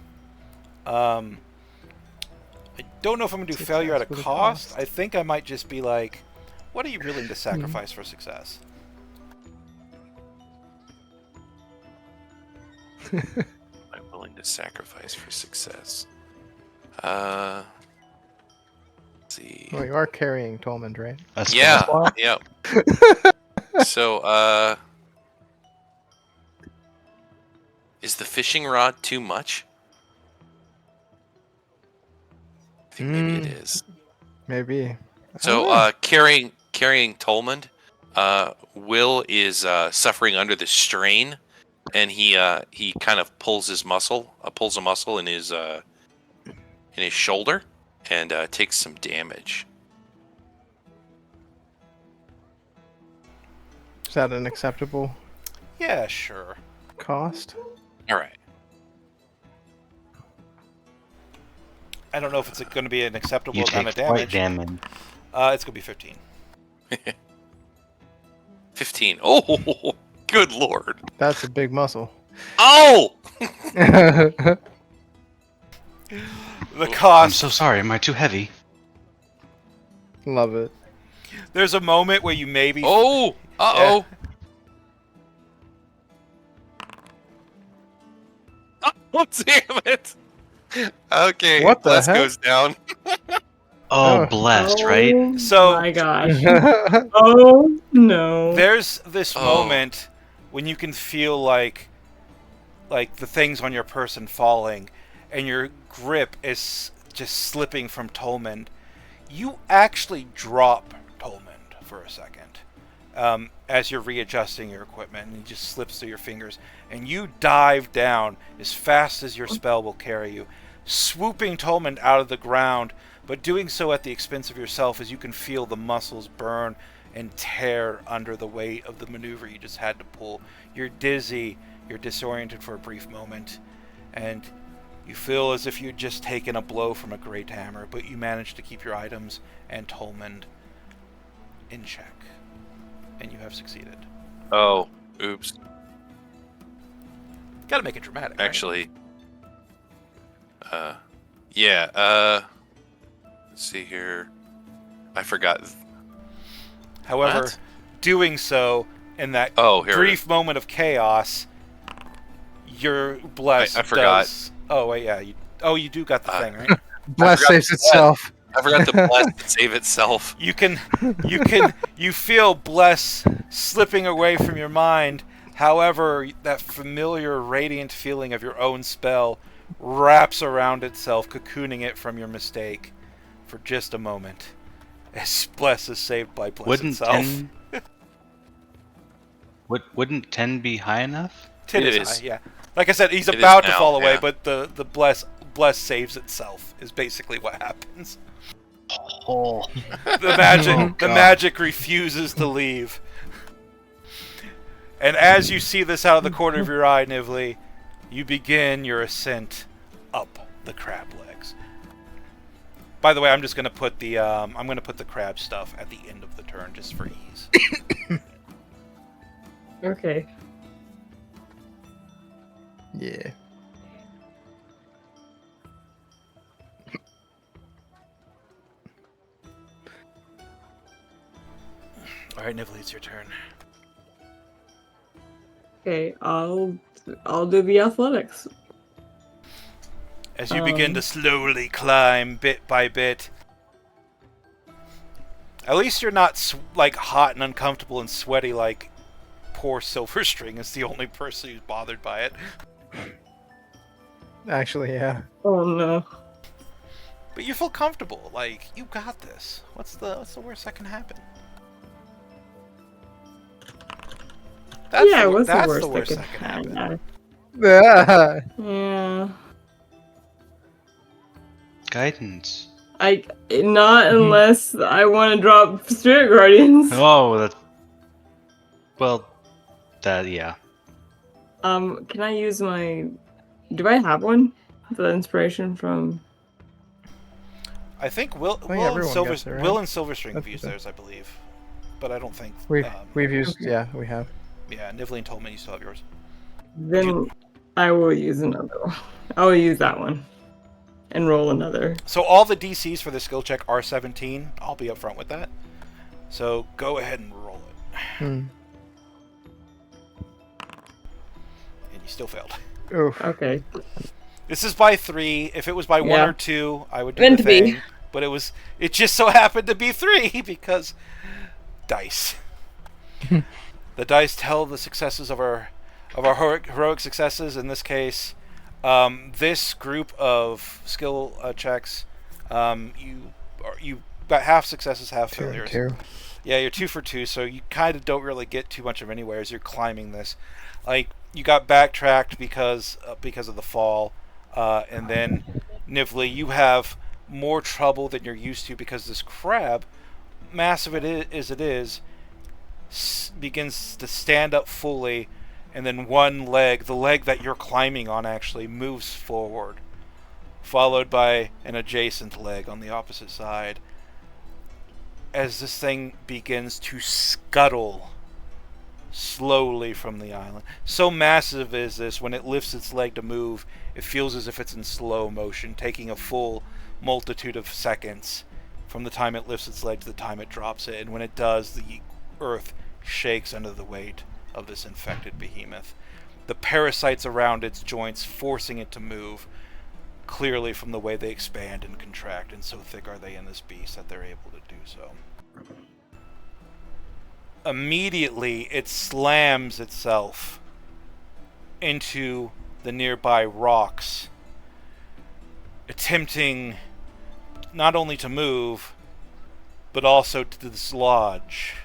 I don't know if I'm going to do Success failure at a with a cost. cost. I think I might just be like, what are you willing to sacrifice for success? I'm willing to sacrifice for success. Let's see. Well, you are carrying Tolmond, right? That's Yeah, fine. yeah. So, is the fishing rod too much? I think maybe it is. Maybe. I So, don't know. carrying Tolmond, Will is suffering under the strain, and he kind of pulls a muscle in his shoulder, and takes some damage. Is that an acceptable Yeah, sure. cost? All right. I don't know if it's going to be an acceptable You amount take of quite damage. damage. It's going to be 15. 15. Oh, good lord. That's a big muscle. Oh! The I'm cost. so sorry. Am I too heavy? Love it. There's a moment where you maybe. Oh! Uh-oh! Oh, damn it! Okay, What the Bless heck? goes down. Oh, Oh. blessed, right? So- my gosh. Oh no. There's this Oh. moment when you can feel like the things on your person falling, and your grip is just slipping from Tolmond. You actually drop Tolmond for a second as you're readjusting your equipment, and he just slips through your fingers, and you dive down as fast as your spell will carry you, swooping Tolmond out of the ground, but doing so at the expense of yourself, as you can feel the muscles burn and tear under the weight of the maneuver you just had to pull. You're dizzy, you're disoriented for a brief moment, and you feel as if you'd just taken a blow from a great hammer, but you manage to keep your items and Tolmond in check. And you have succeeded. Oh, oops. Gotta make it dramatic, right? Actually, yeah, let's see here. I forgot. However, What? doing so in that Oh, here it brief moment of chaos, your bless I forgot. does... Oh, wait, yeah. You do got the thing, right? Bless forgot saves that. itself. I forgot to bless and save itself. You feel bless slipping away from your mind. However, that familiar radiant feeling of your own spell wraps around itself, cocooning it from your mistake for just a moment. As bless is saved by bless Wouldn't itself. 10... Wouldn't 10 be high enough? 10 It is is. high, yeah. Like I said, he's It is about to now, fall away, yeah. but the bless saves itself is basically what happens. Oh. The magic Oh, the God. magic refuses to leave. And as you see this out of the corner of your eye, Nivli, you begin your ascent up the crab legs. By the way, I'm just gonna put the crab stuff at the end of the turn just for ease. Okay. Yeah. Alright, Nivli, it's your turn. Okay, I'll do the athletics. As you begin Um. to slowly climb bit by bit. At least you're not like hot and uncomfortable and sweaty like poor Silverstring is the only person who's bothered by it. Actually, yeah. Oh no. But you feel comfortable, like you got this. What's the worst that can happen? Yeah, what's the that's worst the that worst could that can happen? happen. Yeah. Yeah. Guidance. Not unless I want to drop Spirit Guardians. Oh, that's. Well, yeah. Can I use my? Do I have one? The inspiration from. I think Will I think everyone gets it, right? Will and Silverstring have That's used the- theirs, I believe, but I don't think We've used, Okay. yeah, we have. Yeah, Nivlee and Tolman, you still have yours. Then I will use another one. I will use that one, and roll another. So all the DCs for the skill check are 17. I'll be upfront with that. So go ahead and roll it, Hmm. and you still failed. Oof. Okay. This is by 3. If it was by 1 Yeah. or 2, I would do Meant the to be. thing. But it just so happened to be 3 because dice. The dice tell the successes of our heroic successes. In this case, this group of skill checks, you got half successes, half 2 and failures. 2. Yeah, you're 2 for 2, so you kind of don't really get too much of anywhere as you're climbing this. Like you got backtracked because of the fall, and then Nivlee, you have more trouble than you're used to because this crab, massive as it is, begins to stand up fully, and then one leg, the leg that you're climbing on, actually moves forward, followed by an adjacent leg on the opposite side, as this thing begins to scuttle slowly from the island. So massive is this, when it lifts its leg to move, it feels as if it's in slow motion, taking a full multitude of seconds from the time it lifts its leg to the time it drops it. And when it does, the earth shakes under the weight of this infected behemoth. The parasites around its joints forcing it to move, clearly from the way they expand and contract, and so thick are they in this beast that they're able to do so. Immediately, it slams itself into the nearby rocks, attempting not only to move, but also to dislodge.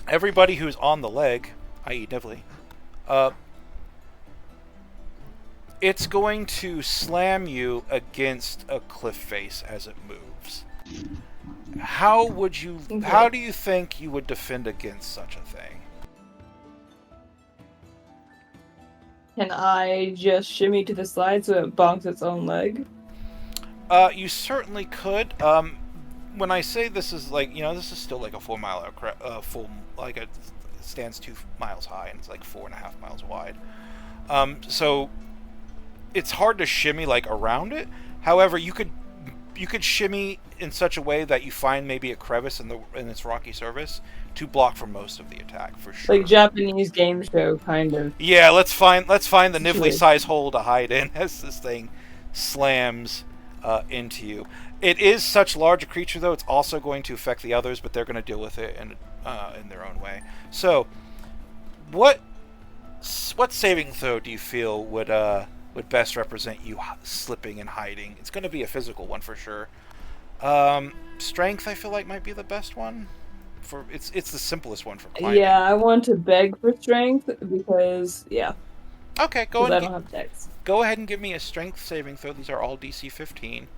Everybody who's on the leg, i.e. Nivlee, it's going to slam you against a cliff face as it moves. How do you think you would defend against such a thing? Can I just shimmy to the side so it bonks its own leg? You certainly could. When I say this is like, this is still like a 4 mile, it stands 2 miles high and it's like 4.5 miles wide. So it's hard to shimmy like around it. However, you could shimmy in such a way that you find maybe a crevice in its rocky surface to block for most of the attack, for sure. Like Japanese game show kind of. Yeah, let's find the Nivlee Situation. size hole to hide in as this thing slams into you. It is such large a creature, though. It's also going to affect the others, but they're going to deal with it in their own way. So, what saving throw do you feel would best represent you slipping and hiding? It's going to be a physical one for sure. Strength, I feel like, might be the best one. It's the simplest one for climbing. Yeah, I want to beg for strength because Okay, I don't have dex. Go ahead and give me a strength saving throw. These are all DC 15.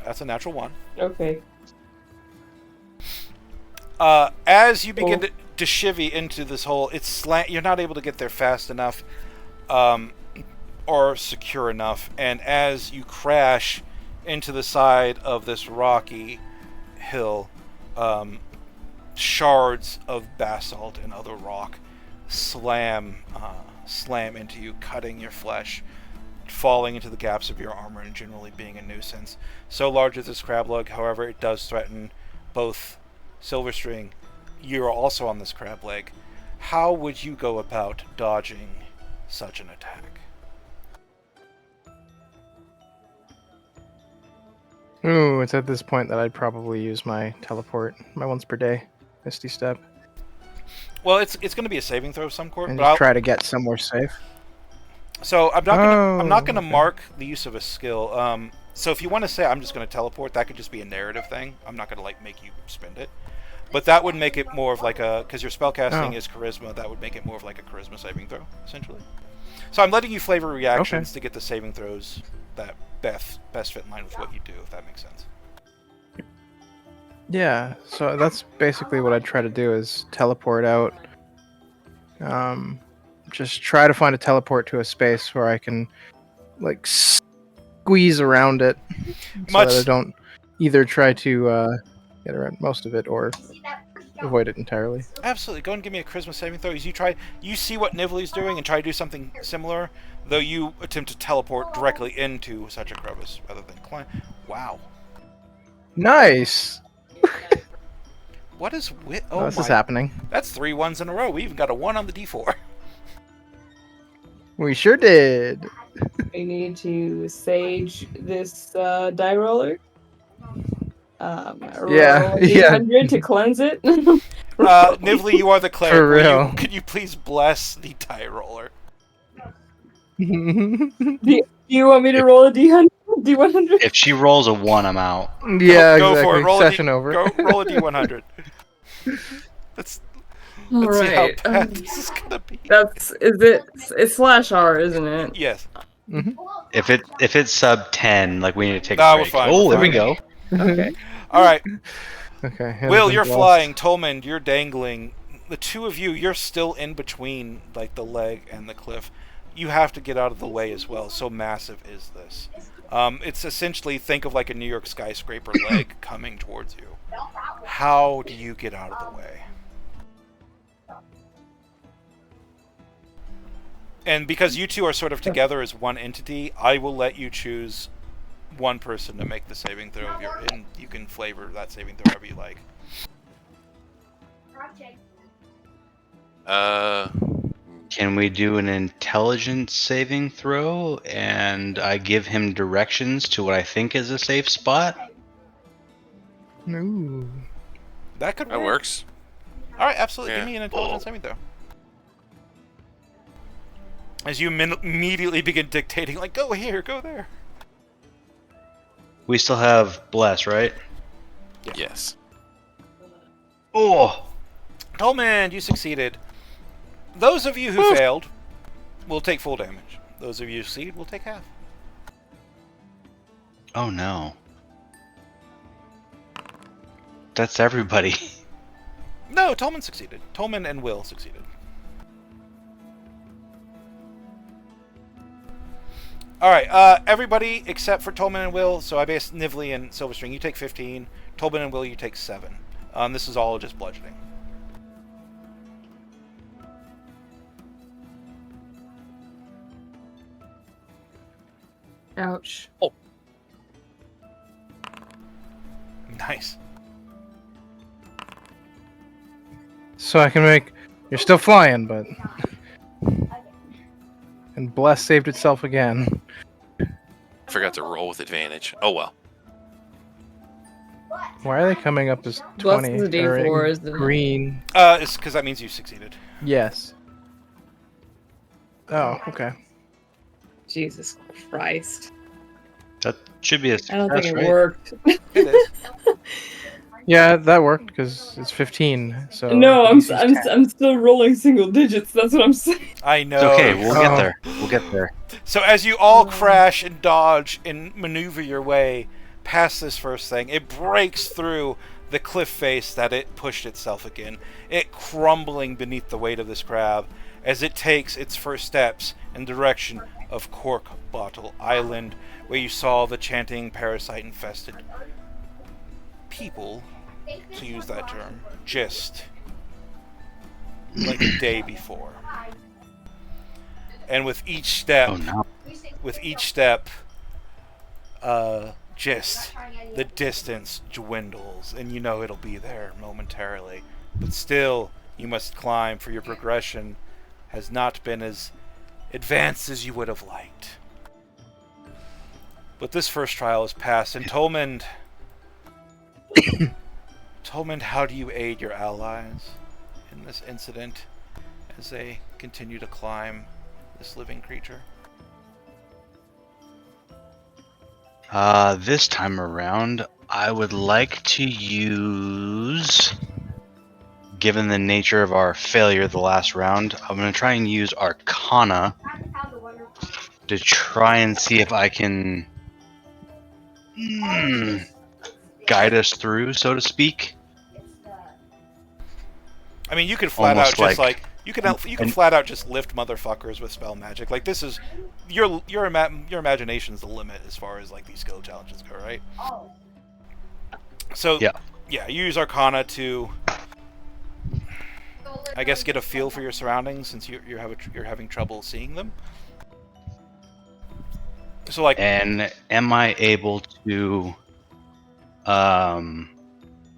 That's a natural 1. Okay. As you begin to shivvy into this hole, you're not able to get there fast enough or secure enough, and as you crash into the side of this rocky hill, shards of basalt and other rock slam into you, cutting your flesh, falling into the gaps of your armor, and generally being a nuisance. So large is this crab leg, however, it does threaten both Silverstring. You're also on this crab leg. How would you go about dodging such an attack? Ooh, it's at this point that I'd probably use my teleport, my once per day Misty Step. Well, it's going to be a saving throw of some sort, And but just try to get somewhere safe. So I'm not gonna okay. mark the use of a skill. So if you want to say I'm just gonna teleport, that could just be a narrative thing. I'm not gonna like make you spend it, but that would make it more of like a, because your spellcasting is charisma. That would make it more of like a charisma saving throw essentially. So I'm letting you flavor reactions to get the saving throws that best fit in line with what you do, if that makes sense. Yeah, so that's basically what I'd try to do is teleport out. Just try to find a teleport to a space where I can like squeeze around it so that I don't either try to get around most of it or avoid it entirely. Absolutely. Go and give me a charisma saving throw. As you see what Nively's doing and try to do something similar, though you attempt to teleport directly into such a crevice rather than climb. Wow. Nice! What is wit? Oh, this is happening. That's 3 1s in a row. We even got a 1 on the d4. We sure did. We need to sage this die roller. Roll Yeah, a D100 to cleanse it. Nively, you are the cleric. For real. Could you please bless the die roller? Do you want me to roll a D100? D100? If she rolls a 1, I'm out. Yeah, Go exactly. for it. Roll Session over. Go roll a d100. Let's see how bad this is gonna be. It's slash R, isn't it? Yes. If it's sub 10, like we need to take No, a we're break. fine, Oh, we're there we fine. go. Okay. All right. Okay. Will, you're flying. Tolman, you're dangling. The two of you, you're still in between like the leg and the cliff. You have to get out of the way as well. So massive is this. It's essentially, think of like a New York skyscraper leg coming towards you. How do you get out of the way? And because you two are sort of together as one entity, I will let you choose one person to make the saving throw of your, and you can flavor that saving throw however you like. Can we do an intelligence saving throw and I give him directions to what I think is a safe spot? Ooh. That could work. That works. All right, absolutely. Yeah. Give me an intelligence saving throw. As you immediately begin dictating, like, go here, go there. We still have bless, right? Yes. Oh! Tolman, you succeeded. Those of you who failed will take full damage. Those of you who succeed will take half. Oh no. That's everybody. No, Tolman succeeded. Tolman and Will succeeded. Alright, everybody except for Tolman and Will, so I based Nively and Silverstring, you take 15. Tolman and Will, you take 7. This is all just bludgeoning. Ouch. Oh. Nice. So I can make. You're still flying, but. And Bless saved itself again. Forgot to roll with advantage. Oh well. Why are they coming up as Bless 20? is a D4, or isn't it? green. It's because that means you succeeded. Yes. Oh, okay. Jesus Christ. That should be a success, I don't think it right? worked. It is. Yeah, that worked because it's 15. So No, I'm DC's 10. I'm still rolling single digits. That's what I'm saying. I know. It's okay, we'll get Oh. there. We'll get there. So as you all crash and dodge and maneuver your way past this first thing, it breaks through the cliff face that it pushed itself again, it crumbling beneath the weight of this crab as it takes its first steps in the direction of Cork Bottle Island, where you saw the chanting parasite-infested people, to use that term, just like the day before. And with each step, Oh no. just the distance dwindles, and you know it'll be there momentarily. But still, you must climb, for your progression has not been as advanced as you would have liked. But this first trial is passed, and Tolmond, how do you aid your allies in this incident as they continue to climb this living creature? This time around, I would like to use, given the nature of our failure the last round, I'm going to try and use Arcana to try and see if I can guide us through, so to speak. I mean, you could flat Almost out just like- you can flat out just lift motherfuckers with spell magic. Like this is your imagination's the limit as far as like these skill challenges go, right? So yeah, you use Arcana to, I guess, get a feel for your surroundings since you're having trouble seeing them. So like, and am I able to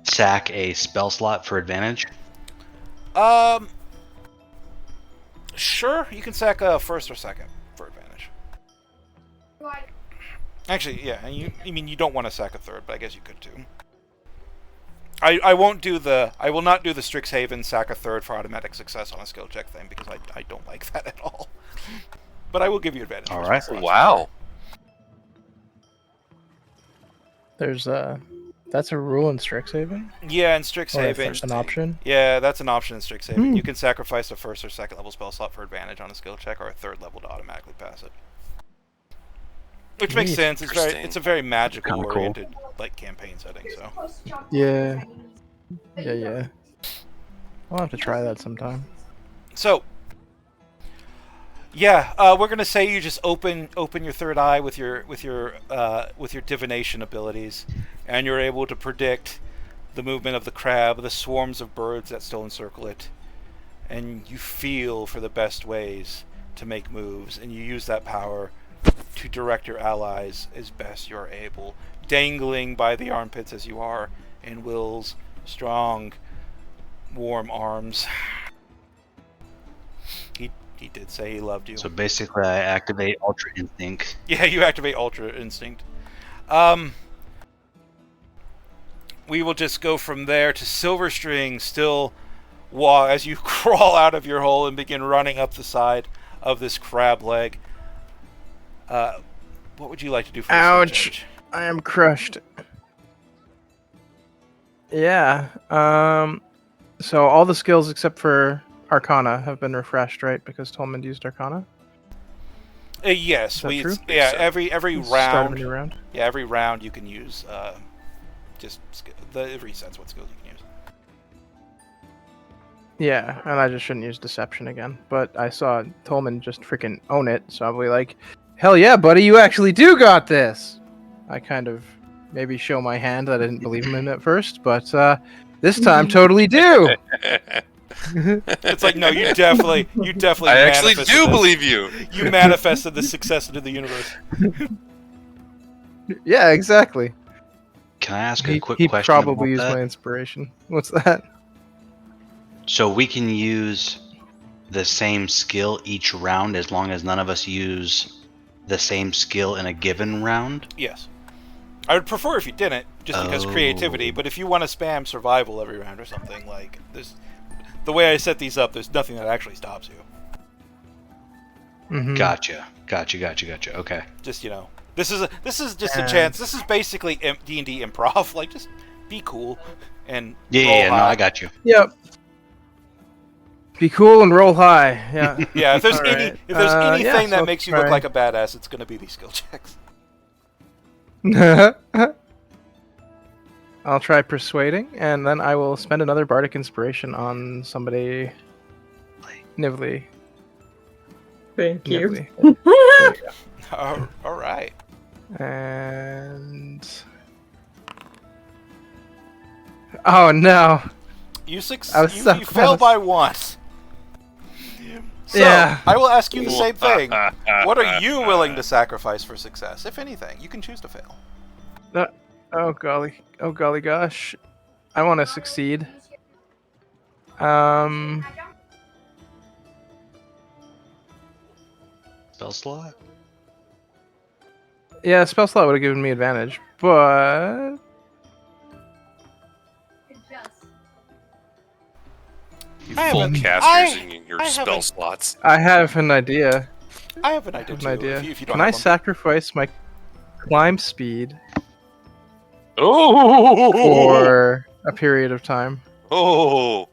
sack a spell slot for advantage? Sure, you can sack a first or second for advantage. Actually, yeah, and you don't want to sack a third, but I guess you could too. I will not do the Strixhaven sack a third for automatic success on a skill check thing because I don't like that at all. But I will give you advantage. All right. Wow. There's that's a rule in Strixhaven? Yeah, in Or Strixhaven. that's an option? Yeah, that's an option in Strixhaven. You can sacrifice a first or second level spell slot for advantage on a skill check, or a third level to automatically pass it. Which makes Neat. sense. It's a very magical Kinda cool. oriented like campaign setting. So Yeah. Yeah. I'll have to try that sometime. yeah, we're gonna say you just open your third eye with your divination abilities, and you're able to predict the movement of the crab, the swarms of birds that still encircle it, and you feel for the best ways to make moves, and you use that power to direct your allies as best you're able, dangling by the armpits as you are in Will's strong, warm arms. He did say he loved you. So basically, I activate Ultra Instinct. Yeah, you activate Ultra Instinct. We will just go from there to Silverstring, still as you crawl out of your hole and begin running up the side of this crab leg. What would you like to do for Ouch. this change? I am crushed. Yeah. So all the skills except for Arcana have been refreshed, right? Because Tolman used Arcana. Yes, Is that true? yeah. So. Every Start of a round, new round. yeah, every round you can use it resets what skills you can use. Yeah, and I just shouldn't use Deception again. But I saw Tolman just freaking own it, so I'll be like, hell yeah, buddy, you actually do got this! I kind of maybe show my hand that I didn't believe him in at first, but this time totally do! It's like, no, you definitely I actually manifested do this. believe you. You manifested the success into the universe. Yeah, exactly. Can I ask a quick He question probably about used that? my inspiration. What's that? So we can use the same skill each round as long as none of us use the same skill in a given round? Yes. I would prefer if you didn't, just because creativity, Oh. but if you want to spam survival every round or something, like, the way I set these up, there's nothing that actually stops you. Mm-hmm. Gotcha. Okay. Just, this is just a chance. This is basically D&D improv. Like, just be cool and roll Yeah, no, high. I got you. Yep. Be cool and roll high. Yeah. Yeah, if there's All any right. if there's anything yeah, so that makes you look try- like a badass, it's gonna be these skill checks. I'll try persuading, and then I will spend another bardic inspiration on somebody. Nivli. Thank you. Nivli. There you go. All right. And oh no! You I was so you fail close. by one. So, Yeah. I will ask you the same thing. What are you willing to sacrifice for success, if anything? You can choose to fail. Oh golly gosh! I want to succeed. Spell slot? Yeah, spell slot would have given me advantage, but I have an- spellcasters in your I have spell an- slots. I have an idea. I have an idea An too. idea. If you don't Can I have one. sacrifice my climb speed Oh! for a period of time? Oh!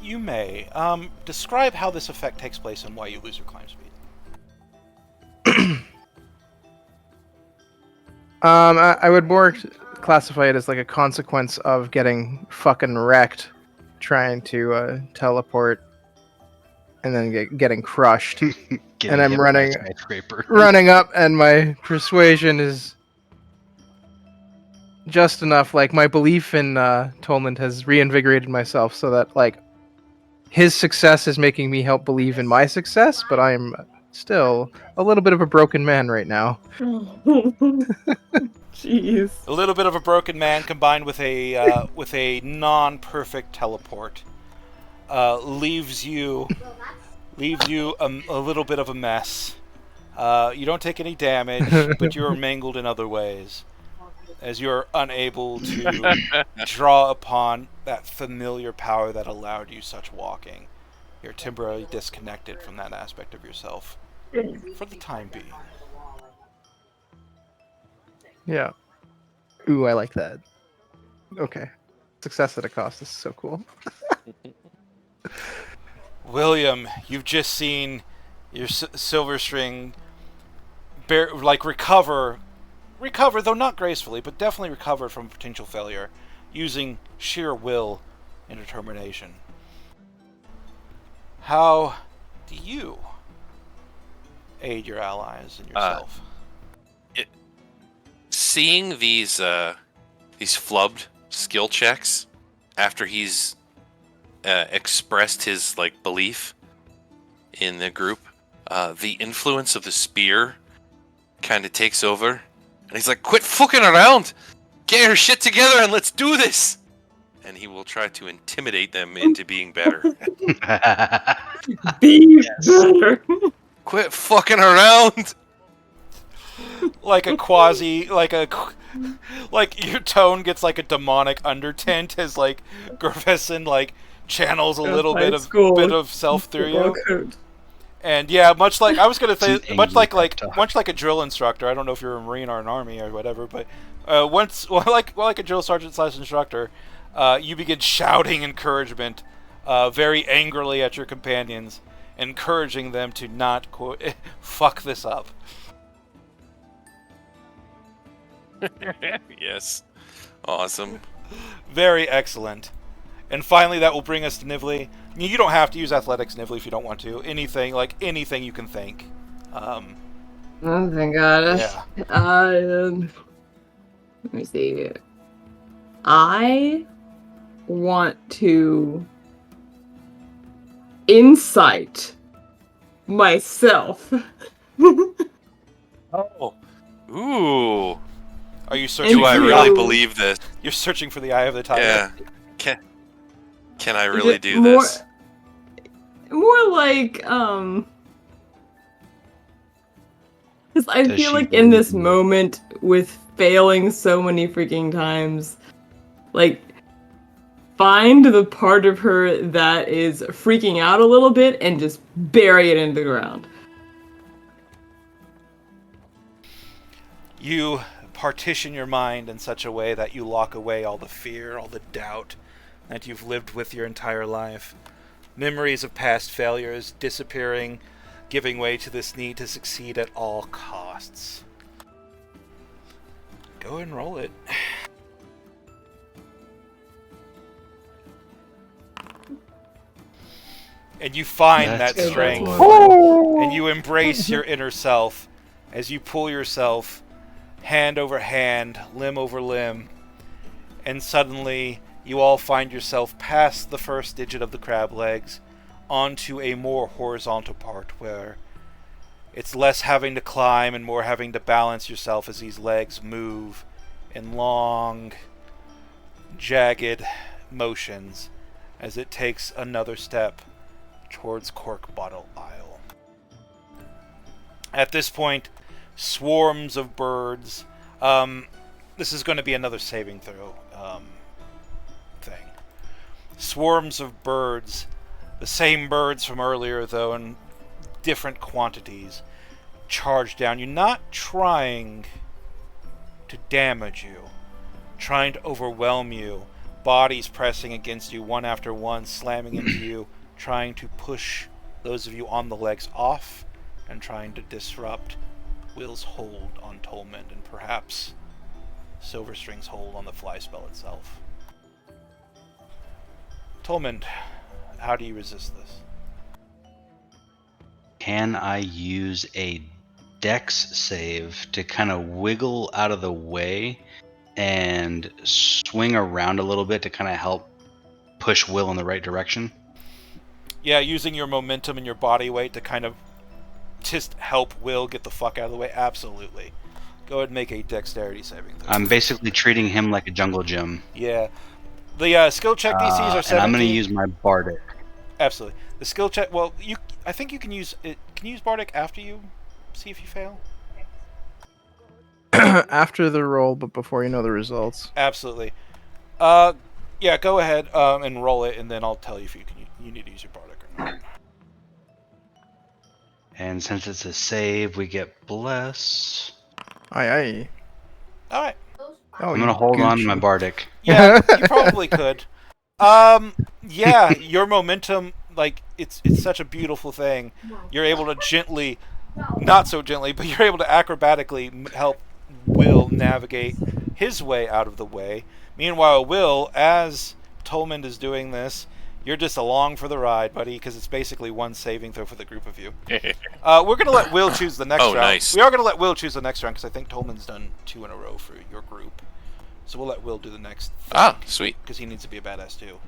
You may. Describe how this effect takes place and why you lose your climb speed. I would more classify it as like a consequence of getting fucking wrecked, trying to teleport, and then getting crushed. Getting I'm hit by a running- skyscraper. Running up, and my persuasion is just enough. Like my belief in Tolmond has reinvigorated myself, so that like his success is making me help believe in my success. But I'm still a little bit of a broken man right now. Jeez. A little bit of a broken man combined with a non-perfect teleport leaves you a little bit of a mess. You don't take any damage, but you're mangled in other ways, as you're unable to draw upon that familiar power that allowed you such walking. You're temporarily disconnected from that aspect of yourself for the time being. Yeah. Ooh, I like that. Okay. Success at a cost. This is so cool. William, you've just seen your silver string recover, though not gracefully, but definitely recover from potential failure, using sheer will and determination. How do you aid your allies and yourself? Seeing these flubbed skill checks after he's expressed his like belief in the group, the influence of the spear kind of takes over, and he's like, "Quit fucking around! Get your shit together and let's do this!" And he will try to intimidate them into being better. Be better. Quit fucking around! Like your tone gets like a demonic undertint as like Gerveson like channels a little bit of self through you. And yeah, much like I was gonna say, much like a drill instructor. I don't know if you're a Marine or an Army or whatever, but like a drill sergeant / instructor, you begin shouting encouragement, very angrily at your companions, encouraging them to not fuck this up. Yes. Awesome. Very excellent. And finally, that will bring us to Nivli. You don't have to use athletics, Nivli, if you don't want to. Anything you can think. Oh, thank God. Yeah. Let me see. I want to insight myself. Oh. Ooh. Are you searching? Do I for the really eye? believe this? You're searching for the eye of the tiger. Yeah. Can I really do more, this? More like, because I Does feel she like in this really? moment, with failing so many freaking times, like, find the part of her that is freaking out a little bit and just bury it into the ground. You partition your mind in such a way that you lock away all the fear, all the doubt that you've lived with your entire life. Memories of past failures disappearing, giving way to this need to succeed at all costs. Go ahead and roll it. And you find That's that good. strength, That's and you embrace your inner self as you pull yourself hand over hand, limb over limb, and suddenly you all find yourself past the first digit of the crab legs onto a more horizontal part where it's less having to climb and more having to balance yourself as these legs move in long, jagged motions as it takes another step towards Cork Bottle Isle. At this point, swarms of birds. This is going to be another saving throw. swarms of birds, the same birds from earlier though in different quantities, charge down you, not trying to damage you, trying to overwhelm you, bodies pressing against you one after one, slamming into you, trying to push those of you on the legs off, and trying to disrupt Will's hold on Tolmond, and perhaps Silverstring's hold on the fly spell itself. Tolmond, how do you resist this? Can I use a dex save to kind of wiggle out of the way and swing around a little bit to kind of help push Will in the right direction? Yeah, using your momentum and your body weight to kind of just help Will get the fuck out of the way? Absolutely. Go ahead and make a dexterity saving throw. I'm basically treating him like a jungle gym. Yeah. The skill check DCs are 17. And I'm going to use my Bardic. Absolutely. The skill check, well, I think you can use it. Can you use Bardic after you see if you fail? After the roll, but before you know the results. Absolutely. Yeah, go ahead and roll it, and then I'll tell you if you need to use your Bardic or not. And since it's a save, we get Bless. Aye. All right. Oh, I'm going to hold on to my Gucci. Bardic. Yeah, you probably could. Yeah, your momentum, like, it's such a beautiful thing. You're able to gently, not so gently, but you're able to acrobatically help Will navigate his way out of the way. Meanwhile, Will, as Tolmond is doing this, you're just along for the ride, buddy, because it's basically one saving throw for the group of you. We're going to let Will choose the next round. Nice. We are going to let Will choose the next round, because I think Tolman's done 2 in a row for your group. So we'll let Will do the next thing. Ah, sweet. Because he needs to be a badass, too.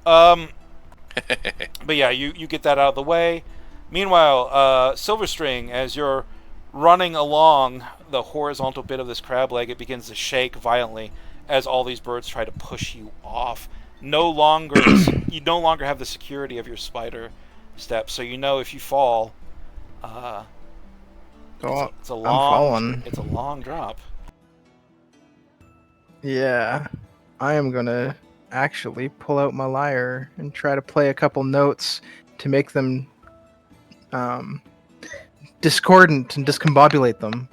But yeah, you get that out of the way. Meanwhile, Silverstring, as you're running along the horizontal bit of this crab leg, it begins to shake violently as all these birds try to push you off. You no longer have the security of your spider step, so you know if you fall, it's a long drop. Yeah, I am gonna actually pull out my lyre and try to play a couple notes to make them discordant and discombobulate them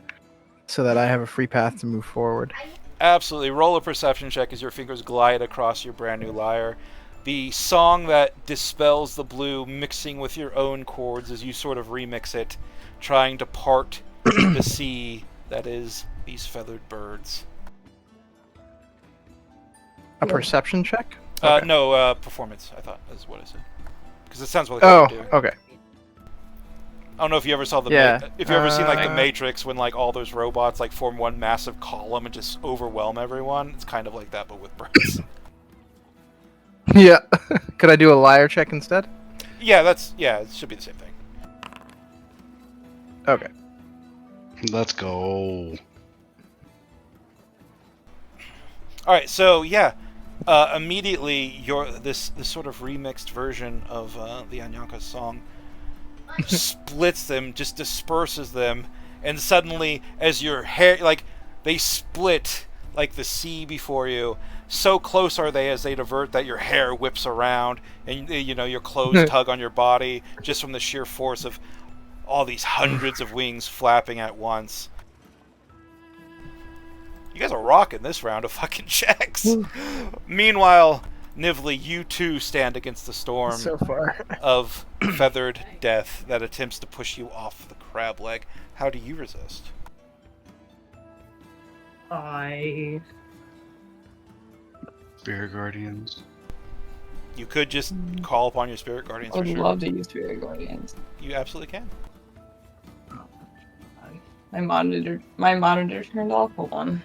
so that I have a free path to move forward. Absolutely. Roll a perception check as your fingers glide across your brand new lyre. The song that dispels the blue mixing with your own chords as you sort of remix it, trying to part the sea that is these feathered birds. A perception check? No, performance, I thought, is what I said. Because it sounds like Oh, what you're doing. okay. I don't know if you ever saw if you ever seen like the Matrix when like all those robots like form one massive column and just overwhelm everyone. It's kind of like that, but with birds. Yeah. Could I do a lyre check instead? Yeah, it should be the same thing. Okay. Let's go. All right, so yeah, immediately this sort of remixed version of the Anyanka song splits them, just disperses them, and suddenly, as your hair, like, they split like the sea before you. So close are they as they divert that your hair whips around, and your clothes tug on your body just from the sheer force of all these hundreds of wings flapping at once. You guys are rocking this round of fucking checks. Meanwhile, Nivli, you too stand against the storm So far. of feathered death that attempts to push you off the crab leg. How do you resist? Spirit Guardians. You could just call upon your spirit guardians. I would for sure. love to use Spirit Guardians. You absolutely can. My monitor turned off. Hold on.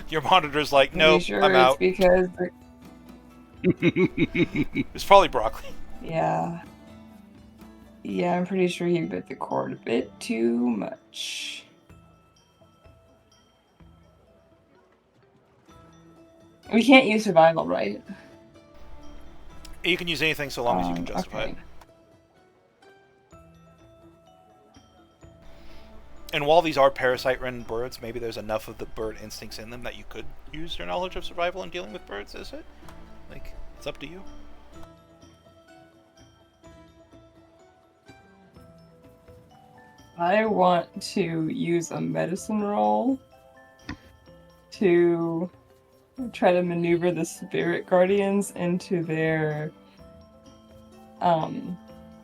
Your monitor's like, Pretty nope, sure I'm out. It's because It's probably broccoli. yeah, I'm pretty sure he bit the cord a bit too much. We can't use survival, right? You can use anything so long as you can justify okay. it. And while these are parasite-ridden birds, maybe there's enough of the bird instincts in them that you could use your knowledge of survival in dealing with birds, is it? Like, it's up to you. I want to use a medicine roll to try to maneuver the spirit guardians into their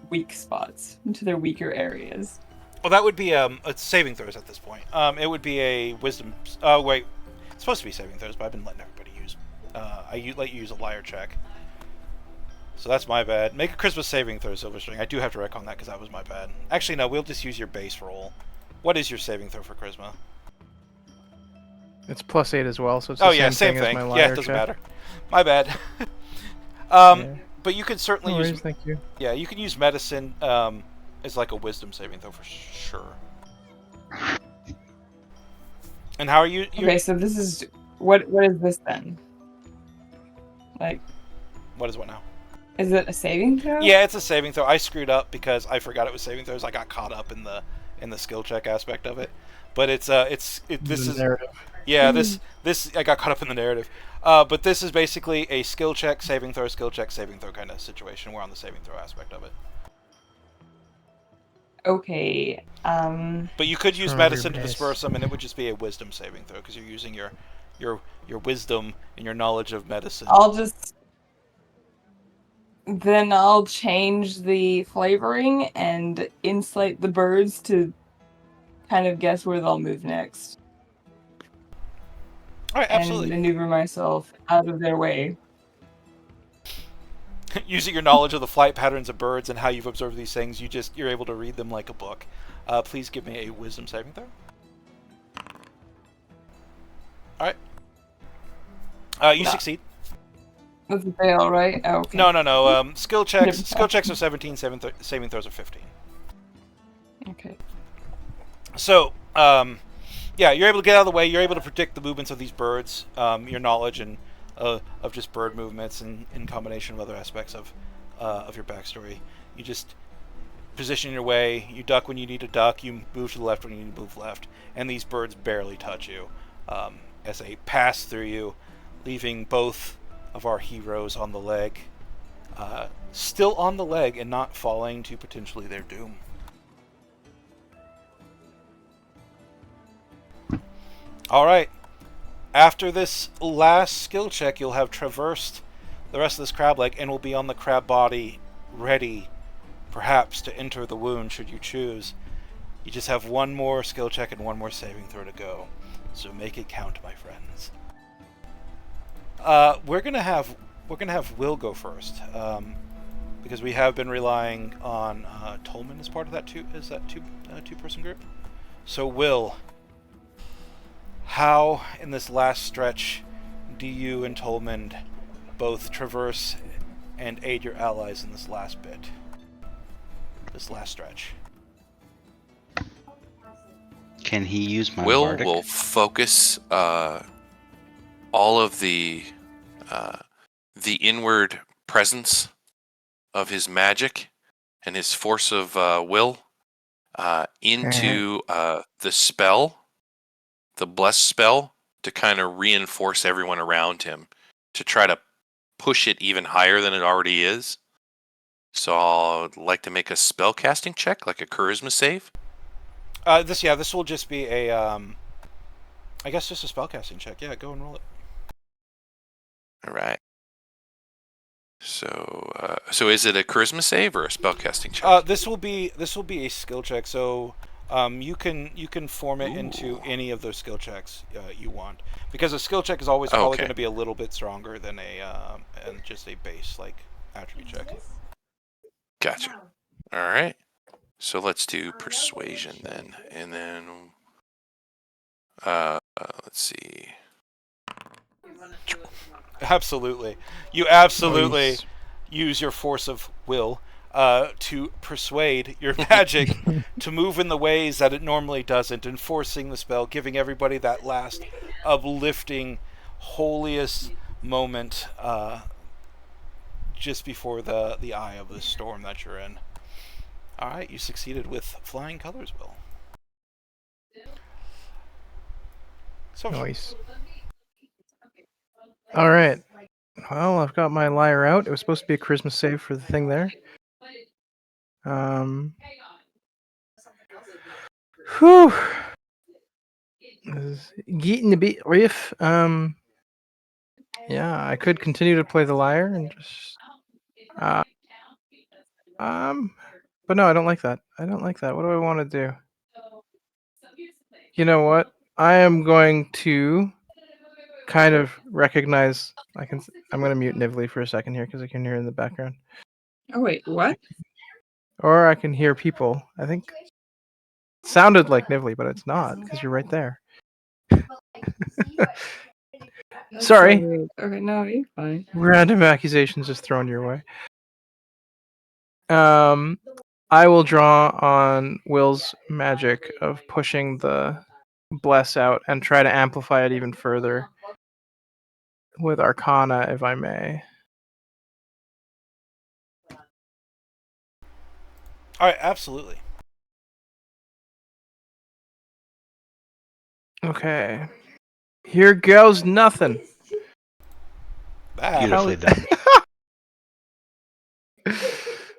weak spots, into their weaker areas. Well, that would be saving throws at this point. It would be a wisdom. Oh wait, it's supposed to be saving throws, but I've been letting everybody use. Let you use a liar check. So that's my bad. Make a charisma saving throw, Silverstring. I do have to wreck on that because that was my bad. Actually, no. We'll just use your base roll. What is your saving throw for charisma? It's +8 as well, so it's the same thing thing. as my Yeah, liar it doesn't check. matter. My bad. Yeah. But you can certainly No use. worries, thank you. Yeah, you can use medicine as like a wisdom saving throw for sure. And how are you? Okay, so this is what is this then? Like, What is what now? is it a saving throw? Yeah, it's a saving throw. I screwed up because I forgot it was saving throws. I got caught up in the skill check aspect of it. But this is narrative. yeah this I got caught up in the narrative. But this is basically a skill check, saving throw kind of situation. We're on the saving throw aspect of it. Okay. But you could use Remember your medicine to base. disperse them, and it would just be a wisdom saving throw because you're using your wisdom and your knowledge of medicine. Then I'll change the flavoring and insulate the birds to kind of guess where they'll move next. All right, absolutely. And maneuver myself out of their way. Using your knowledge of the flight patterns of birds and how you've observed these things, you're able to read them like a book. Please give me a wisdom saving throw. All right. You succeed. That's a fail, right? Oh, okay. No. Skill checks are 17. Saving throws are 15. Okay. So, yeah, you're able to get out of the way. You're able to predict the movements of these birds. Your knowledge and of just bird movements and in combination with other aspects of your backstory. You just position your way. You duck when you need to duck. You move to the left when you need to move left. And these birds barely touch you as they pass through you, leaving both of our heroes on the leg, still on the leg and not falling to potentially their doom. All right. After this last skill check, you'll have traversed the rest of this crab leg and will be on the crab body, ready, perhaps, to enter the wound should you choose. You just have one more skill check and one more saving throw to go. So make it count, my friends. We're gonna have Will go first, because we have been relying on Tolman as part of that two-person group. So Will, how in this last stretch do you and Tolman both traverse and aid your allies in this last bit? This last stretch. Can he use my Will bardic? will focus all of the inward presence of his magic and his force of will into the spell, the bless spell, to kind of reinforce everyone around him, to try to push it even higher than it already is. So I'd like to make a spell casting check, like a charisma save. This will just be a I guess just a spellcasting check. Yeah, go and roll it. All right. So is it a charisma save or a spellcasting check? This will be a skill check. So you can form it into any of those skill checks you want, because a skill check is always probably going to be a little bit stronger than and just a base like attribute check. Gotcha. All right. So let's do persuasion then, and then let's see. Absolutely, you absolutely Nice. use your force of will to persuade your magic to move in the ways that it normally doesn't, enforcing the spell, giving everybody that last uplifting, holiest moment just before the eye of the storm that you're in. All right, you succeeded with flying colors, Will. Nice. All right. Well, I've got my lyre out. It was supposed to be a charisma save for the thing there. Whew. Getting a bit rough. Yeah, I could continue to play the lyre and just. But no, I don't like that. I don't like that. What do I want to do? You know what? I am going to kind of recognize. I'm going to mute Nivli for a second here because I can hear in the background. Oh wait, what? Or I can hear people. I think it sounded like Nivli, but it's not because you're right there. That's Sorry. so weird. Okay, no, you're fine. Random accusations just thrown your way. I will draw on Will's magic of pushing the bless out and try to amplify it even further with Arcana, if I may. All right, absolutely. Okay. Here goes nothing. Bad. Beautifully done.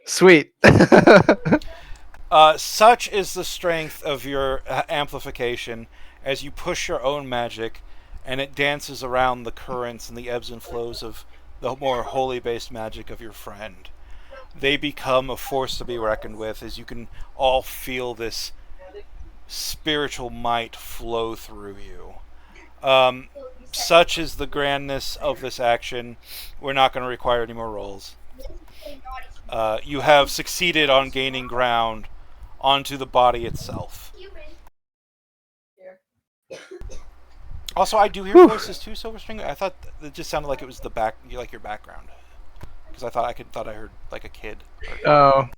Sweet. Such is the strength of your amplification as you push your own magic and it dances around the currents and the ebbs and flows of the more holy based magic of your friend. They become a force to be reckoned with as you can all feel this spiritual might flow through you. Such is the grandness of this action, we're not going to require any more rolls. You have succeeded on gaining ground onto the body itself. Also, I do hear voices too, Silverstring. I thought it just sounded like it was like your background, because I thought I heard like a kid. Oh,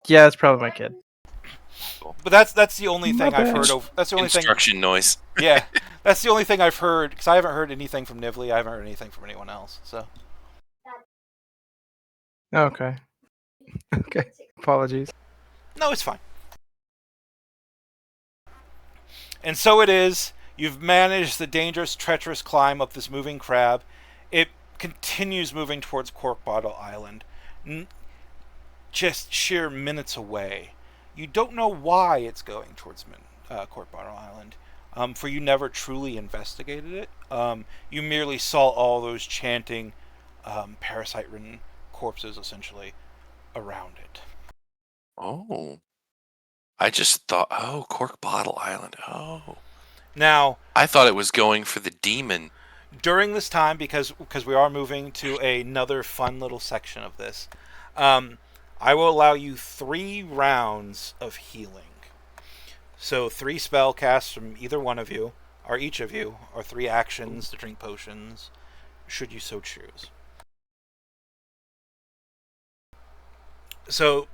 yeah, it's probably my kid. But that's the only thing I've heard. That's the only Construction noise. Yeah, that's the only thing I've heard because I haven't heard anything from Nivli. I haven't heard anything from anyone else. So. Okay. Okay. Apologies. No, it's fine. And so it is. You've managed the dangerous, treacherous climb up this moving crab. It continues moving towards Cork Bottle Island, just sheer minutes away. You don't know why it's going towards Cork Bottle Island, for you never truly investigated it. You merely saw all those chanting, parasite-ridden corpses, essentially, around it. Oh. I just thought, Cork Bottle Island. Oh. Now, I thought it was going for the demon. During this time, because we are moving to another fun little section of this, I will allow you 3 rounds of healing. So 3 spell casts from either one of you, or each of you, or 3 actions to drink potions, should you so choose. So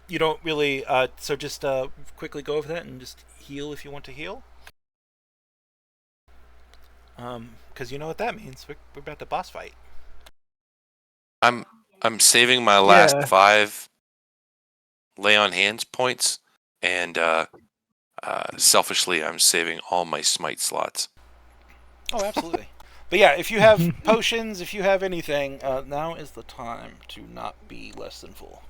you don't really, so just quickly go over that and just heal if you want to heal. Because you know what that means. We're about to boss fight. I'm saving my last 5 lay on hands points, and selfishly, I'm saving all my smite slots. Oh, absolutely. But yeah, if you have potions, if you have anything, now is the time to not be less than full.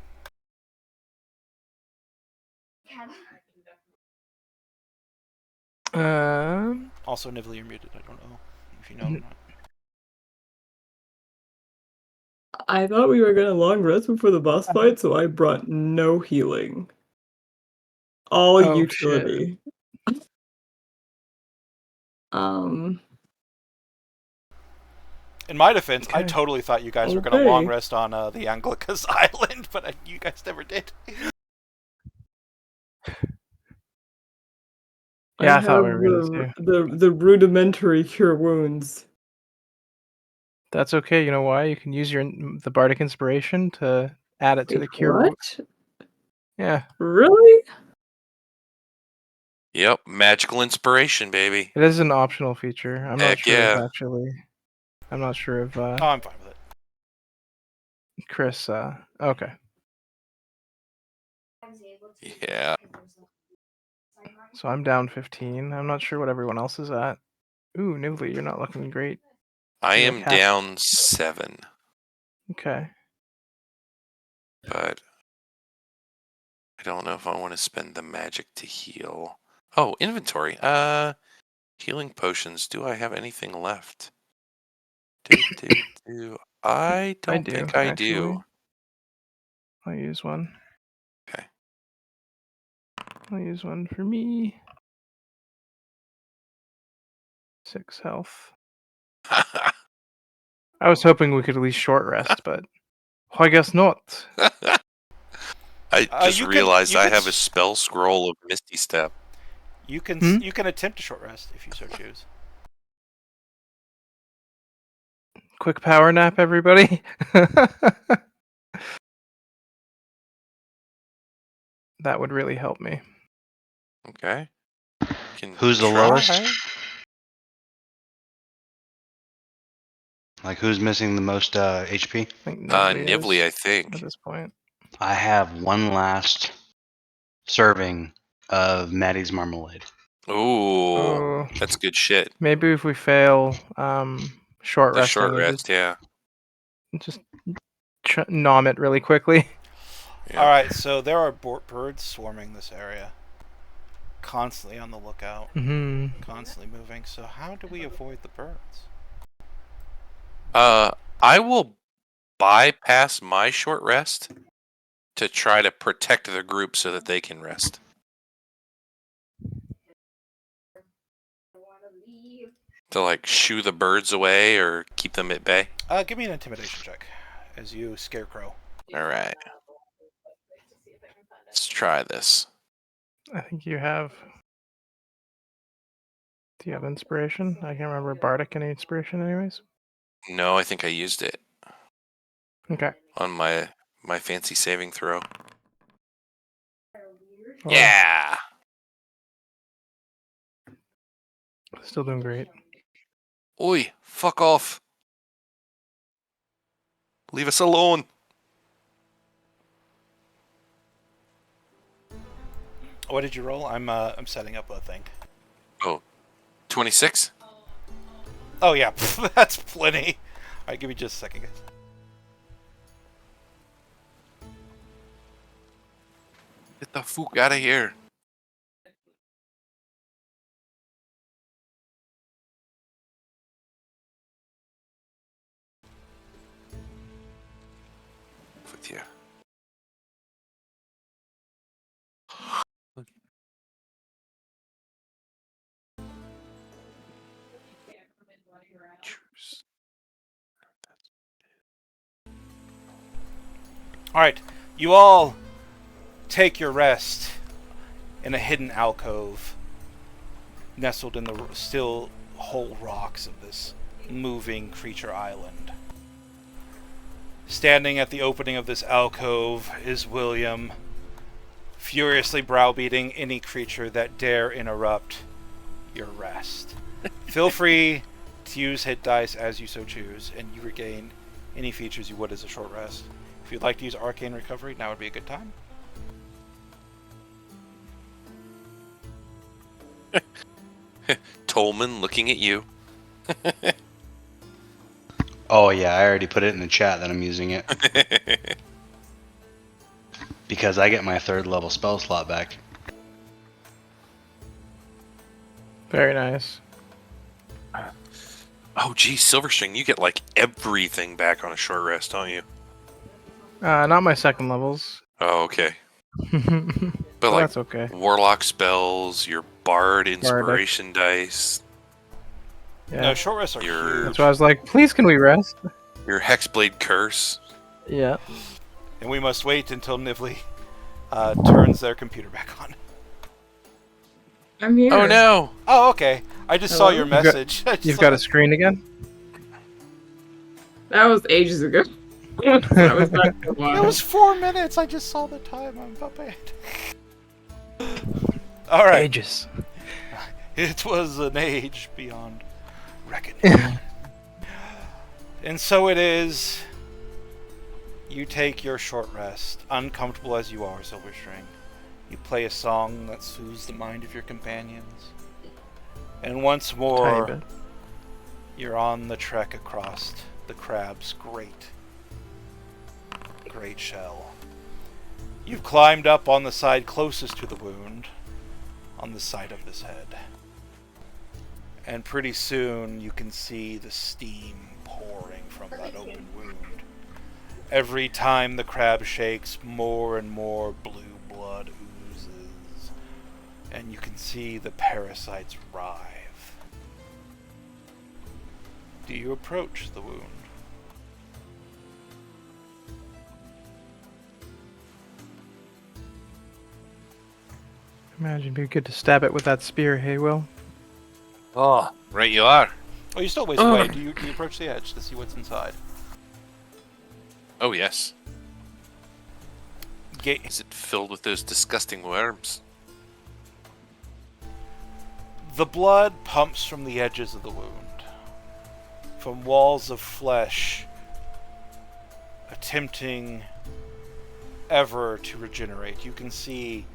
Also, Nivli, you're muted. I don't know if you know or not. I thought we were gonna long rest before the boss fight, so I brought no healing. All utility. In my defense, I totally thought you guys were going to long rest on the Anglica's Island, but you guys never did. Yeah, I thought we were going to the rudimentary cure wounds. That's okay. You know why? You can use the bardic inspiration to add it to the cure. What? Yeah. Really? Yep, magical inspiration, baby. It is an optional feature. I'm not sure yeah. if actually. I'm not sure if. Oh, I'm fine with it. Chris. Okay. Yeah. So I'm down 15. I'm not sure what everyone else is at. Ooh, Nivli, you're not looking great. I You're am like half- down 7, Okay. but I don't know if I want to spend the magic to heal. Oh, inventory. Healing potions. Do I have anything left? I don't do, think I actually. do. I'll use one. Okay. I'll use one for me. 6 health. I was hoping we could at least short rest, but I guess not. I just realized you I can have a s- spell scroll of Misty Step. You can Hmm? you can attempt a short rest if you so choose. Quick power nap, everybody. That would really help me. Okay. Can Who's the try. lowest? Like, who's missing the most HP? I think Nivli Nivli, I is think. at this point. I have one last serving of Maddie's marmalade. Ooh, Oh, that's good shit. maybe if we fail short The resting, short you rest, yeah. just nom it really quickly. Yeah. All right, so there are birds swarming this area, constantly on the lookout, Mm-hmm. constantly moving. So how do we avoid the birds? I will bypass my short rest to try to protect the group so that they can rest. To like shoo the birds away or keep them at bay. Give me an intimidation check as you scarecrow. All right. Let's try this. I think you have. Do you have inspiration? I can't remember Bardic any inspiration, anyways. No, I think I used it Okay. on my fancy saving throw. Well, Yeah. Still doing great. Oi, fuck off. Leave us alone. What did you roll? I'm setting up a thing. Oh, 26? Oh yeah, that's plenty. All right, give me just a second, guys. Get the fuck out of here. With you. All right, you all take your rest in a hidden alcove, nestled in the still whole rocks of this moving creature island. Standing at the opening of this alcove is William, furiously browbeating any creature that dare interrupt your rest. Feel free to use hit dice as you so choose, and you regain any features you would as a short rest. If you'd like to use Arcane Recovery, now would be a good time. Tolman looking at you. Oh yeah, I already put it in the chat that I'm using it because I get my 3rd level spell slot back. Very nice. Oh, geez, Silverstring, you get like everything back on a short rest, don't you? Not my 2nd levels. Oh, okay. But like, that's okay. Warlock spells, your Bard inspiration dice, Yeah. No, short rests are Your- That's why I was like, please can we rest? your Hexblade curse. Yeah. and we must wait until Nivli turns their computer back on. I'm here. Oh no! Oh, okay. I just saw Hello? your You've got- message. You've got a screen again? That was ages ago. That was back a while. It was 4 minutes. I just saw the time. I'm not bad. All right. Ages. It was an age beyond reckoning. And so it is. You take your short rest, uncomfortable as you are, Silverstring. You play a song that soothes the mind of your companions. And once Tiny more, bit. you're on the trek across the crab's great shell. You've climbed up on the side closest to the wound, on the side of this head. And pretty soon you can see the steam pouring from that open wound. Every time the crab shakes, more and more blue blood oozes, and you can see the parasites writhe. Do you approach the wound? Imagine it'd be good to stab it with that spear, hey, Will? Oh, Right, you are. Oh, you're still a ways away. Do you approach the edge to see what's inside? Oh, yes. Ga- Is it filled with those disgusting worms? The blood pumps from the edges of the wound, from walls of flesh, attempting ever to regenerate. You can see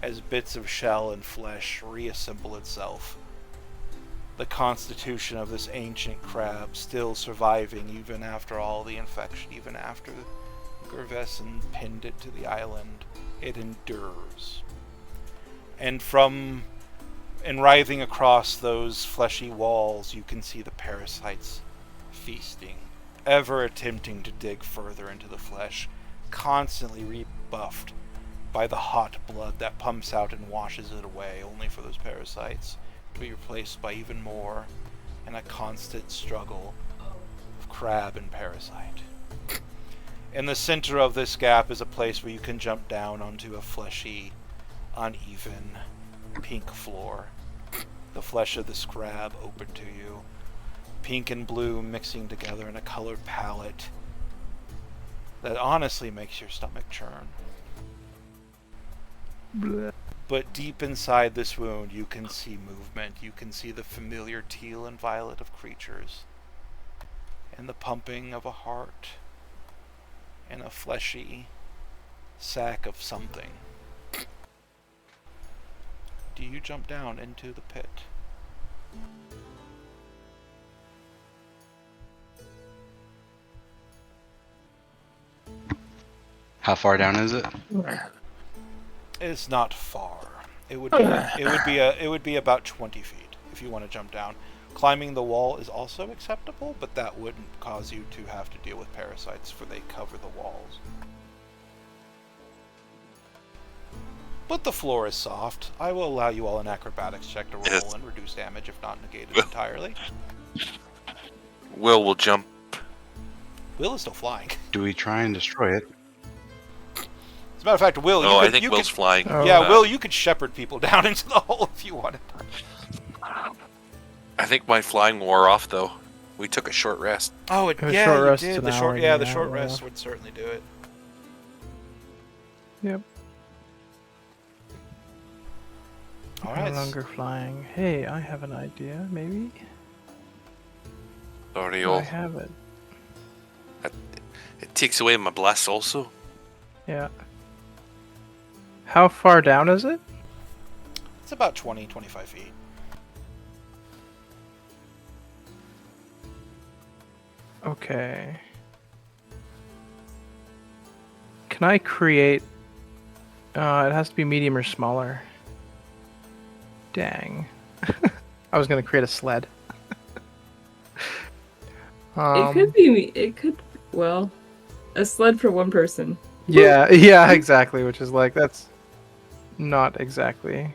as bits of shell and flesh reassemble itself. The constitution of this ancient crab still surviving even after all the infection, even after Gerveson pinned it to the island. It endures. And writhing across those fleshy walls, you can see the parasites feasting, ever attempting to dig further into the flesh, constantly rebuffed by the hot blood that pumps out and washes it away, only for those parasites to be replaced by even more, in a constant struggle of crab and parasite. In the center of this gap is a place where you can jump down onto a fleshy, uneven, pink floor. The flesh of this crab open to you, pink and blue mixing together in a colored palette that honestly makes your stomach churn. Bleh. But deep inside this wound, you can see movement. You can see the familiar teal and violet of creatures, and the pumping of a heart, and a fleshy sack of something. Do you jump down into the pit? How far down is it? It's not far. It would be about 20 feet if you want to jump down. Climbing the wall is also acceptable, but that wouldn't cause you to have to deal with parasites, for they cover the walls. But the floor is soft. I will allow you all an acrobatics check to roll Yes. and reduce damage if not negated entirely. Will jump. Will is still flying. Do we try and destroy it? As a matter of fact, Will, Oh, you I could, think you Will's could, flying. Oh. yeah, Will, you could shepherd people down into the hole if you wanted. I think my flying wore off, though. We took a short rest. Oh, A yeah, short you rest did. an The hour short, and yeah, an the short hour, rest yeah. would certainly do it. Yep. All No right. longer flying. Hey, I have an idea, maybe? Sorry, Do I all. have it? It takes away my blast also. Yeah. How far down is it? It's about 20, 25 feet. Okay. Can I create... it has to be medium or smaller. Dang. I was gonna create a sled. It could be. It could. Well, a sled for one person. Yeah, yeah, exactly. Which is like, that's not exactly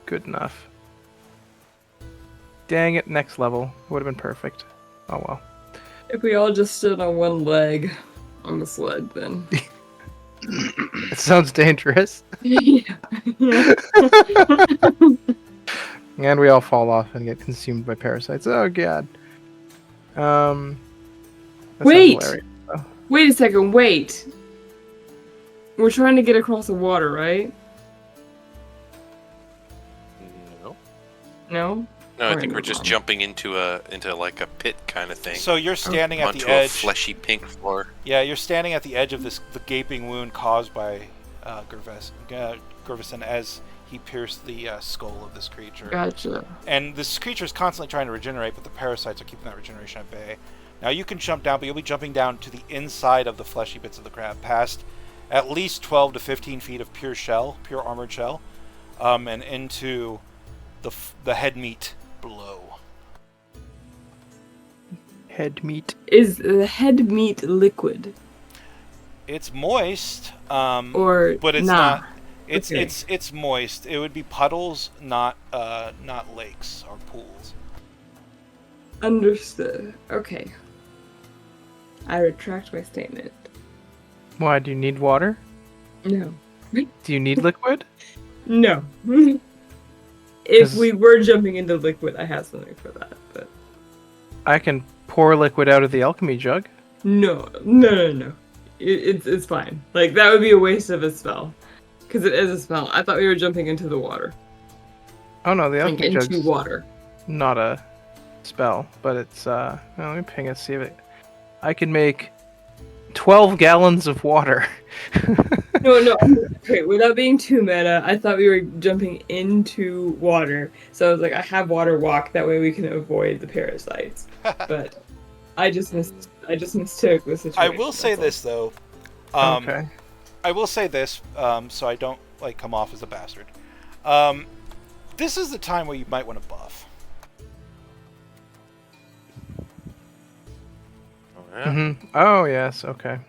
good enough. Dang it, next level. Would have been perfect. Oh well. If we all just stood on one leg on the sled, then. It sounds dangerous. Yeah. And we all fall off and get consumed by parasites. Oh god. That sounds Wait! hilarious. Wait a second. Wait. We're trying to get across the water, right? No. No. No, I Alright, think we're move just on. jumping into like a pit kind of thing. So you're standing at onto the a edge. fleshy pink floor. Yeah, you're standing at the edge of the gaping wound caused by Gervison as he pierced the skull of this creature. Gotcha. And this creature is constantly trying to regenerate, but the parasites are keeping that regeneration at bay. Now you can jump down, but you'll be jumping down to the inside of the fleshy bits of the crab, past at least 12 to 15 feet of pure shell, pure armored shell, and into the head meat below. Head meat. Is the head meat liquid? It's moist, Or but it's nah. not. It's Okay. it's moist. It would be puddles, not lakes or pools. Understood. Okay. I retract my statement. Why, do you need water? No. Do you need liquid? No. If we were jumping into liquid, I have something for that, but I can pour liquid out of the alchemy jug. no. It's fine. Like, that would be a waste of a spell. Because it is a spell. I thought we were jumping into the water. Oh no, the Like, alchemy into jug's water. not a spell, but it's well, let me ping it, see if it. I can make 12 gallons of water. No. Okay, without being too meta, I thought we were jumping into water. So I was like, I have water walk. That way we can avoid the parasites. But I just mistook the situation. I will say that's all. this though. Okay. I will say this, so I don't come off as a bastard. This is the time where you might want to buff. Mm-hmm. Oh yes. Okay.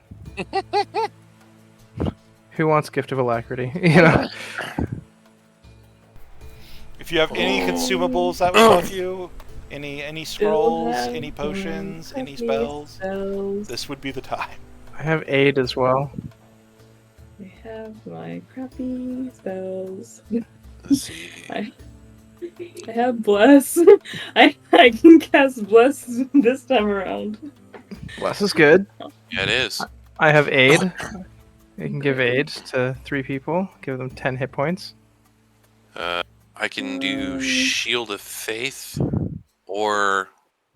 Who wants Gift of Alacrity? You know. If you have any consumables that would help you, any scrolls, any potions, any spells, this would be the time. I have aid as well. I have my crappy spells. Let's see. I have bless. I can cast bless this time around. Bless is good. Yeah, it is. I have aid. You can give aid to 3 people. Give them 10 hit points. I can do Shield of Faith, or,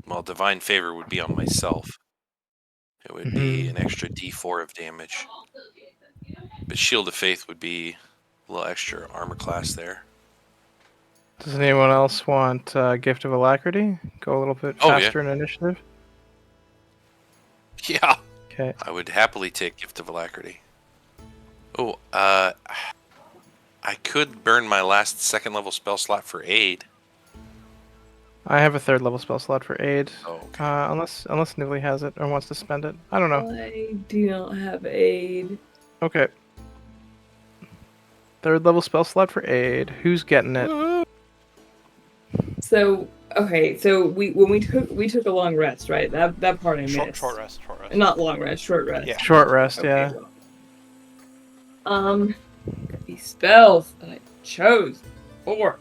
well, Divine Favor would be on myself. It would be an extra D4 of damage. But Shield of Faith would be a little extra armor class there. Does anyone else want Gift of Alacrity? Go a little bit Oh, yeah. faster in initiative. Yeah, Okay. I would happily take Gift of Alacrity. Oh, I could burn my last 2nd level spell slot for aid. I have a 3rd level spell slot for aid. Oh, okay. Unless Nivli has it or wants to spend it. I don't know. I do not have aid. Okay. 3rd level spell slot for aid. Who's getting it? So okay, so we took a long rest, right? That part I missed. Short rest. Not long rest, short rest. Yeah. Short rest, Okay, yeah. well. These spells that I chose for.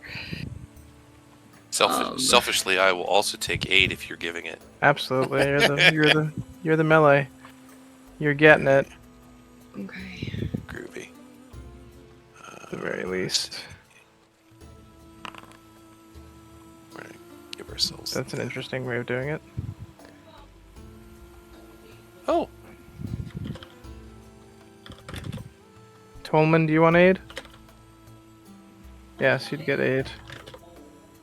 Selfishly, I will also take aid if you're giving it. Absolutely. You're the melee. You're getting it, Okay. Groovy. at the very least. We're gonna give ourselves. That's an interesting way of doing it. Oh, Tolman, do you want aid? Yes, you'd get aid.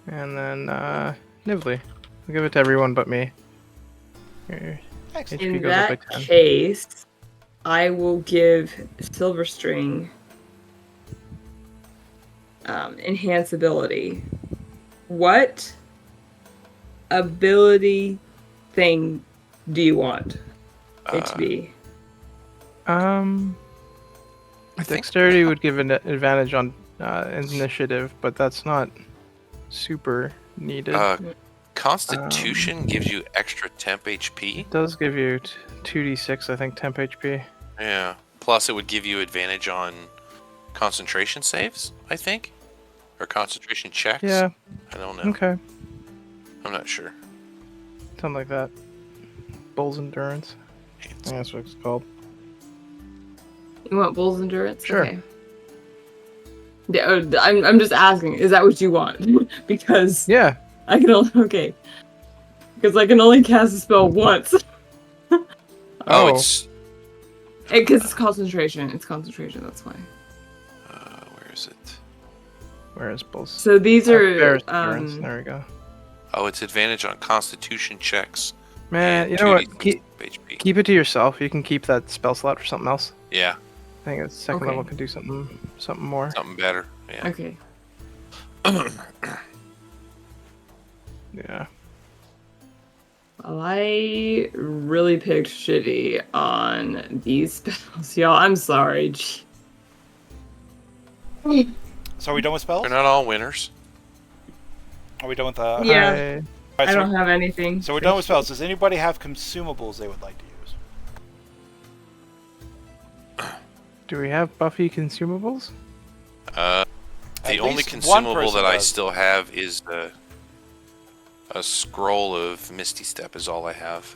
And then, Nivli. We'll give it to everyone but me. Your Excellent. HP In goes up by that 10. case, I will give Silverstring enhance ability. What ability thing do you want it to be? Dexterity would give an advantage on initiative, but that's not super needed. Constitution gives you extra temp HP. It does give you 2d6, I think, temp HP. Yeah. Plus, it would give you advantage on concentration saves, I think, or concentration checks. Yeah, I don't know. okay. I'm not sure. Something like that. Bull's Endurance. I think that's what it's called. You want Bull's Endurance? Sure. Okay. Yeah, I'm just asking, is that what you want? Because Yeah, I can only, okay. Because I can only cast a spell once. Oh, it's Because it's concentration. It's concentration, that's why. is it? Where is both? So these are There's endurance. There we go. Oh, it's advantage on Constitution checks. Man, and you know what? 2d6 HP. Keep it to yourself. You can keep that spell slot for something else. Yeah, I think it's second Okay. level can do something more. something better. Yeah. okay. Yeah. Well, I really picked shitty on these spells, y'all. I'm sorry. So are we done with spells? They're not all winners. Are we done with Yeah. Alright, I so don't have anything. So we're done with spells. Does anybody have consumables they would like to use? Do we have Buffy consumables? The At only least one consumable person that I does. still have is a scroll of Misty Step is all I have.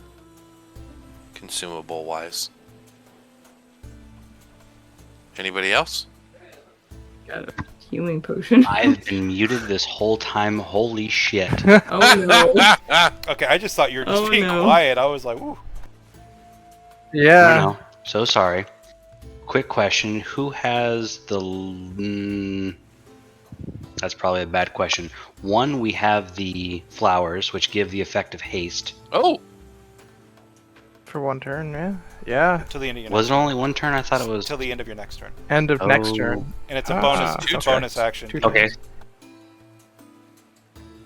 Consumable wise. Anybody else? Got a healing potion. I've been muted this whole time. Holy shit. Oh no. Okay, I just thought you were just Oh, being no. quiet. I was like, ooh. Yeah. No, so sorry. Quick question. Who has the... that's probably a bad question. One, we have the flowers, which give the effect of haste. Oh, For one turn, yeah. Yeah. Till the end of your Was next it only one turn? I thought it was... till the end of your next turn. End of next Oh. turn. And it's a Ah, bonus two bonus turns. action. Two Okay. turns.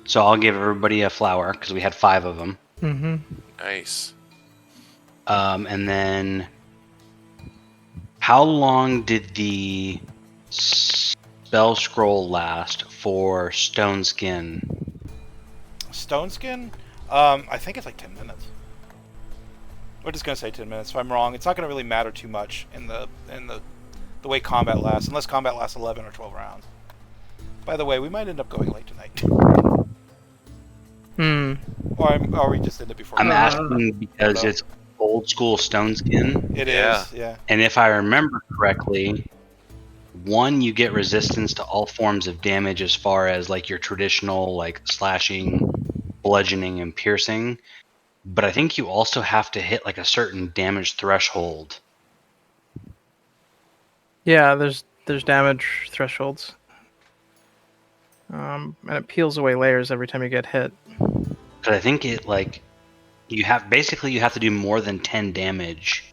So I'll give everybody a flower, because we had 5 of them. Mm-hmm. nice. And then... how long did the spell scroll last for Stone Skin? Stone skin? I think it's like 10 minutes. We're just gonna say 10 minutes. If I'm wrong, it's not gonna really matter too much in the way combat lasts, unless combat lasts 11 or 12 rounds. By the way, we might end up going late tonight, Hmm. or we just end it before. I'm night. asking because no. it's old school Stone Skin. It Yeah. is, yeah. And if I remember correctly, one, you get resistance to all forms of damage as far as like your traditional like slashing, bludgeoning, and piercing. But I think you also have to hit like a certain damage threshold. Yeah, there's damage thresholds. And it peels away layers every time you get hit. Because I think it like you have to do more than 10 damage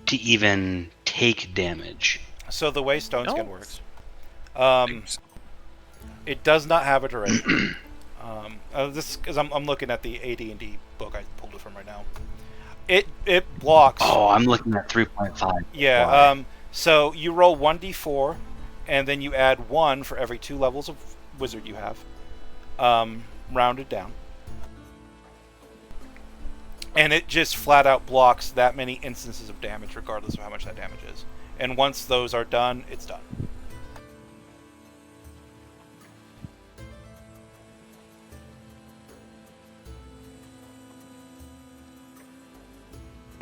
to even take damage. So the way stone skin No. works, it does not have a duration. This because I'm looking at the AD&D book I pulled it from right now. It blocks. Oh, I'm looking at 3.5. Yeah. Why? So you roll 1d4, and then you add 1 for every 2 levels of wizard you have, rounded down. And it just flat out blocks that many instances of damage, regardless of how much that damage is. And once those are done, it's done.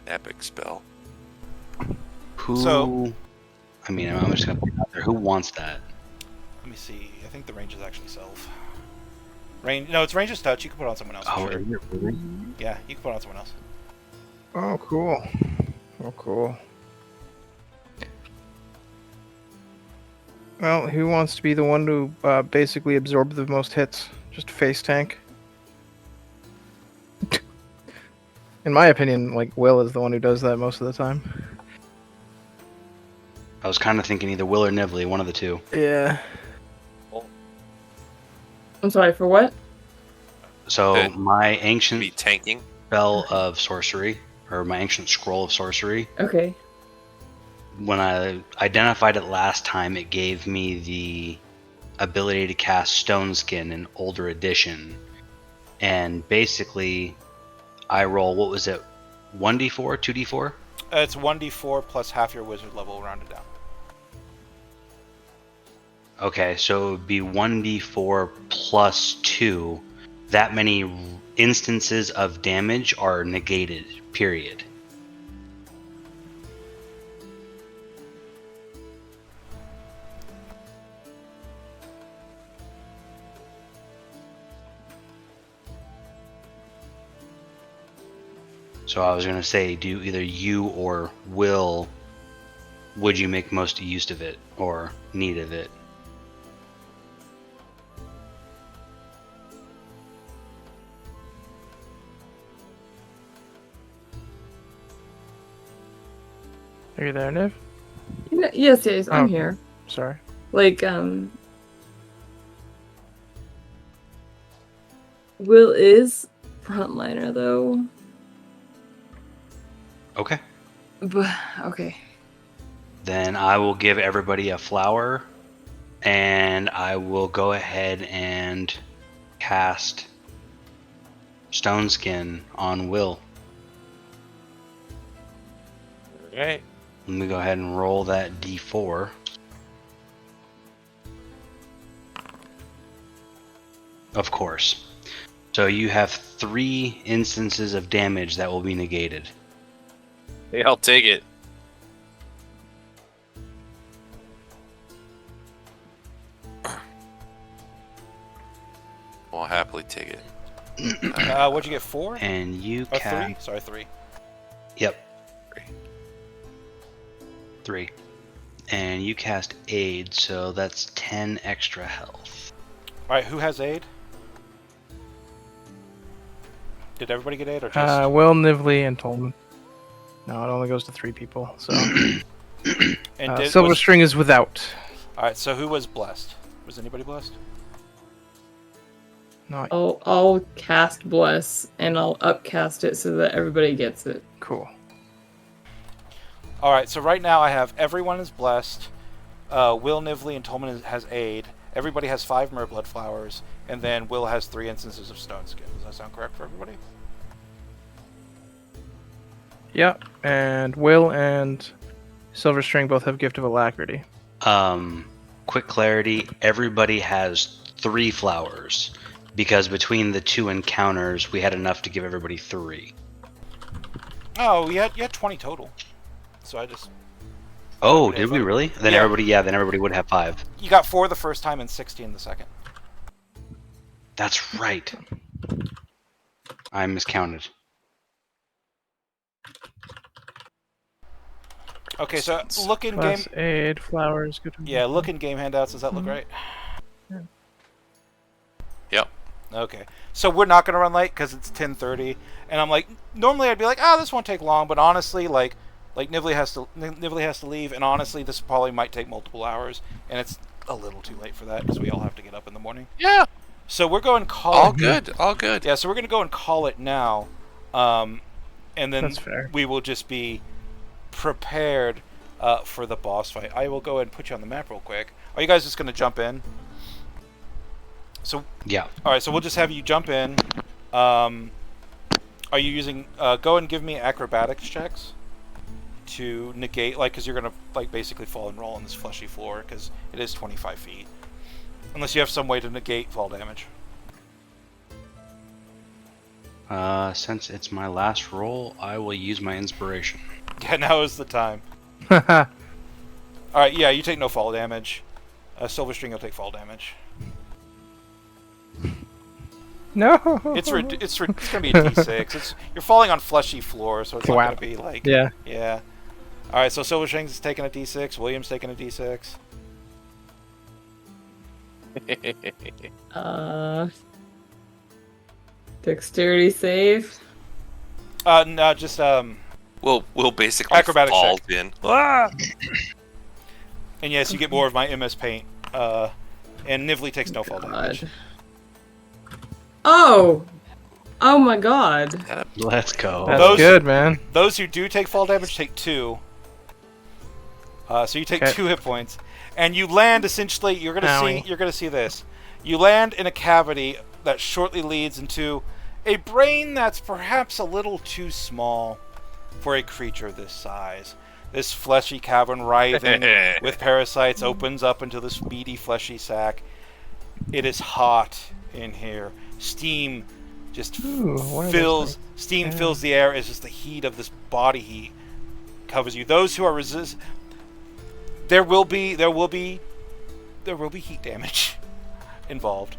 Epic spell. Who? So- I mean, I'm just gonna put it out there. Who wants that? Let me see. I think the range is actually self. Range? No, it's range is touch. You can put it on someone else. for Oh, sure. is it really? Yeah, you can put it on someone else. Oh, cool. Oh, cool. Well, who wants to be the one to basically absorb the most hits? Just face tank. In my opinion, like Will is the one who does that most of the time. I was kind of thinking either Will or Nively, one of the two. Yeah. I'm sorry, for what? So Good. my Be ancient tanking. spell of sorcery, or my ancient scroll of sorcery, Okay. when I identified it last time, it gave me the ability to cast Stone Skin in older edition. And basically, I roll, what was it, 1d4, 2d4? It's 1d4 plus half your wizard level rounded down. Okay, so it would be 1d4 plus 2. That many instances of damage are negated, period. So I was going to say, do either you or Will would you make most use of it or need of it? Are you there, Niv? Yes, I'm Oh. here. Sorry. Like, Will is frontliner though. Okay. But okay. Then I will give everybody a flower, and I will go ahead and cast Stone Skin on Will. Alright. Let me go ahead and roll that d4. Of course. So you have 3 instances of damage that will be negated. Hey, I'll take it. I'll happily take it. What'd you get? 4? And you Or cast... 3? Sorry, 3. Yep. 3. And you cast Aid, so that's 10 extra health. Alright, who has aid? Did everybody get aid or just... Will, Nivli, and Tolman. No, it only goes to 3 people. So and Silver String is without. Alright, so who was blessed? Was anybody blessed? Not I'll cast Bless and I'll upcast it so that everybody gets it. cool. Alright, so right now I have everyone is blessed. Will, Nivli, and Tolman has aid. Everybody has 5 Merblood flowers. And then Will has 3 instances of Stone Skin. Does that sound correct for everybody? Yep, and Will and Silver String both have Gift of Alacrity. Quick clarity, everybody has 3 flowers. Because between the 2 encounters, we had enough to give everybody 3. Oh, you had 20 total. So I just... Oh, did we really? Then Yeah. everybody would have 5. You got 4 the first time and 16 the second. That's right. I miscounted. Okay, so look in game... Plus aid, flowers, good. Yeah, look in game handouts. Does that look right? Yep. Okay, so we're not going to run late because it's 10:30, and I'm like, normally I'd be like, this won't take long, but honestly, like Nivli has to leave, and honestly, this probably might take multiple hours, and it's a little too late for that because we all have to get up in the morning. Yeah. So we're going to call All it. good. All good. Yeah, so we're going to go and call it now, and then That's fair. we will just be prepared for the boss fight. I will go ahead and put you on the map real quick. Are you guys just going to jump in? So Yeah. all right, so we'll just have you jump in. Are you using? Go and give me acrobatics checks to negate, because you're gonna basically fall and roll on this fleshy floor because it is 25 feet. Unless you have some way to negate fall damage. Since it's my last roll, I will use my inspiration. Yeah, now is the time. All right, yeah, you take no fall damage. Silver String will take fall damage. No. It's gonna be a d6. You're falling on fleshy floor, so it's not gonna be like Yeah. Yeah. All right, so Silver String's taking a d6. William's taking a d6. Dexterity save. No, just We'll basically Acrobatics fall check. in. And yes, you get more of my MS paint. And Nivli takes no fall damage. Oh my god. Let's go. That's Those- good, man. Those who do take fall damage take 2. So you take Okay. 2 hit points, and you land essentially. You're gonna Owie. see this. You land in a cavity that shortly leads into a brain that's perhaps a little too small for a creature this size. This fleshy cavern writhing with parasites opens up into this meaty fleshy sack. It is hot in here. Steam just Ooh, what are those fills things? steam Yeah. fills the air as just the heat of this body heat covers you. Those who are there will be heat damage involved.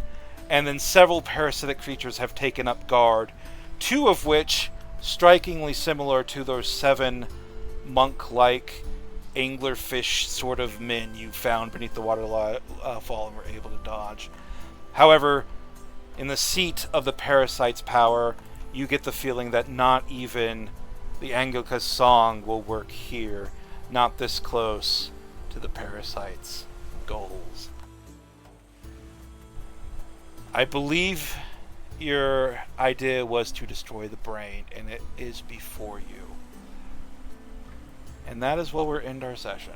And then several parasitic creatures have taken up guard, 2 of which strikingly similar to those 7 monk-like anglerfish sort of min you found beneath the waterfall and were able to dodge. However, in the seat of the parasite's power, you get the feeling that not even the Anglica's song will work here, not this close to the parasite's goals. I believe your idea was to destroy the brain, and it is before you. And that is where we'll end our session,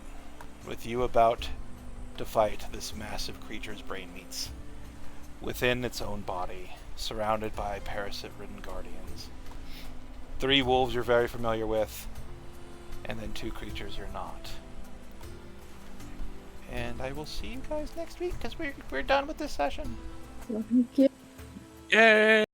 with you about to fight this massive creature's brain meats within its own body, surrounded by parasite-ridden guardians. 3 wolves you're very familiar with, and then 2 creatures you're not. And I will see you guys next week, because we're done with this session. Thank you. Yay!